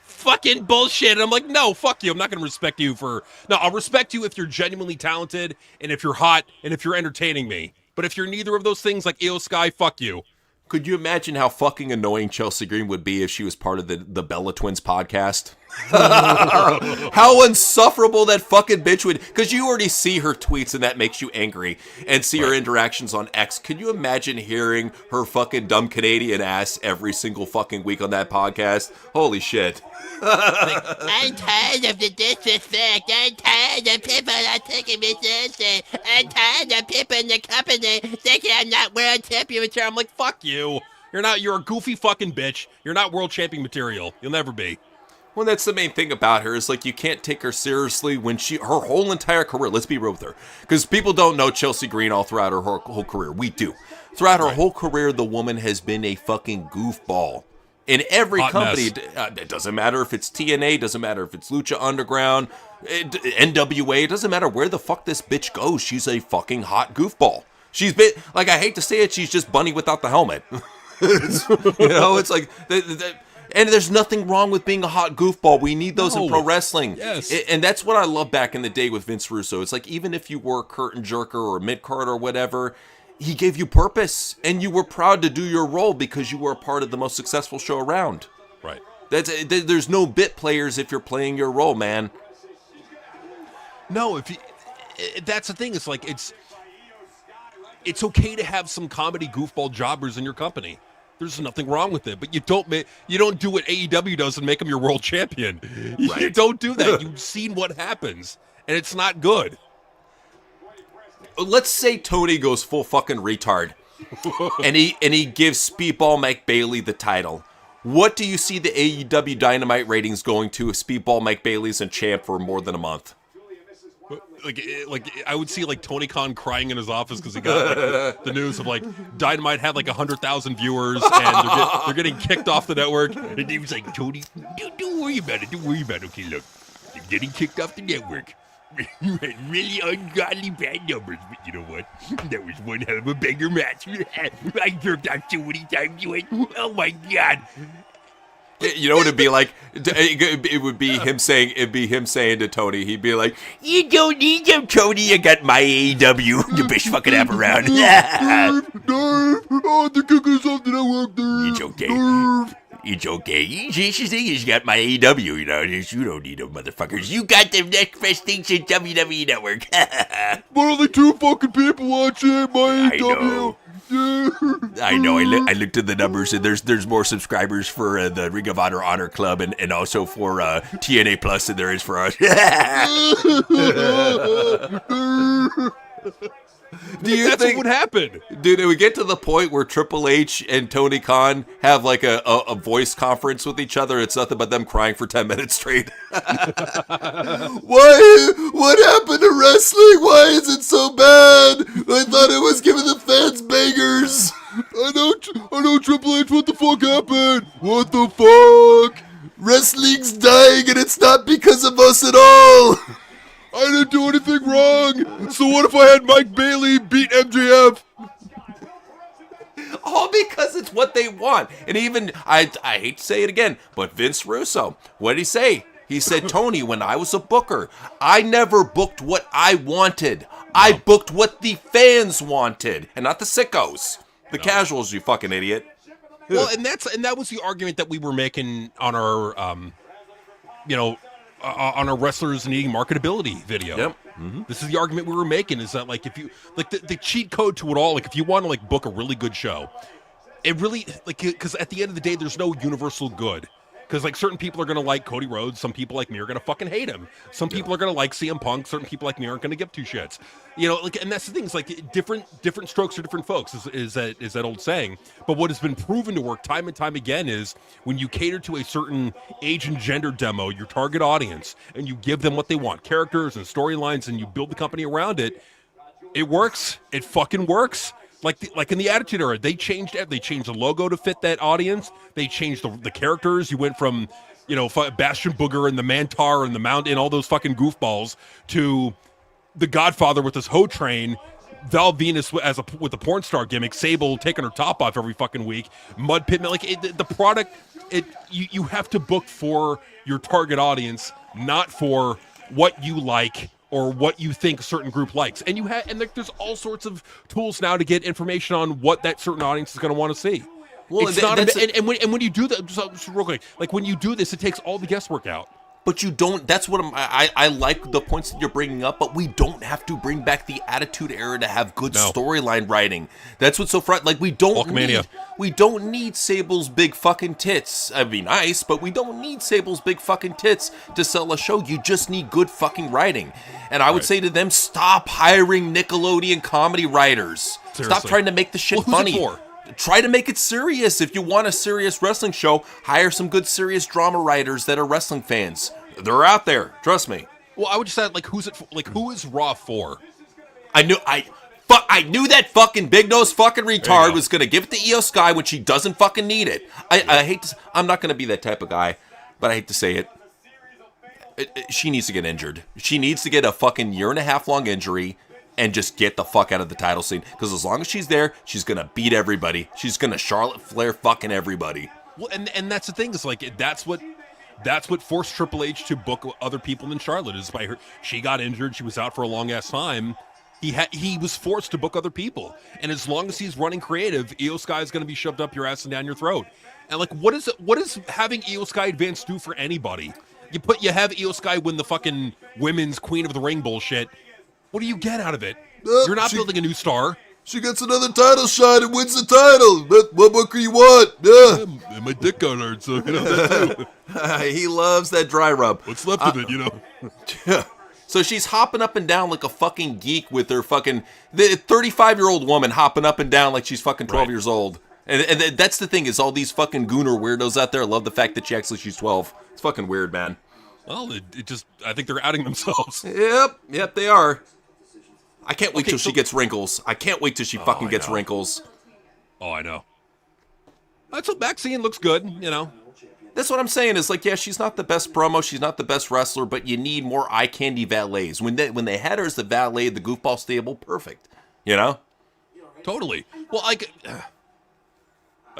fucking bullshit. And I'm like, no, fuck you. I'm not gonna respect you for. No, I'll respect you if you're genuinely talented and if you're hot and if you're entertaining me. But if you're neither of those things, like Io Sky, fuck you. Could you imagine how fucking annoying Chelsea Green would be if she was part of the Bella Twins podcast? How insufferable that fucking bitch would, because you already see her tweets and that makes you angry, and see her interactions on X. Could you imagine hearing her fucking dumb Canadian ass every single fucking week on that podcast? Holy shit. I'm tired of the disrespect. I'm tired of people not taking me seriously. I'm tired of people in the company thinking I'm not world champion material. I'm like, fuck you. You're a goofy fucking bitch. You're not world champion material. You'll never be. Well, that's the main thing about her, is like you can't take her seriously when her whole entire career, let's be real with her, because people don't know Chelsea Green all throughout her whole career. We do. Throughout her whole career, the woman has been a fucking goofball. In every Hot company, mess. it doesn't matter if it's TNA, doesn't matter if it's Lucha Underground, NWA, it doesn't matter where the fuck this bitch goes. She's a fucking hot goofball. She's been, like, I hate to say it, she's just Bunny without the helmet. It's like, and there's nothing wrong with being a hot goofball. We need those in pro wrestling. Yes. And that's what I love back in the day with Vince Russo. It's like, even if you were a curtain jerker or a mid-card or whatever, he gave you purpose, and you were proud to do your role because you were a part of the most successful show around. Right. There's no bit players if you're playing your role, man. No, that's the thing. It's like it's okay to have some comedy goofball jobbers in your company. There's nothing wrong with it, but you don't do what AEW does and make them your world champion. Right. You don't do that. You've seen what happens, and it's not good. Let's say Tony goes full fucking retard, and he gives Speedball Mike Bailey the title. What do you see the AEW Dynamite ratings going to if Speedball Mike Bailey's in champ for more than a month? Like I would see like Tony Khan crying in his office because he got like, the news of like Dynamite had like 100,000 viewers and they're getting kicked off the network. And he was like, Tony, don't worry about it. Don't worry about it. Okay, look, they're getting kicked off the network. Really ungodly bad numbers, but you know what? That was one hell of a banger match. I jerked off so many times. You went, oh my god. You know what it'd be like? It would be him saying. It'd be him saying to Tony. He'd be like, You don't need them, Tony. You got my AEW. You bitch fucking app around. Oh, they're kicking us off the network, Dave. It's okay. It's okay. You thing is, you got my AEW, you know. You don't need them, motherfuckers. You got the next best things in WWE Network. But only 2 fucking people watching my I AEW. know. I know. I looked at the numbers, and there's more subscribers for the Ring of Honor Club, and also for TNA Plus than there is for us. "Do you That's think what would happen. Dude, it would get to the point where Triple H and Tony Khan have like a voice conference with each other. It's nothing but them crying for 10 minutes straight. What happened to wrestling? Why is it so bad? I thought it was giving the fans bangers. I know, Triple H, what the fuck happened? What the fuck? Wrestling's dying and it's not because of us at all. I didn't do anything wrong. So what if I had Mike Bailey beat MJF? All because it's what they want. And even, I hate to say it again, but Vince Russo, what did he say? He said, Tony, when I was a booker, I never booked what I wanted. I booked what the fans wanted. And not the sickos. The casuals, you fucking idiot. Well, and that was the argument that we were making on our, on our wrestlers needing marketability video. Yep. Mm-hmm. This is the argument we were making, is that like if you like the cheat code to it all, like if you want to like book a really good show, it really like, because at the end of the day there's no universal good. Because like certain people are gonna like Cody Rhodes, some people like me are gonna fucking hate him. Some people are gonna like CM Punk, certain people like me aren't gonna give 2 shits. You know, like, and that's the thing. It's like different strokes for different folks. Is that old saying? But what has been proven to work time and time again is when you cater to a certain age and gender demo, your target audience, and you give them what they want, characters and storylines, and you build the company around it. It works. It fucking works. Like in the Attitude Era, they changed the logo to fit that audience. They changed the characters. You went from, Bastion Booger and the Mantar and the Mount and all those fucking goofballs to the Godfather with his hoe train, Val Venus with the porn star gimmick, Sable taking her top off every fucking week, Mud Pitman. Like the product, you have to book for your target audience, not for what you like or what you think a certain group likes. And there's all sorts of tools now to get information on what that certain audience is going to want to see. Well, it's not when you do that, just real quick, like when you do this, it takes all the guesswork out. But you don't, that's what I like the points that you're bringing up, but we don't have to bring back the Attitude Era to have good storyline writing. That's what's so frightening. Like, we don't need Sable's big fucking tits. That'd be nice, but we don't need Sable's big fucking tits to sell a show. You just need good fucking writing. And I would say to them, stop hiring Nickelodeon comedy writers. Seriously. Stop trying to make the shit Who's it funny. for? Try to make it serious. If you want a serious wrestling show, hire some good serious drama writers that are wrestling fans. They're out there. Trust me. Well, I would just say, like, who's it for? Like, who is Raw for? I knew that fucking big nose fucking retard was gonna give it to Io Sky when she doesn't fucking need it. I hate to. I'm not gonna be that type of guy, but I hate to say it. She needs to get injured. She needs to get a fucking 1.5 year long injury and just get the fuck out of the title scene. Because as long as she's there, she's gonna beat everybody. She's gonna Charlotte Flair fucking everybody. Well, and that's the thing is like that's what forced Triple H to book other people than Charlotte is by her. She got injured. She was out for a long ass time. He was forced to book other people. And as long as he's running creative, Io Sky is going to be shoved up your ass and down your throat. And like, what is having Io Sky advance do for anybody? You have Io Sky win the fucking women's Queen of the Ring bullshit. What do you get out of it? You're not building a new star. She gets another title shot and wins the title. What more can you want? Yeah, my dick got hard, so you know that too. He loves that dry rub. What's left of it, you know? So she's hopping up and down like a fucking geek with her fucking 35-year-old woman hopping up and down like she's fucking 12 years old. And that's the thing is all these fucking gooner weirdos out there love the fact that she's 12. It's fucking weird, man. Well, I think they're outing themselves. Yep, they are. I can't wait till she gets wrinkles. I can't wait till she fucking gets wrinkles. Oh, I know. That's what Maxine looks good, you know. That's what I'm saying is like, yeah, she's not the best promo, she's not the best wrestler, but you need more eye candy valets. When they had her as the valet, the goofball stable, perfect. You know? Totally. Well, I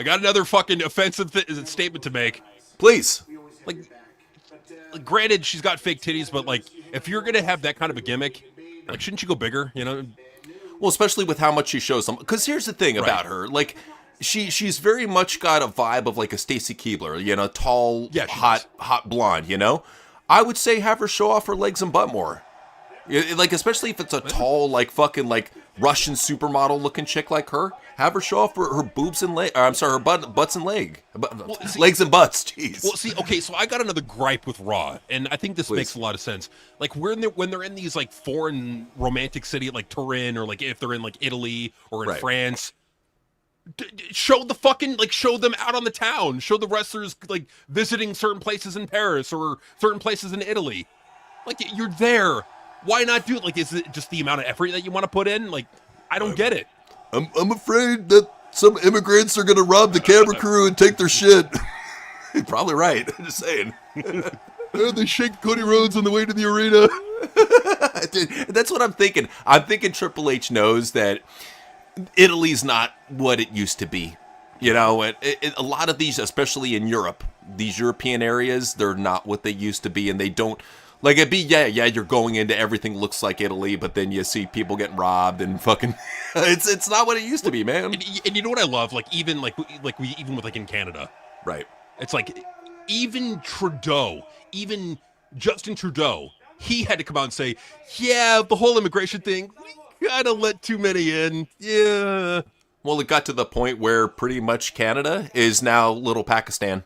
got another fucking offensive statement to make. Please. Like, granted, she's got fake titties, but like, if you're gonna have that kind of a gimmick, like, shouldn't you go bigger? You know? Well, especially with how much she shows them. Because here's the thing about her, like. She's very much got a vibe of like a Stacy Keibler, you know, tall, hot blonde, you know? I would say have her show off her legs and butt more. Like, especially if it's a tall, like fucking like Russian supermodel looking chick like her. Have her show off her boobs and leg. I'm sorry, her butts and leg. Legs and butts, jeez. Well, see, okay, so I got another gripe with Raw, and I think this makes a lot of sense. Like, when they're in these like foreign romantic city like Turin, or like if they're in like Italy or in France, show them out on the town. Show the wrestlers like visiting certain places in Paris or certain places in Italy. Like, you're there. Why not do it? Like, is it just the amount of effort that you want to put in? Like, I don't get it. I'm afraid that some immigrants are gonna rob the camera crew and take their shit. You're probably right. I'm just saying. They shake Cody Rhodes on the way to the arena. That's what I'm thinking. I'm thinking Triple H knows that Italy's not what it used to be. You know, a lot of these, especially in Europe, these European areas, they're not what they used to be, and they don't. Like, it'd be, you're going into everything looks like Italy, but then you see people getting robbed and fucking... it's not what it used to be, man. And you know what I love? Like, even with like in Canada. Right. It's like, even Justin Trudeau, he had to come out and say, yeah, the whole immigration thing, we gotta let too many in. Yeah. Well, it got to the point where pretty much Canada is now little Pakistan.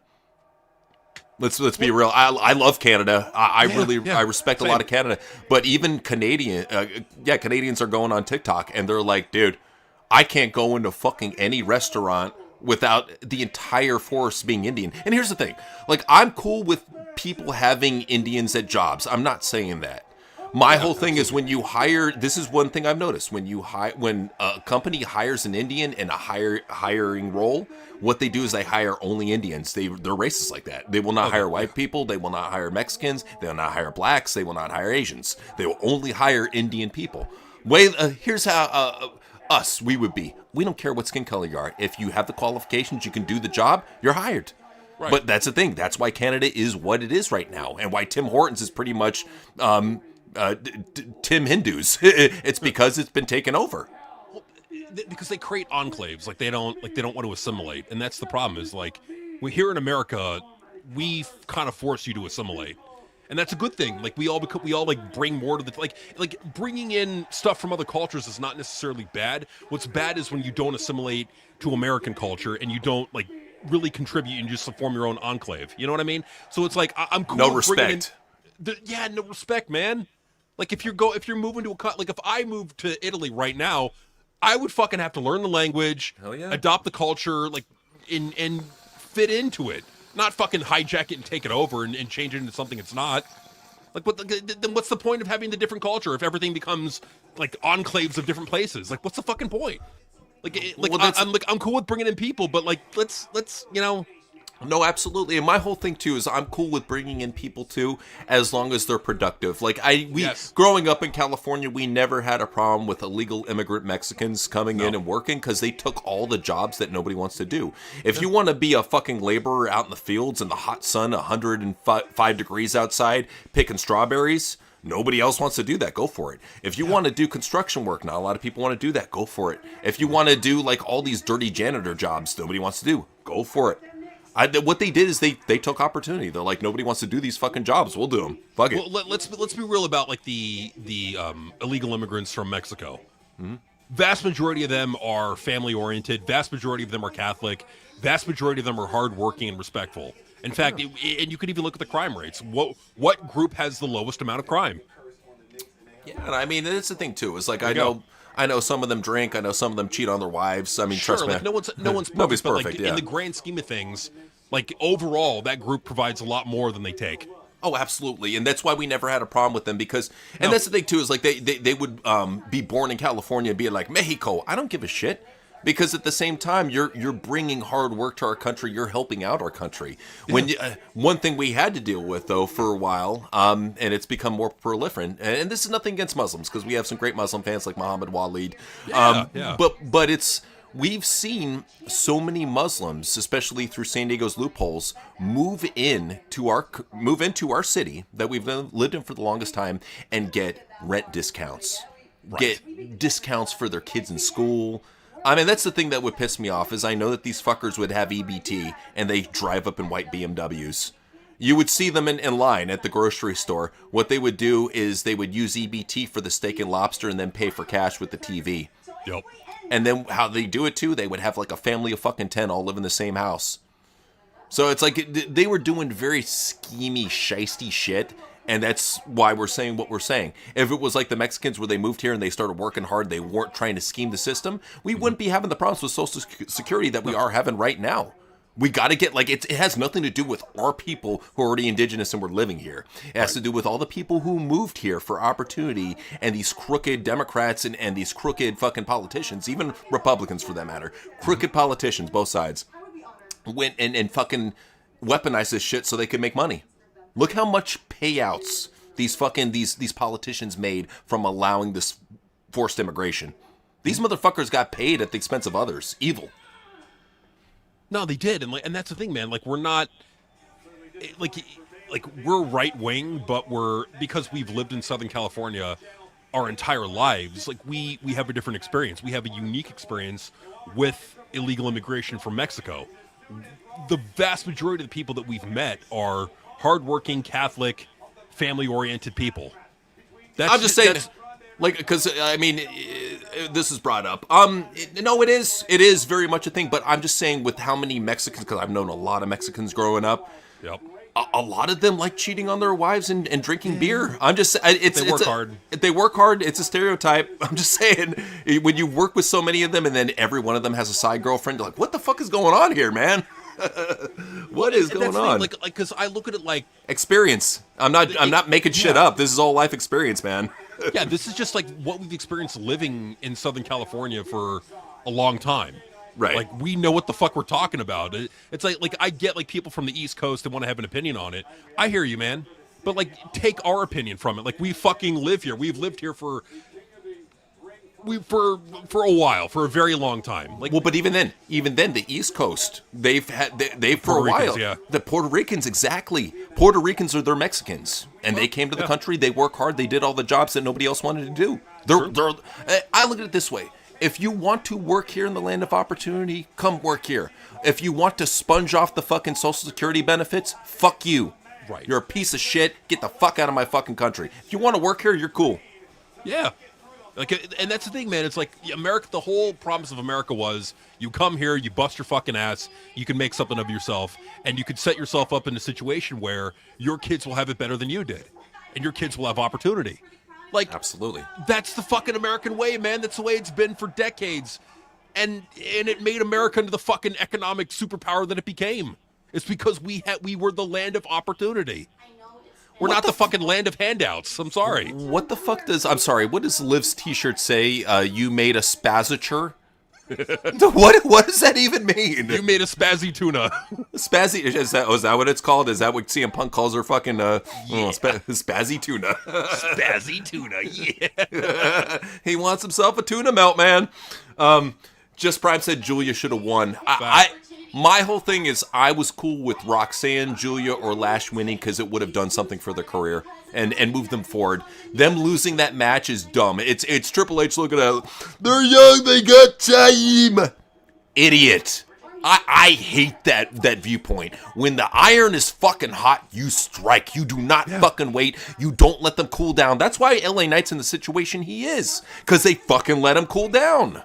Let's be real. I love Canada. I respect a lot of Canada. But even Canadians are going on TikTok and they're like, dude, I can't go into fucking any restaurant without the entire force being Indian. And here's the thing. Like, I'm cool with people having Indians at jobs. I'm not saying that. My whole thing is when you hire, this is one thing I've noticed, when a company hires an Indian in a hiring role, what they do is they hire only Indians. They're racist like that. They will not hire white people. They will not hire Mexicans. They will not hire blacks. They will not hire Asians. They will only hire Indian people. Here's how we would be. We don't care what skin color you are. If you have the qualifications, you can do the job, you're hired. Right. But that's the thing. That's why Canada is what it is right now, and why Tim Hortons is pretty much Tim Hindus. It's because it's been taken over. Well, because they create enclaves, like they don't want to assimilate, and that's the problem. Is like here in America, we kind of force you to assimilate, and that's a good thing. Like we all like bring more to the like bringing in stuff from other cultures is not necessarily bad. What's bad is when you don't assimilate to American culture and you don't like really contribute and just form your own enclave. You know what I mean? So it's like I'm cool. No respect. No respect, man. Like if you're moving to if I moved to Italy right now, I would fucking have to learn the language, adopt the culture, like and fit into it. Not fucking hijack it and take it over and change it into something it's not. Like, then what's the point of having the different culture if everything becomes like enclaves of different places? Like, what's the fucking point? I'm cool with bringing in people, but like, let's No, absolutely. And my whole thing too is I'm cool with bringing in people too, as long as they're productive. Like growing up in California, we never had a problem with illegal immigrant Mexicans coming in and working because they took all the jobs that nobody wants to do. If you want to be a fucking laborer out in the fields in the hot sun, 105 degrees outside, picking strawberries, nobody else wants to do that. Go for it. If you want to do construction work, not a lot of people want to do that. Go for it. If you want to do like all these dirty janitor jobs nobody wants to do, go for it. What they did is they took opportunity. They're like, nobody wants to do these fucking jobs. We'll do them. Fuck it. Well, let's be real about like the illegal immigrants from Mexico. Mm-hmm. Vast majority of them are family oriented. Vast majority of them are Catholic. Vast majority of them are hardworking and respectful. In fact, and you could even look at the crime rates. What group has the lowest amount of crime? Yeah, and I mean that's the thing too. Is like I know some of them drink. I know some of them cheat on their wives. I mean, sure, trust me. Like no one's perfect, nobody's but perfect. Like, in the grand scheme of things, like overall, that group provides a lot more than they take. Oh, absolutely, and that's why we never had a problem with them because, and that's the thing too is like they would be born in California and be like Mexico. I don't give a shit. Because at the same time, you're bringing hard work to our country. You're helping out our country. When one thing we had to deal with though for a while, and it's become more proliferant. And this is nothing against Muslims because we have some great Muslim fans like Muhammad Waleed. But we've seen so many Muslims, especially through San Diego's loopholes, move into our city that we've lived in for the longest time and get rent discounts, get discounts for their kids in school. I mean, that's the thing that would piss me off is I know that these fuckers would have EBT and they drive up in white BMWs. You would see them in line at the grocery store. What they would do is they would use EBT for the steak and lobster and then pay for cash with the TV. Yep. And then how they do it too, they would have like a family of fucking 10 all live in the same house. So it's like they were doing very schemy, shisty shit. And that's why we're saying what we're saying. If it was like the Mexicans where they moved here and they started working hard, they weren't trying to scheme the system, we wouldn't be having the problems with Social Security that we are having right now. We got to get, like, it has nothing to do with our people who are already indigenous and we're living here. It has to do with all the people who moved here for opportunity and these crooked Democrats and these crooked fucking politicians, even Republicans for that matter, crooked politicians, both sides, went and fucking weaponized this shit so they could make money. Look how much payouts these politicians made from allowing this forced immigration. These motherfuckers got paid at the expense of others. Evil. No, they did, and that's the thing, man. Like we're not like we're right wing, but because we've lived in Southern California our entire lives. Like we have a different experience. We have a unique experience with illegal immigration from Mexico. The vast majority of the people that we've met are hardworking, Catholic, family-oriented people. I'm just saying, like, because I mean, this is brought up. No, it is very much a thing. But I'm just saying, with how many Mexicans, because I've known a lot of Mexicans growing up. Yep. A lot of them like cheating on their wives and drinking beer. I'm just, they work hard. They work hard. It's a stereotype. I'm just saying, when you work with so many of them, and then every one of them has a side girlfriend, you're like, what the fuck is going on here, man? What is going on? Like, because I look at it like experience. I'm not making shit up. This is all life experience, man. Yeah, this is just like what we've experienced living in Southern California for a long time. Right. Like we know what the fuck we're talking about. It's like I get like people from the East Coast and want to have an opinion on it. I hear you, man. But like take our opinion from it. Like we fucking live here. We've lived here for a while, for a very long time. Like, well, but even then, the East Coast, they've for a while. Yeah. The Puerto Ricans, exactly. Puerto Ricans are their Mexicans, and they came to the country. They work hard. They did all the jobs that nobody else wanted to do. I look at it this way: if you want to work here in the land of opportunity, come work here. If you want to sponge off the fucking Social Security benefits, fuck you. Right. You're a piece of shit. Get the fuck out of my fucking country. If you want to work here, you're cool. Yeah. Like, and that's the thing, man. It's like America. The whole promise of America was you come here, you bust your fucking ass, you can make something of yourself, and you could set yourself up in a situation where your kids will have it better than you did, and your kids will have opportunity. Like, absolutely, that's the fucking American way, man. That's the way it's been for decades, and it made America into the fucking economic superpower that it became. It's because we were the land of opportunity. We're not the fucking land of handouts. I'm sorry. What the fuck does... I'm sorry, what does Liv's t-shirt say? You made a spazature? What does that even mean? You made a spazzy tuna. Spazzy... Is that what it's called? Is that what CM Punk calls her fucking... spazzy tuna. Spazzy tuna, yeah. He wants himself a tuna melt, man. Just Prime said Julia should have won. My whole thing is I was cool with Roxanne, Julia, or Lash winning because it would have done something for their career and moved them forward. Them losing that match is dumb. It's Triple H looking at, they're young, they got time. Idiot. I hate that viewpoint. When the iron is fucking hot, you strike. You do not fucking wait. You don't let them cool down. That's why LA Knight's in the situation he is. Because they fucking let him cool down.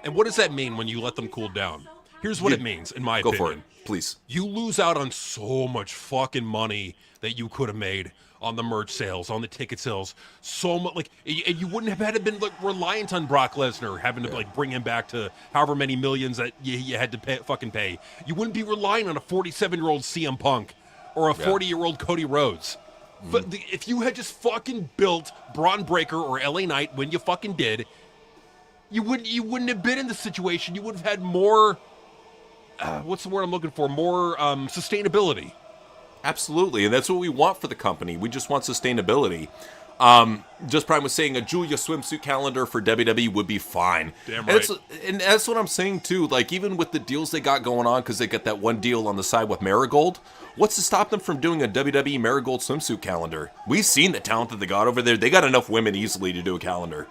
And what does that mean when you let them cool down? Here's what it means, in my opinion. Go for it, please. You lose out on so much fucking money that you could have made on the merch sales, on the ticket sales. So much, like, and you wouldn't have had to been like reliant on Brock Lesnar having to like bring him back to however many millions that you had to pay. You wouldn't be relying on a 47-year-old CM Punk or a 40-year-old Cody Rhodes. But if you had just fucking built Braun Breaker or LA Knight when you fucking did, you wouldn't have been in the situation. You would have had more, what's the word I'm looking for? More sustainability. Absolutely, and that's what we want for the company. We just want sustainability. Just Prime was saying a Julia swimsuit calendar for WWE would be fine. Damn right. And that's what I'm saying too. Like even with the deals they got going on, because they got that one deal on the side with Marigold. What's to stop them from doing a WWE Marigold swimsuit calendar? We've seen the talent that they got over there. They got enough women easily to do a calendar.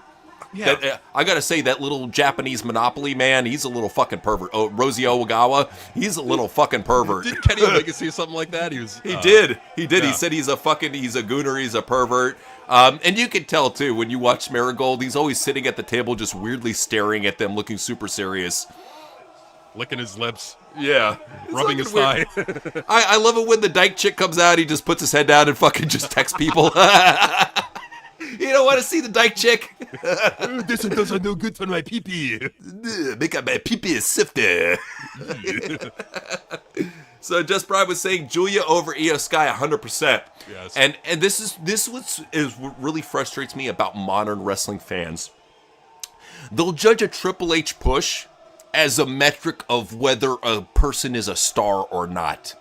Yeah, I gotta say that little Japanese Monopoly man, he's a little fucking pervert. Oh, Rosie Owagawa, he's a little fucking pervert. Did Kenny Omega say something like that? He did. Yeah. He said he's a gooner, he's a pervert. And you can tell too when you watch Marigold, he's always sitting at the table, just weirdly staring at them, looking super serious, licking his lips. Yeah, rubbing his thigh. I love it when the dyke chick comes out. He just puts his head down and fucking just texts people. You don't want to see the dyke chick? This doesn't no good for my pee-pee. Make up my pee-pee sifter. So Just Brian was saying Julia over Io Sky 100%. Yes. And this is what really frustrates me about modern wrestling fans. They'll judge a Triple H push as a metric of whether a person is a star or not.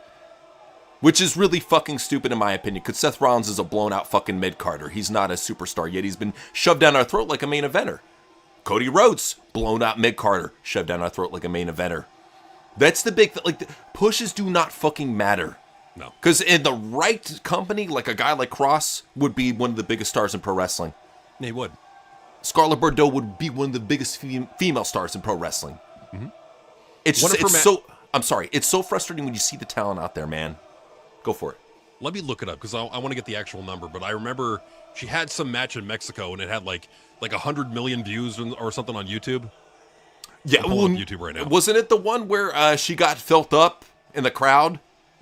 Which is really fucking stupid in my opinion, because Seth Rollins is a blown-out fucking mid-carder. He's not a superstar, yet he's been shoved down our throat like a main eventer. Cody Rhodes, blown-out mid-carder, shoved down our throat like a main eventer. That's the big thing. Like, the pushes do not fucking matter. No. Because in the right company, like a guy like Cross would be one of the biggest stars in pro wrestling. He would. Scarlett Bordeaux would be one of the biggest female stars in pro wrestling. Mm-hmm. It's so frustrating when you see the talent out there, man. Go for it. Let me look it up because I want to get the actual number. But I remember she had some match in Mexico and it had like 100 million views or something on YouTube. Yeah, I'm on YouTube right now. Wasn't it the one where she got filled up in the crowd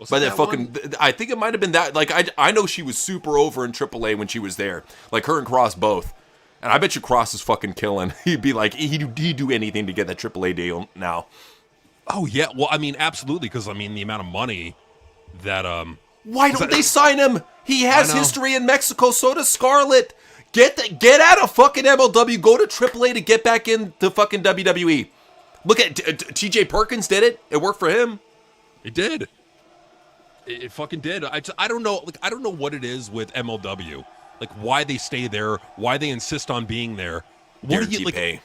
by that fucking? One? I think it might have been that. Like I know she was super over in AAA when she was there. Like her and Cross both. And I bet you Cross is fucking killing. He'd be like he'd do anything to get that AAA deal now. Oh yeah, well I mean absolutely because I mean the amount of money. That why don't they sign him? He has history in Mexico. So does Scarlett. Get out of fucking MLW. Go to AAA to get back into fucking WWE. Look at TJ Perkins did it. It worked for him. It did. It fucking did. I don't know. Like I don't know what it is with MLW. Like why they stay there. Why they insist on being there. What do you like? Pay.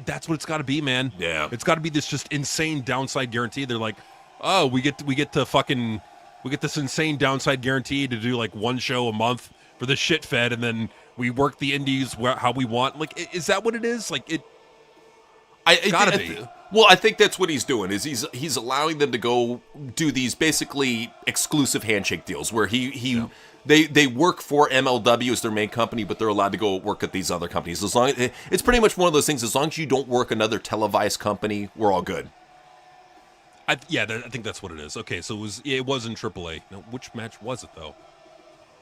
That's what it's got to be, man. Yeah. It's got to be this just insane downside guarantee. They're like, oh, we get this insane downside guarantee to do like one show a month for the shit fed, and then we work the indies how we want. Like, is that what it is? Like, it's gotta be. Well, I think that's what he's doing. Is he's allowing them to go do these basically exclusive handshake deals where they work for MLW as their main company, but they're allowed to go work at these other companies. As long as it's pretty much one of those things. As long as you don't work another televised company, we're all good. I think that's what it is. Okay, so it was in AAA. Now, which match was it, though?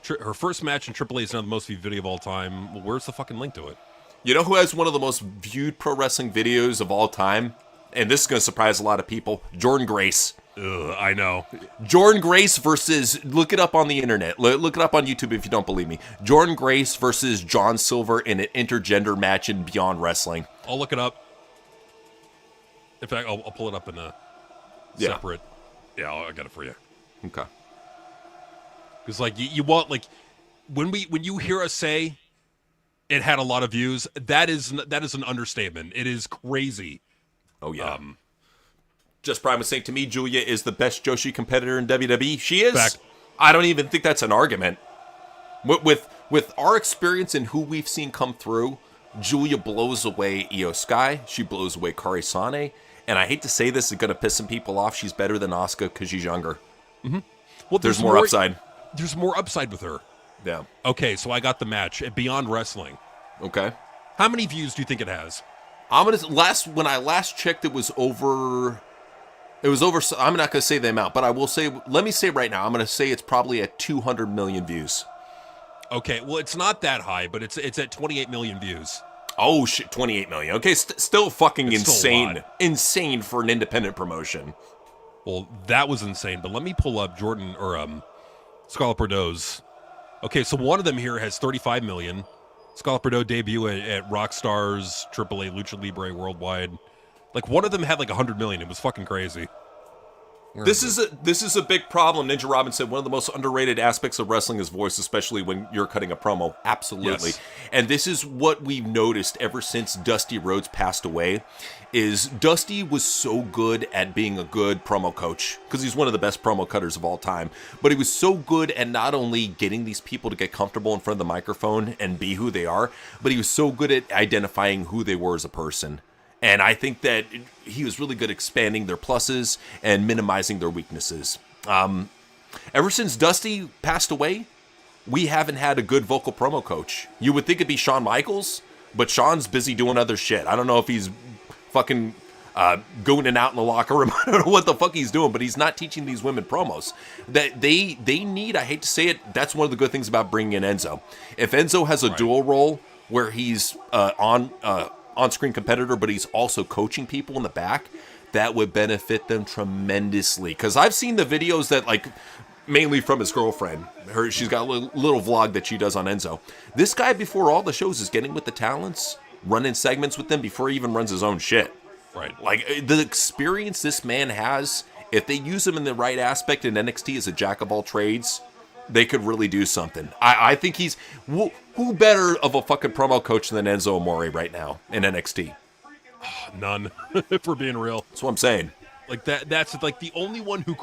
Her first match in AAA is now the most viewed video of all time. Well, where's the fucking link to it? You know who has one of the most viewed pro wrestling videos of all time? And this is going to surprise a lot of people. Jordan Grace. Ugh, I know. Jordan Grace versus, look it up on the internet. Look it up on YouTube if you don't believe me. Jordan Grace versus John Silver in an intergender match in Beyond Wrestling. I'll look it up. In fact, I'll pull it up in a Yeah. separate. Yeah, I got it for you. Okay. Because like you want like when you hear us say it had a lot of views, that is an understatement. It is crazy. Oh, yeah. Just Prime was saying to me, Julia is the best Joshi competitor in WWE. She is. Fact. I don't even think that's an argument. With our experience and who we've seen come through, Julia blows away Io Sky. She blows away Kari Sane. And I hate to say this, it's going to piss some people off. She's better than Asuka because she's younger. Mm-hmm. Well, there's more upside. There's more upside with her. Yeah. Okay, so I got the match at Beyond Wrestling. Okay. How many views do you think it has? When I last checked, it was over. I'm not going to say the amount, but I will say. Let me say right now. I'm going to say it's probably at 200 million views. Okay, well, it's not that high, but it's at 28 million views. Oh shit, 28 million. Okay, still fucking It's insane. still a lot. Insane for an independent promotion. Well, that was insane. But let me pull up Jordan or Scarlett Bordeaux's. Okay, so one of them here has 35 million. Scarlett Bordeaux debut at Rockstar's AAA Lucha Libre Worldwide. Like one of them had like 100 million. It was fucking crazy. This is a big problem. Ninja Robin said one of the most underrated aspects of wrestling is voice, especially when you're cutting a promo. Absolutely. Yes. And this is what we've noticed ever since Dusty Rhodes passed away, is Dusty was so good at being a good promo coach, because he's one of the best promo cutters of all time. But he was so good at not only getting these people to get comfortable in front of the microphone and be who they are, but he was so good at identifying who they were as a person. And I think that he was really good at expanding their pluses and minimizing their weaknesses. Ever since Dusty passed away, we haven't had a good vocal promo coach. You would think it'd be Shawn Michaels, but Shawn's busy doing other shit. I don't know if he's fucking gooning out in the locker room. I don't know what the fuck he's doing, but he's not teaching these women promos. That they need, I hate to say it, that's one of the good things about bringing in Enzo. If Enzo has a dual role where he's on-screen competitor, but he's also coaching people in the back, that would benefit them tremendously. Because I've seen the videos that, like, mainly from his girlfriend. She's got a little vlog that she does on Enzo. This guy, before all the shows, is getting with the talents, running segments with them before he even runs his own shit. Right. Like, the experience this man has, if they use him in the right aspect in NXT as a jack of all trades, they could really do something. I think he's... Who better of a fucking promo coach than Enzo Amore right now in NXT? None, if we're being real. That's what I'm saying. Like that's like the only one who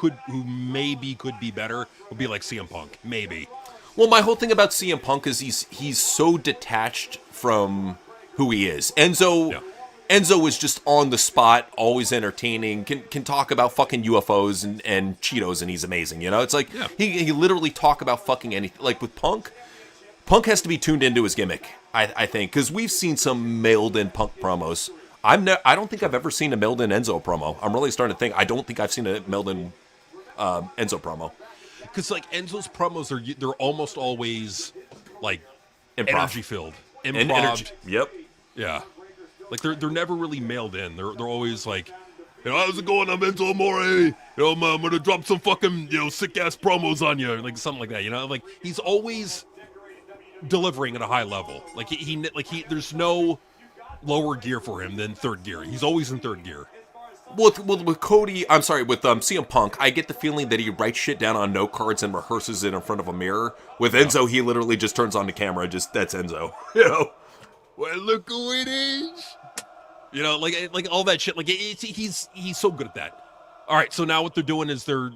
maybe could be better would be like CM Punk, maybe. Well, my whole thing about CM Punk is he's so detached from who he is. Enzo is just on the spot, always entertaining, can talk about fucking UFOs and Cheetos, and he's amazing. You know, it's like he literally talk about fucking anything. Like with Punk has to be tuned into his gimmick, I think, because we've seen some mailed-in Punk promos. I don't think I've ever seen a mailed-in Enzo promo. I'm really starting to think I don't think I've seen a mailed-in Enzo promo. Because like Enzo's promos they're almost always like energy filled, improv. Yep. Yeah, like they're never really mailed in. They're always like, you know, how's it going? I'm Enzo Amore. You know, I'm gonna drop some fucking sick ass promos on you, like something like that. You know, like he's always delivering at a high level. Like he there's no lower gear for him than third gear. He's always in third gear. With Cody, I'm sorry, with CM Punk, I get the feeling that he writes shit down on note cards and rehearses it in front of a mirror. With Enzo, he literally just turns on the camera. That's Enzo. You know? Well, look who it is. You know, like all that shit. Like he's so good at that. All right, so now what they're doing is they're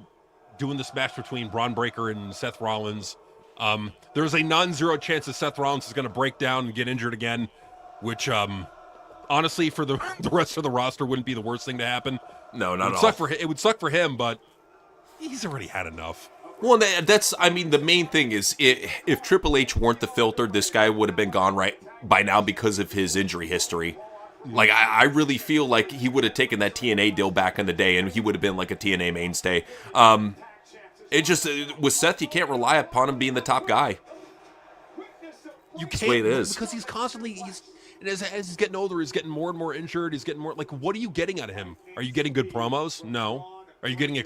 doing this match between Braun Breaker and Seth Rollins. There's a non-zero chance that Seth Rollins is going to break down and get injured again, which honestly, for the rest of the roster, wouldn't be the worst thing to happen. No, not at all. It would suck for him, but he's already had enough. Well, the main thing is, if Triple H weren't the filter, this guy would have been gone right by now because of his injury history. Like, I really feel like he would have taken that TNA deal back in the day, and he would have been like a TNA mainstay. It just, with Seth, you can't rely upon him being the top guy. You can't, that's the way it is. Because he's constantly, as he's getting older, he's getting more and more injured. He's getting more, like, what are you getting out of him? Are you getting good promos? No. Are you getting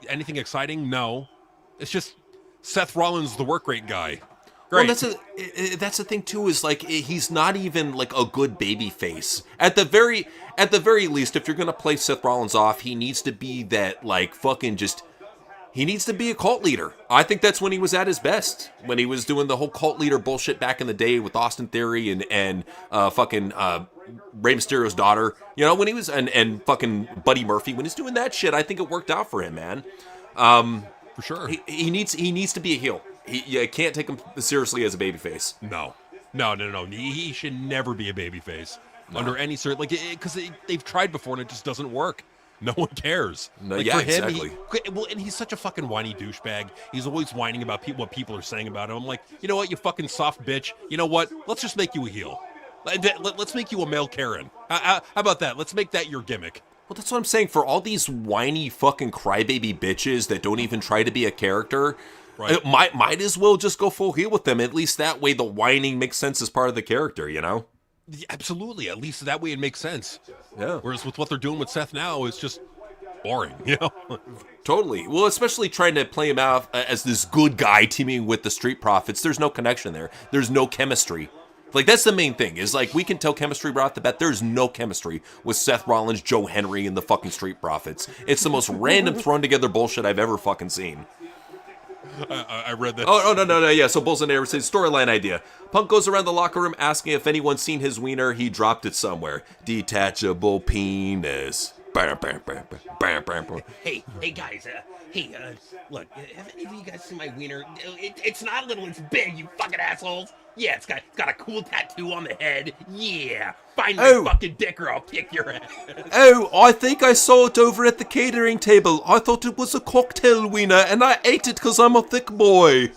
anything exciting? No. It's just Seth Rollins, the work rate guy. Great. Well, that's the thing too. Is like he's not even like a good baby face. At the very least, if you're gonna play Seth Rollins off, he needs to be that like fucking just. He needs to be a cult leader. I think that's when he was at his best. When he was doing the whole cult leader bullshit back in the day with Austin Theory and fucking Rey Mysterio's daughter. You know, when he was and fucking Buddy Murphy. When he's doing that shit, I think it worked out for him, man. For sure. He needs to be a heel. You can't take him seriously as a babyface. No. He should never be a babyface under any sort, like, because they've tried before and it just doesn't work. No one cares. No, like, yeah, for him, exactly. And he's such a fucking whiny douchebag. He's always whining about what people are saying about him. I'm like, you know what, you fucking soft bitch. You know what? Let's just make you a heel. Let's make you a male Karen. How about that? Let's make that your gimmick. Well, that's what I'm saying. For all these whiny fucking crybaby bitches that don't even try to be a character, right. might as well just go full heel with them. At least that way the whining makes sense as part of the character, you know? Absolutely. At least that way it makes sense. Yeah. Whereas with what they're doing with Seth now, it's just boring, you know? Totally. Well, especially trying to play him out as this good guy teaming with the Street Profits. There's no connection there. There's no chemistry. Like, that's the main thing, is like, we can tell chemistry right off the bat. There's no chemistry with Seth Rollins, Joe Henry, and the fucking Street Profits. It's the most random thrown together bullshit I've ever fucking seen. I read that. Oh, no, yeah. So Bulls and Air says, storyline idea. Punk goes around the locker room asking if anyone's seen his wiener. He dropped it somewhere. Detachable penis. Bam, bam, bam, bam, bam, bam. Hey guys, look, have any of you guys seen my wiener? It's not little, it's big, you fucking assholes. Yeah, it's got a cool tattoo on the head. Yeah, find my fucking dick or I'll kick your ass. Oh, I think I saw it over at the catering table. I thought it was a cocktail wiener, and I ate it because I'm a thick boy.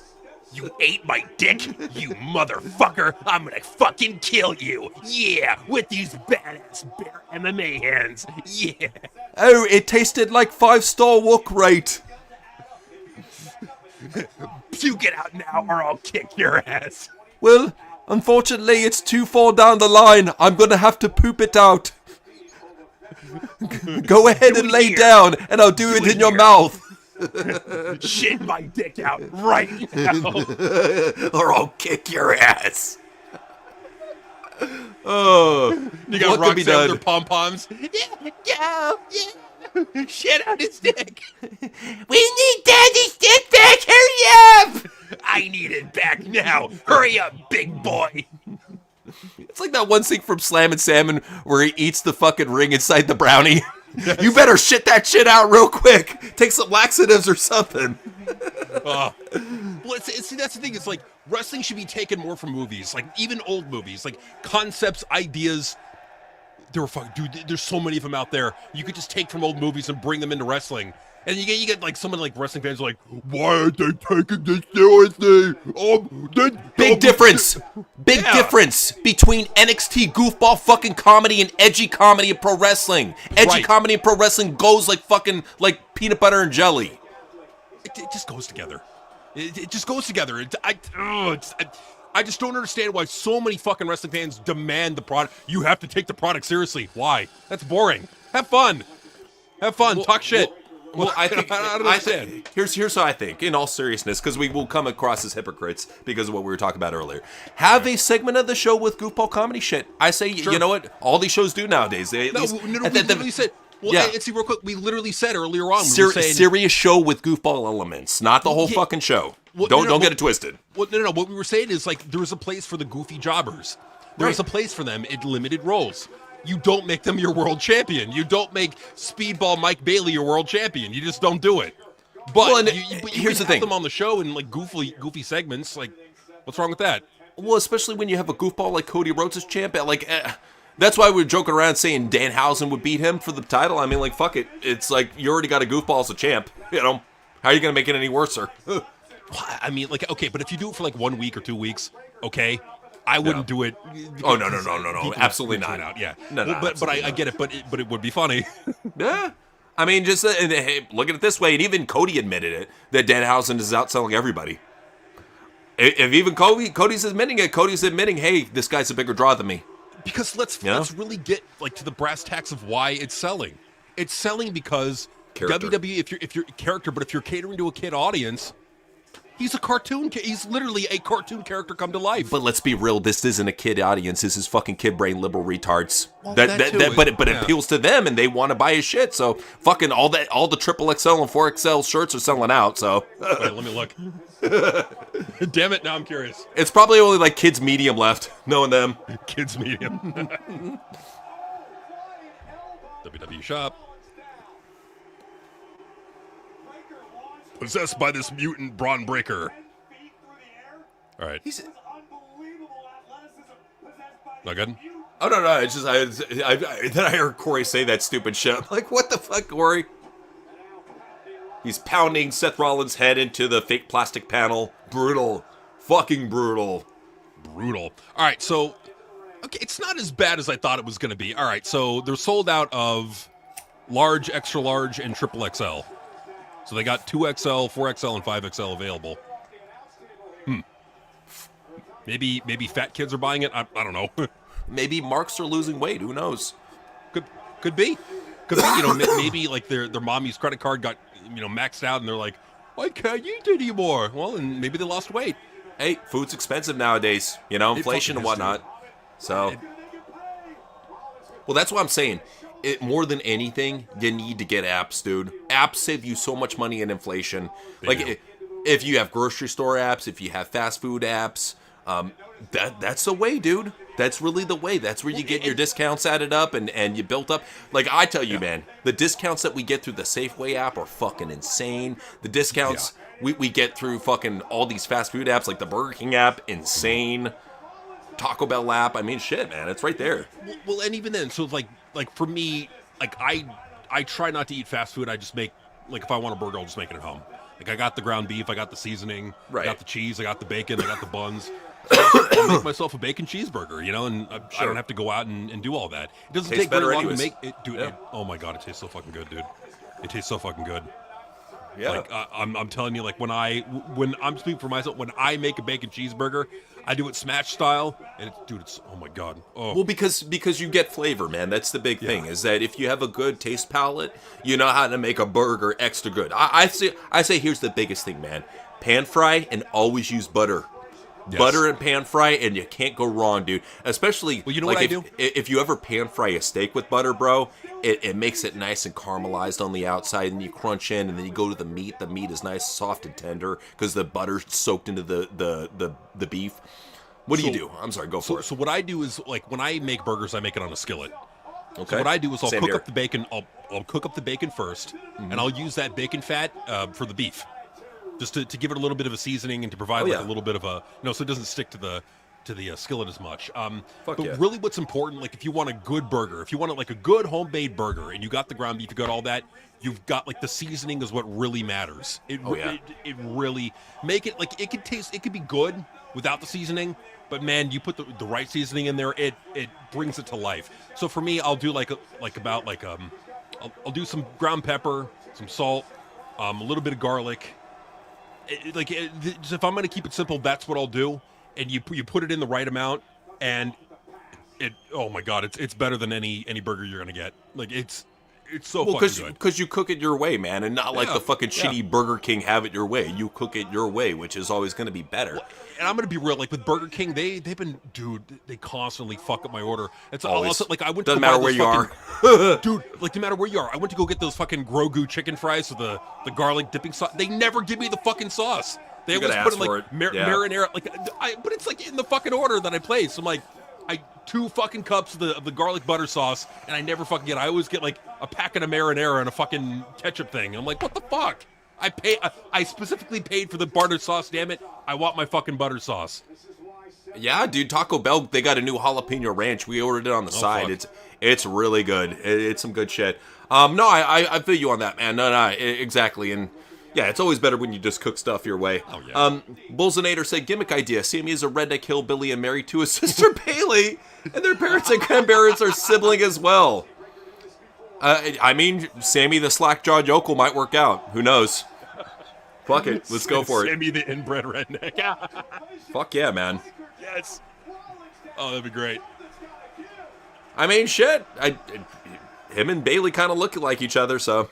You ate my dick, you motherfucker. I'm gonna fucking kill you. Yeah, with these badass bare MMA hands. Yeah. Oh, it tasted like 5-star work rate. Puke it out now or I'll kick your ass. Well, unfortunately, it's too far down the line. I'm gonna have to poop it out. Go ahead and lay down, and I'll do it in your mouth. Shit my dick out right now. Or I'll kick your ass. Oh, You got what could be Roxanne done? with their pom-poms. Yeah. Shit out his dick. We need Daddy's dick back. Hurry up. I need it back now. Hurry up, big boy. It's like that one scene from Slam and Salmon where he eats the fucking ring inside the brownie. You better shit that shit out real quick. Take some laxatives or something. Well, see, that's the thing. It's like wrestling should be taken more from movies, like even old movies, like concepts, ideas. There were dude. There's so many of them out there. You could just take from old movies and bring them into wrestling. And you get like someone like wrestling fans are like, why aren't they taking this seriously? Big difference between NXT goofball fucking comedy and edgy comedy of pro wrestling. Edgy comedy and pro wrestling goes like fucking like peanut butter and jelly. It just goes together. It just goes together. I just don't understand why so many fucking wrestling fans demand the product. You have to take the product seriously. Why? That's boring. Have fun. Talk shit. Well, I think I don't understand. Here's how I think. In all seriousness, because we will come across as hypocrites because of what we were talking about earlier. Have a segment of the show with goofball comedy shit. I say, you know what? All these shows do nowadays. We literally said. Well, yeah. And see, real quick, we literally said earlier on, we were saying, serious show with goofball elements, not the whole fucking show. Well, don't get it twisted. Well, no. What we were saying is like there is a place for the goofy jobbers. There is a place for them in limited roles. You don't make them your world champion. You don't make Speedball Mike Bailey your world champion. You just don't do it. But here's the have thing: them on the show in like goofy segments. Like, what's wrong with that? Well, especially when you have a goofball like Cody Rhodes as champ. Like, that's why we're joking around saying Danhausen would beat him for the title. I mean, like, fuck it. It's like you already got a goofball as a champ. You know, how are you gonna make it any worse? I mean, like, okay, but if you do it for like 1 week or 2 weeks, okay. I wouldn't do it. Oh no, absolutely not. Out. Yeah, no, but I get it. But it would be funny. Yeah, I mean, just hey, look at it this way, and even Cody admitted it that Danhausen is outselling everybody. If even Cody's admitting it, Cody's admitting, hey, this guy's a bigger draw than me. Because let's really get like to the brass tacks of why it's selling. It's selling because character. WWE, if you're a character, but if you're catering to a kid audience, he's a cartoon. He's literally a cartoon character come to life. But let's be real, this isn't a kid audience. This is fucking kid brain liberal retards. Well, but it yeah. appeals to them, and they want to buy his shit. So fucking all the XXL and 4XL shirts are selling out. So Wait, let me look. Damn it! Now I'm curious. it's probably only like kids medium left, knowing them. Kids medium. WWE shop. Possessed by this mutant brawn breaker. All right. Not good? Oh no! It's just then I heard Corey say that stupid shit. I'm like, what the fuck, Corey? He's pounding Seth Rollins' head into the fake plastic panel. Brutal, fucking brutal. Brutal. All right, so okay, it's not as bad as I thought it was going to be. All right, so they're sold out of large, extra large, and triple XL. So they got 2XL, 4XL, and 5XL available. Maybe fat kids are buying it. I don't know. Maybe marks are losing weight. Who knows? Could be. You know, maybe like their mommy's credit card got maxed out, and they're like, I can't eat anymore. Well, and maybe they lost weight. Hey, food's expensive nowadays. You know, inflation and whatnot. So, well, that's what I'm saying. More than anything, you need to get apps, dude. Apps save you so much money in inflation. If you have grocery store apps, if you have fast food apps, that's the way, dude. That's really the way. That's where you get your discounts added up and you built up. Like, I tell you, man, the discounts that we get through the Safeway app are fucking insane. The discounts we get through fucking all these fast food apps, like the Burger King app, insane. Taco Bell app, I mean, shit, man, it's right there. Well, and even then, so like for me, like I try not to eat fast food. I just make, like, if I want a burger, I'll just make it at home. Like, I got the ground beef, I got the seasoning, I got the cheese, I got the bacon, I got the buns. I'll make myself a bacon cheeseburger, and I don't have to go out and do all that. It doesn't Tastes take very better long anyways. to make it, dude. Oh my god, it tastes so fucking good, dude. It tastes so fucking good. Yeah. Like, I'm telling you, like, when I'm speaking for myself, when I make a bacon cheeseburger, I do it smash style, and it's oh my god. Oh. Well, because you get flavor, man. That's the big thing. Is that if you have a good taste palate, you know how to make a burger extra good. I say here's the biggest thing, man. Pan fry and always use butter. Yes. Butter and pan fry, and you can't go wrong, dude. Especially, well, you know like, what I do? If you ever pan fry a steak with butter, bro, it makes it nice and caramelized on the outside, and you crunch in, and then you go to the meat. The meat is nice, soft, and tender because the butter's soaked into the beef. What do you do? I'm sorry, go for it. So what I do is, like, when I make burgers, I make it on a skillet. Okay. So what I do is I'll Same cook here. up the bacon. I'll cook up the bacon first, and I'll use that bacon fat for the beef, just to give it a little bit of a seasoning and to provide a little bit of a so it doesn't stick to the skillet as much. But really, what's important, like, if you want a good burger, if you want like a good homemade burger, and you got the ground beef, you got all that, you've got, like, the seasoning is what really matters. It really make it, like, it could be good without the seasoning, but man, you put the right seasoning in there, it brings it to life. So for me, I'll do I'll do some ground pepper, some salt, a little bit of garlic. If I'm going to keep it simple, that's what I'll do. And you put it in the right amount, and oh my god, it's better than any burger you're going to get. Like, it's so fucking good. Because you cook it your way, man, and not like the fucking shitty Burger King have it your way. You cook it your way, which is always going to be better. And I'm going to be real, like, with Burger King, they've been, dude, they constantly fuck up my order. It's Always. also, like, I went Doesn't to go matter buy where those you are. dude, like, no matter where you are, I went to go get those fucking Grogu chicken fries with the garlic dipping sauce. They never give me the fucking sauce. They You always gotta put in, ask like, for it. marinara, like, but it's, like, in the fucking order that I place. I'm like, 2 fucking cups of the garlic butter sauce, and I never fucking get it. I always get, like, a packet of marinara and a fucking ketchup thing. I'm like, what the fuck? I specifically paid for the butter sauce, damn it. I want my fucking butter sauce. Yeah, dude, Taco Bell, they got a new jalapeno ranch. We ordered it on the side. Fuck. It's really good. It's some good shit. No, I feel you on that, man. No, exactly. And yeah, it's always better when you just cook stuff your way. Oh, yeah. Bullsinator said, gimmick idea. Sammy is a redneck hillbilly and married to his sister Bailey, and their parents and grandparents are sibling as well. I mean, Sammy the slack-jawed yokel might work out. Who knows? Fuck it. Let's go for it. Sammy the inbred redneck. Fuck yeah, man. Yes. Oh, that'd be great. I mean, shit. him and Bailey kind of looking like each other, so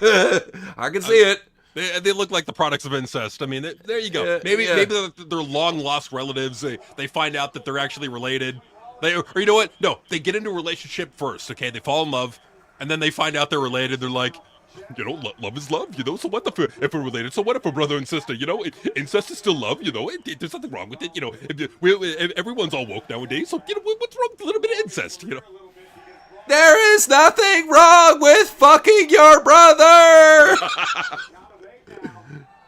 I can see it. They look like the products of incest. I mean, there you go. Yeah, maybe yeah. they're long lost relatives. They find out that they're actually related. Or you know what? No, they get into a relationship first. Okay, they fall in love, and then they find out they're related. They're like, love is love. So what if we're related? So what if we're brother and sister? Incest is still love. There's nothing wrong with it. If everyone's all woke nowadays. So what's wrong with a little bit of incest? There is nothing wrong with fucking your brother.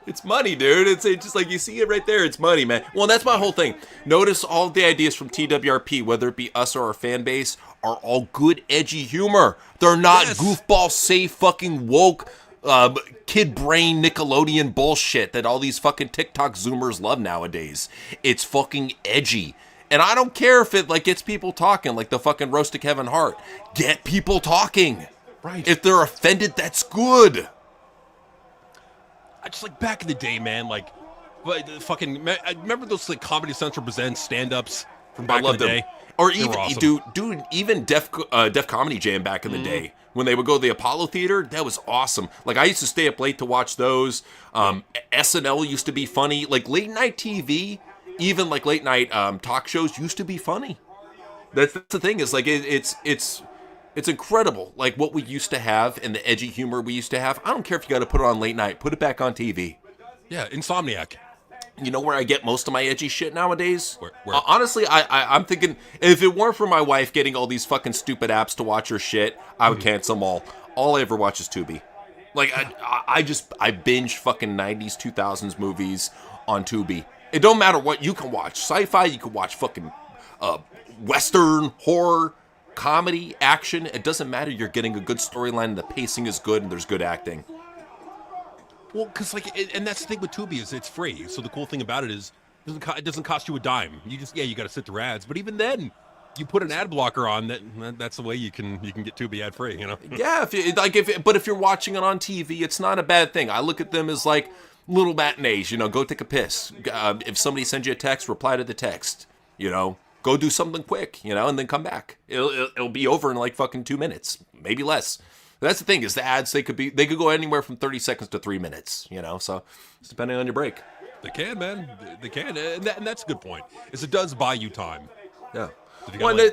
It's money, dude. It's just like you see it right there. It's money, man. Well, that's my whole thing. Notice all the ideas from TWRP, whether it be us or our fan base, are all good, edgy humor. They're not goofball, safe, fucking woke, kid brain Nickelodeon bullshit that all these fucking TikTok Zoomers love nowadays. It's fucking edgy. And I don't care if it gets people talking, like the fucking roast of Kevin Hart. Get people talking. Right. If they're offended, that's good. I just back in the day, man. I remember those Comedy Central Presents stand-ups from back in the day. Or They even, were awesome. dude, even Def Comedy Jam back in the day when they would go to the Apollo Theater, that was awesome. I used to stay up late to watch those. SNL used to be funny. Late night TV, even late night talk shows used to be funny. That's the thing is it's incredible, what we used to have and the edgy humor we used to have. I don't care if you got to put it on late night. Put it back on TV. Yeah, Insomniac. You know where I get most of my edgy shit nowadays? Where? Honestly, I'm thinking, if it weren't for my wife getting all these fucking stupid apps to watch her shit, I would cancel them all. All I ever watch is Tubi. I binge fucking 90s, 2000s movies on Tubi. It don't matter what you can watch. Sci-fi, you can watch fucking Western, horror, comedy, action. It doesn't matter. You're getting a good storyline, and the pacing is good, and there's good acting. Well, because and that's the thing with Tubi is it's free. So the cool thing about it is it doesn't cost you a dime. You got to sit through ads. But even then, you put an ad blocker on that's the way you can get Tubi ad free. Yeah, if you're watching it on TV, it's not a bad thing. I look at them as little matinees. Go take a piss. If somebody sends you a text, reply to the text. Go do something quick. And then come back. It'll be over in fucking 2 minutes, maybe less. That's the thing is the ads they could go anywhere from 30 seconds to 3 minutes. So it's depending on your break. They can, man. They can, and that's a good point. Is it does buy you time. Yeah. You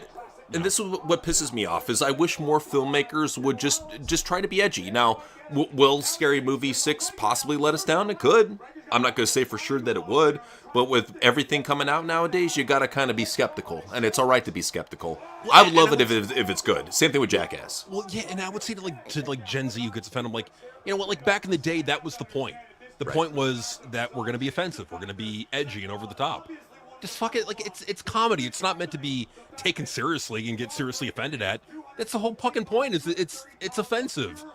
And this is what pisses me off is I wish more filmmakers would just try to be edgy. Now, will Scary Movie 6 possibly let us down? It could. I'm not going to say for sure that it would, but with everything coming out nowadays, you got to kind of be skeptical, and it's all right to be skeptical. Well, I would love it if it's good. Same thing with Jackass. Well, yeah, and I would say to Gen Z who gets offended, I'm you know what, back in the day, that was the point. The point was that we're going to be offensive. We're going to be edgy and over the top. Just fuck it. It's comedy. It's not meant to be taken seriously and get seriously offended at. That's the whole fucking point. Is it's offensive.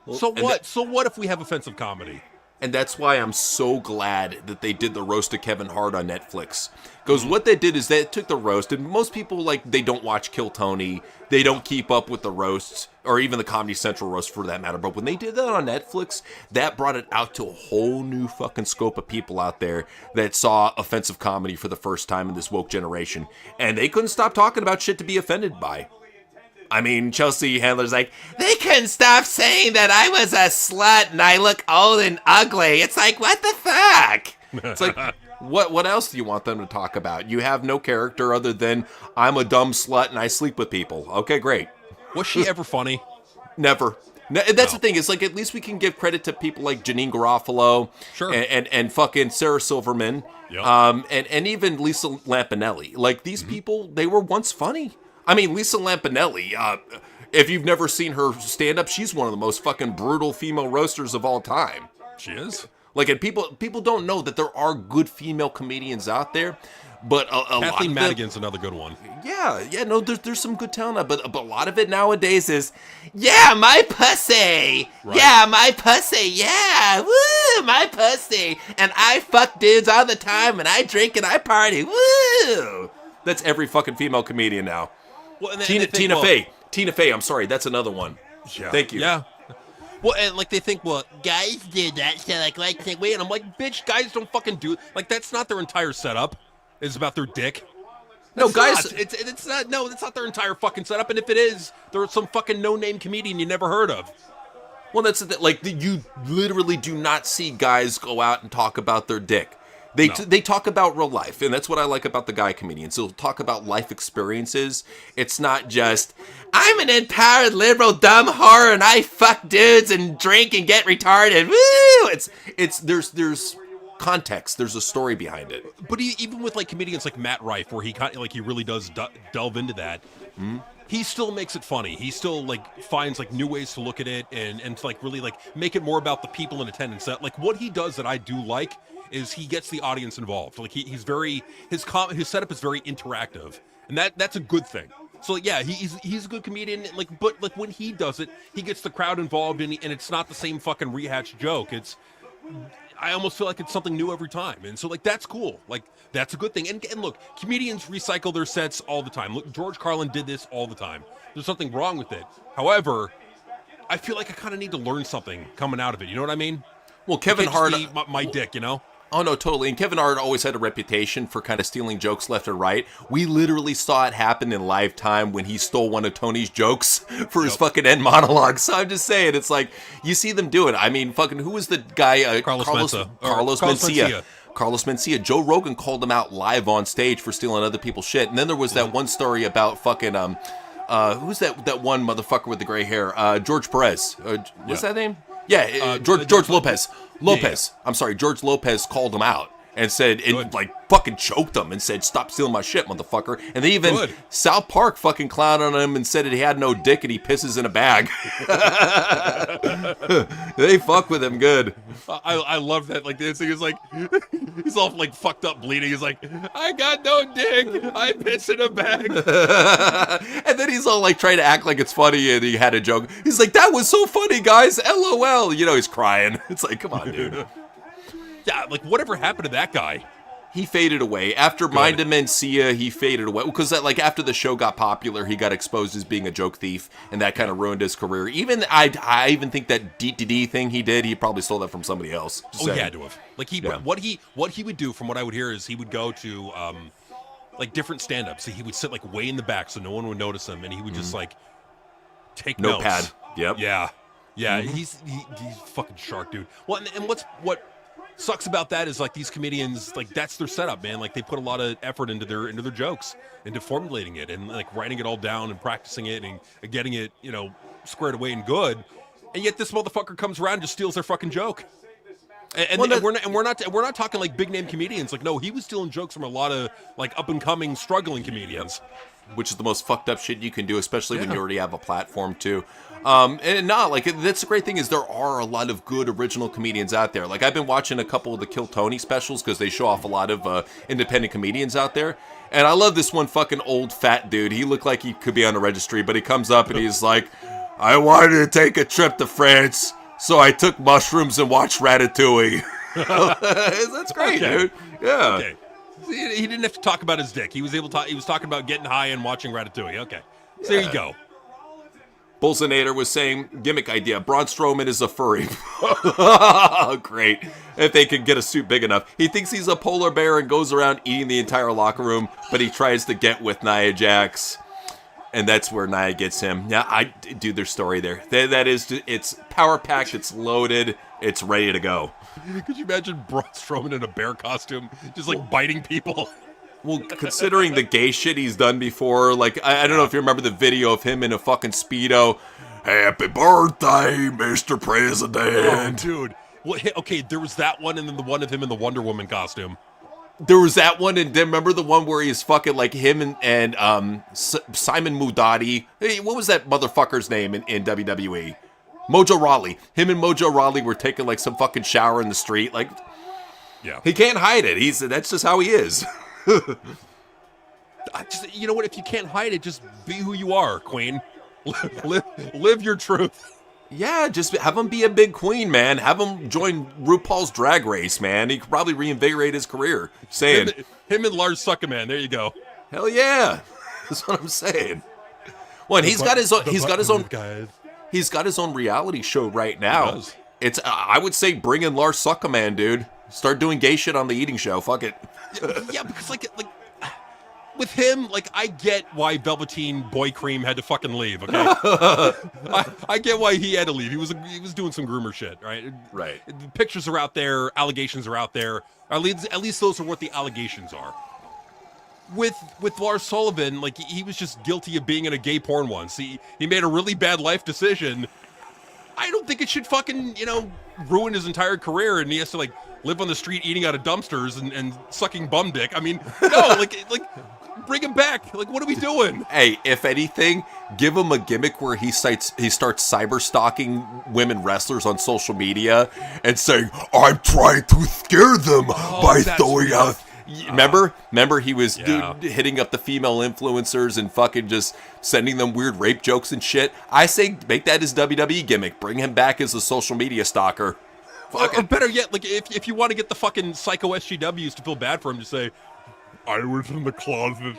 Well, so what? So what if we have offensive comedy? And that's why I'm so glad that they did the roast of Kevin Hart on Netflix. Because what they did is they took the roast, and most people, they don't watch Kill Tony. They don't keep up with the roasts, or even the Comedy Central roast for that matter. But when they did that on Netflix, that brought it out to a whole new fucking scope of people out there that saw offensive comedy for the first time in this woke generation. And they couldn't stop talking about shit to be offended by. I mean, Chelsea Handler's they couldn't stop saying that I was a slut and I look old and ugly. It's what the fuck? It's what else do you want them to talk about? You have no character other than I'm a dumb slut and I sleep with people. Okay, great. Was she ever funny? Never. That's the thing. It's at least we can give credit to people like Janine Garofalo, Sure, and fucking Sarah Silverman, Yep. and even Lisa Lampanelli. These people, they were once funny. I mean, Lisa Lampanelli, if you've never seen her stand-up, she's one of the most fucking brutal female roasters of all time. She is. And people don't know that there are good female comedians out there, but a lot Kathleen of Madigan's another good one. no, there's some good talent, but a lot of it nowadays is, yeah, my pussy, Right. yeah, my pussy, yeah, woo, my pussy, and I fuck dudes all the time, and I drink and I party, woo. That's every fucking female comedian now. Well, and Tina Fey, I'm sorry, that's another one. Yeah. Thank you. Yeah. Well, and they think, well, guys do that, so can't wait. And I'm bitch, guys don't fucking do it. That's not their entire setup. It's about their dick. No, It's guys. not. It's not. No, that's not their entire fucking setup. And if it is, they're some fucking no-name comedian you never heard of. Well, that's like you literally do not see guys go out and talk about their dick. They talk about real life, and that's what I like about the guy comedians. They'll talk about life experiences. It's not just I'm an empowered liberal dumb whore and I fuck dudes and drink and get retarded. Woo! There's context. There's a story behind it. But even with like comedians like Matt Rife, where he really does delve into that. Mm-hmm. He still makes it funny. He still like finds like new ways to look at it and to like really like make it more about the people in attendance. That like what he does that I do like is he gets the audience involved. Like he's very his setup is very interactive, and that's a good thing. So yeah, he's a good comedian. But when he does it, he gets the crowd involved, and it's not the same fucking rehashed joke. I almost feel like it's something new every time, and so like that's cool. Like that's a good thing. And look, comedians recycle their sets all the time. Look, George Carlin did this all the time. There's nothing wrong with it. However, I feel like I kind of need to learn something coming out of it. You know what I mean? Well, Kevin Hart, my dick, you know. Oh, no, totally. And Kevin Hart always had a reputation for kind of stealing jokes left and right. We literally saw it happen in live time when he stole one of Tony's jokes for his fucking end monologue. So I'm just saying, it's like, you see them do it. I mean, fucking, who was the guy? Carlos Mencia. Carlos Mencia. Joe Rogan called him out live on stage for stealing other people's shit. And then there was that one story about fucking, who's that one motherfucker with the gray hair? George Perez. What's that name? Yeah, George Lopez. Lopez. Yeah. I'm sorry, George Lopez called him out and said, and like fucking choked him and said, "Stop stealing my shit, motherfucker." And they even South Park fucking clowned on him and said that he had no dick and he pisses in a bag. They fuck with him good. I love that. Like this thing is like he's all like fucked up, bleeding. He's like, "I got no dick. I piss in a bag." And then he's all like trying to act like it's funny, and he had a joke. He's like, "That was so funny, guys. LOL." You know, he's crying. It's like, come on, dude. Yeah, like whatever happened to that guy? He faded away. After Mind of Mencia, he faded away. Because like after the show got popular, he got exposed as being a joke thief, and that kind of ruined his career. Even I even think that DTD thing he did, he probably stole that from somebody else. He had to have. Like what he would do, from what I would hear, is he would go to like different stand-ups. So he would sit like way in the back so no one would notice him, and he would just like take notepad. Notes. Yep. Yeah. He's fucking shark, dude. Well, and what sucks about that is like these comedians, like that's their setup, man. Like they put a lot of effort into their jokes, into formulating it and like writing it all down and practicing it and getting it, you know, squared away and good. And yet this motherfucker comes around and just steals their fucking joke. And we're not talking like big name comedians. Like no, he was stealing jokes from a lot of like up and coming struggling comedians. Which is the most fucked up shit you can do, especially when you already have a platform too. And not like that's the great thing is there are a lot of good original comedians out there. Like I've been watching a couple of the Kill Tony specials because they show off a lot of independent comedians out there. And I love this one fucking old fat dude. He looked like he could be on a registry, but he comes up and he's like, "I wanted to take a trip to France, so I took mushrooms and watched Ratatouille." That's great, dude. Yeah. Okay. He didn't have to talk about his dick. He was able to. He was talking about getting high and watching Ratatouille. Okay, so there you go. Bolsonator was saying, gimmick idea, Braun Strowman is a furry. Great. If they could get a suit big enough. He thinks he's a polar bear and goes around eating the entire locker room, but he tries to get with Nia Jax. And that's where Nia gets him. Yeah, I do their story there. That is, it's power-packed, it's loaded, it's ready to go. Could you imagine Braun Strowman in a bear costume, just like biting people? Well, considering the gay shit he's done before, like, I don't know if you remember the video of him in a fucking Speedo. "Happy birthday, Mr. President." Oh, dude. Well, okay, there was that one, and then the one of him in the Wonder Woman costume. There was that one, and then remember the one where he's fucking, like, him and Simon Mudati. Hey, what was that motherfucker's name in WWE? Mojo Rawley. Him and Mojo Rawley were taking, like, some fucking shower in the street. Like, yeah, he can't hide it. That's just how he is. You know what? If you can't hide it, just be who you are, Queen. Live your truth. Yeah, just have him be a big queen, man. Have him join RuPaul's Drag Race, man. He could probably reinvigorate his career. Saying him and Lars Suckerman. There you go. Hell yeah, that's what I'm saying. Well, and he's got his own reality show right now. It's I would say bring in Lars Suckerman, dude. Start doing gay shit on the eating show. Fuck it. Yeah, because like with him, like, I get why Velveteen Boy Cream had to fucking leave. Okay, I get why he had to leave. He was doing some groomer shit, right? Right. The pictures are out there, allegations are out there. At least those are what the allegations are. With Lars Sullivan, like, he was just guilty of being in a gay porn once. He made a really bad life decision. I don't think it should fucking, ruin his entire career, and he has to, like, live on the street eating out of dumpsters and sucking bum dick. I mean, no, like bring him back. Like, what are we doing? Hey, if anything, give him a gimmick where he starts cyber stalking women wrestlers on social media and saying, "I'm trying to scare them by throwing out." Remember, he was hitting up the female influencers and fucking just sending them weird rape jokes and shit. I say make that his WWE gimmick. Bring him back as a social media stalker. Or better yet, like, if you want to get the fucking psycho SGWs to feel bad for him, just say, I was in the closet.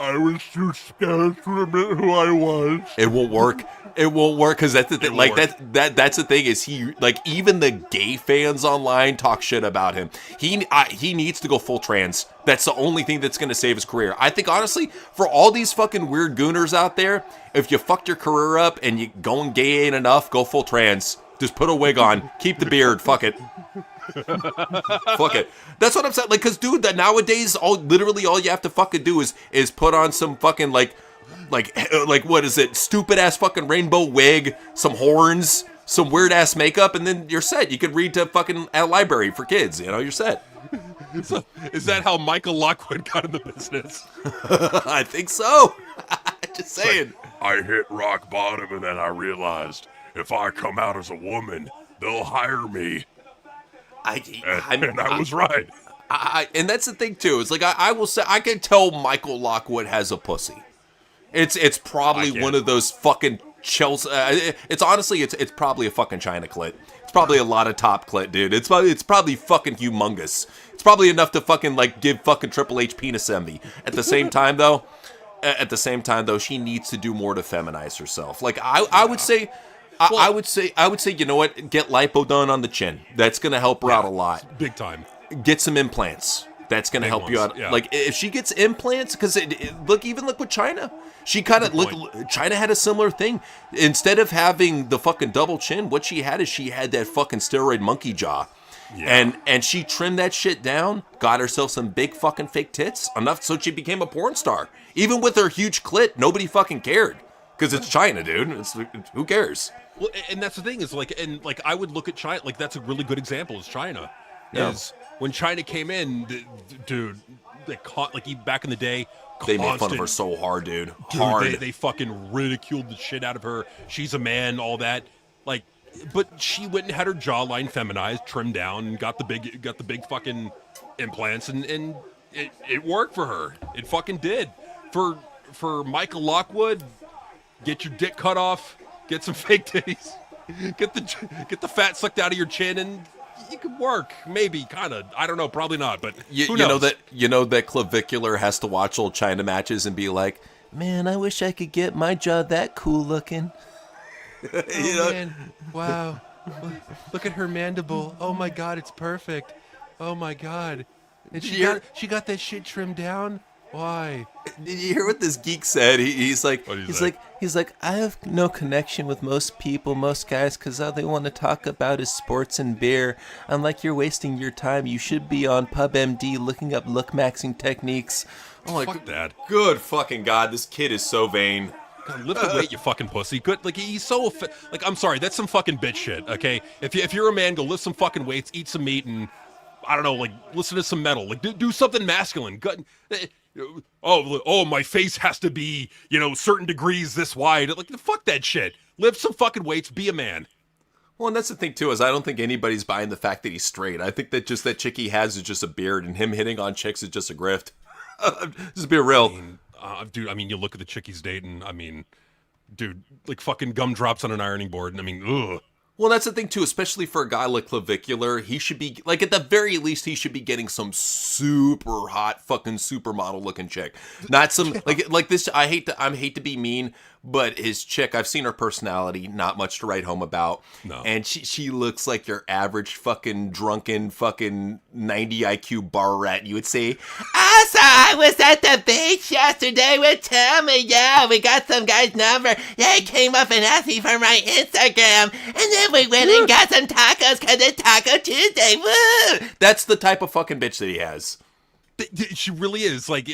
I was too scared to admit who I was. It won't work. It won't work because that's the thing. Like that's the thing is he, like, even the gay fans online talk shit about him. He needs to go full trans. That's the only thing that's going to save his career. I think, honestly, for all these fucking weird gooners out there, if you fucked your career up and you going gay ain't enough, go full trans. Just put a wig on. Keep the beard. Fuck it. Fuck it. That's what I'm saying. Like, cause dude, that nowadays, literally all you have to fucking do is put on some fucking like what is it? Stupid ass fucking rainbow wig, some horns, some weird ass makeup, and then you're set. You could read to fucking a library for kids. You're set. So, is that how Michael Lockwood got in the business? I think so. Just saying. I hit rock bottom and then I realized if I come out as a woman, they'll hire me. And I was right. And that's the thing too. It's like I will say I can tell Michael Lockwood has a pussy. It's probably one of those fucking Chelsea. It's honestly it's probably a fucking China clit. It's probably a lot of top clit, dude. It's probably fucking humongous. It's probably enough to fucking like give fucking Triple H penis envy. At the same time though, she needs to do more to feminize herself. Like I would say. I would say, you know what? Get lipo done on the chin. That's gonna help her out a lot. Big time. Get some implants. That's gonna help you out. Yeah. Like if she gets implants, because look with China, she kind of China had a similar thing. Instead of having the fucking double chin, what she had that fucking steroid monkey jaw. Yeah. And she trimmed that shit down, got herself some big fucking fake tits, enough so she became a porn star. Even with her huge clit, nobody fucking cared. Because it's China, dude. Who cares? Well, and that's the thing is I would look at China, like that's a really good example is China. Yeah. Is when China came in, dude, back in the day, they made fun of her so hard, dude. Hard. They fucking ridiculed the shit out of her. She's a man, all that. Like, but she went and had her jawline feminized, trimmed down, and got the big fucking implants, and it worked for her. It fucking did. For Michael Lockwood, get your dick cut off. Get some fake titties. Get the fat sucked out of your chin, and you could work. Maybe, kind of. I don't know. Probably not. But who knows? You know that clavicular has to watch old China matches and be like, "Man, I wish I could get my jaw that cool looking." Man, wow! Look at her mandible. Oh my God, it's perfect. Oh my God, and she got that shit trimmed down. Why? Did you hear what this geek said? He's like, I have no connection with most people, most guys, because all they want to talk about is sports and beer. I'm like, you're wasting your time. You should be on PubMD looking up look maxing techniques. Oh my God. Good fucking God, this kid is so vain. God, lift the weight, you fucking pussy. Good, like he's so like I'm sorry, that's some fucking bitch shit. Okay, if you're a man, go lift some fucking weights, eat some meat, and I don't know, like listen to some metal, like do something masculine. Good. Oh, my face has to be, certain degrees this wide. Like, fuck that shit. Lift some fucking weights. Be a man. Well, and that's the thing, too, is I don't think anybody's buying the fact that he's straight. I think that just that chick he has is just a beard, and him hitting on chicks is just a grift. Just be real. Dude, you look at the chick he's dating, dude, like fucking gumdrops on an ironing board, and ugh. Well, that's the thing, too, especially for a guy like Clavicular. He should be, like, at the very least, he should be getting some super hot fucking supermodel-looking chick. Not some, like this, I hate to be mean, But his chick, I've seen her personality, not much to write home about. No. And she looks like your average fucking drunken fucking 90 IQ bar rat, you would say. Also, I was at the beach yesterday with Tommy. Yeah, we got some guy's number. Yeah, he came up and asked me for my Instagram. And then we went and got some tacos because it's Taco Tuesday. Woo! That's the type of fucking bitch that he has. She really is. Like,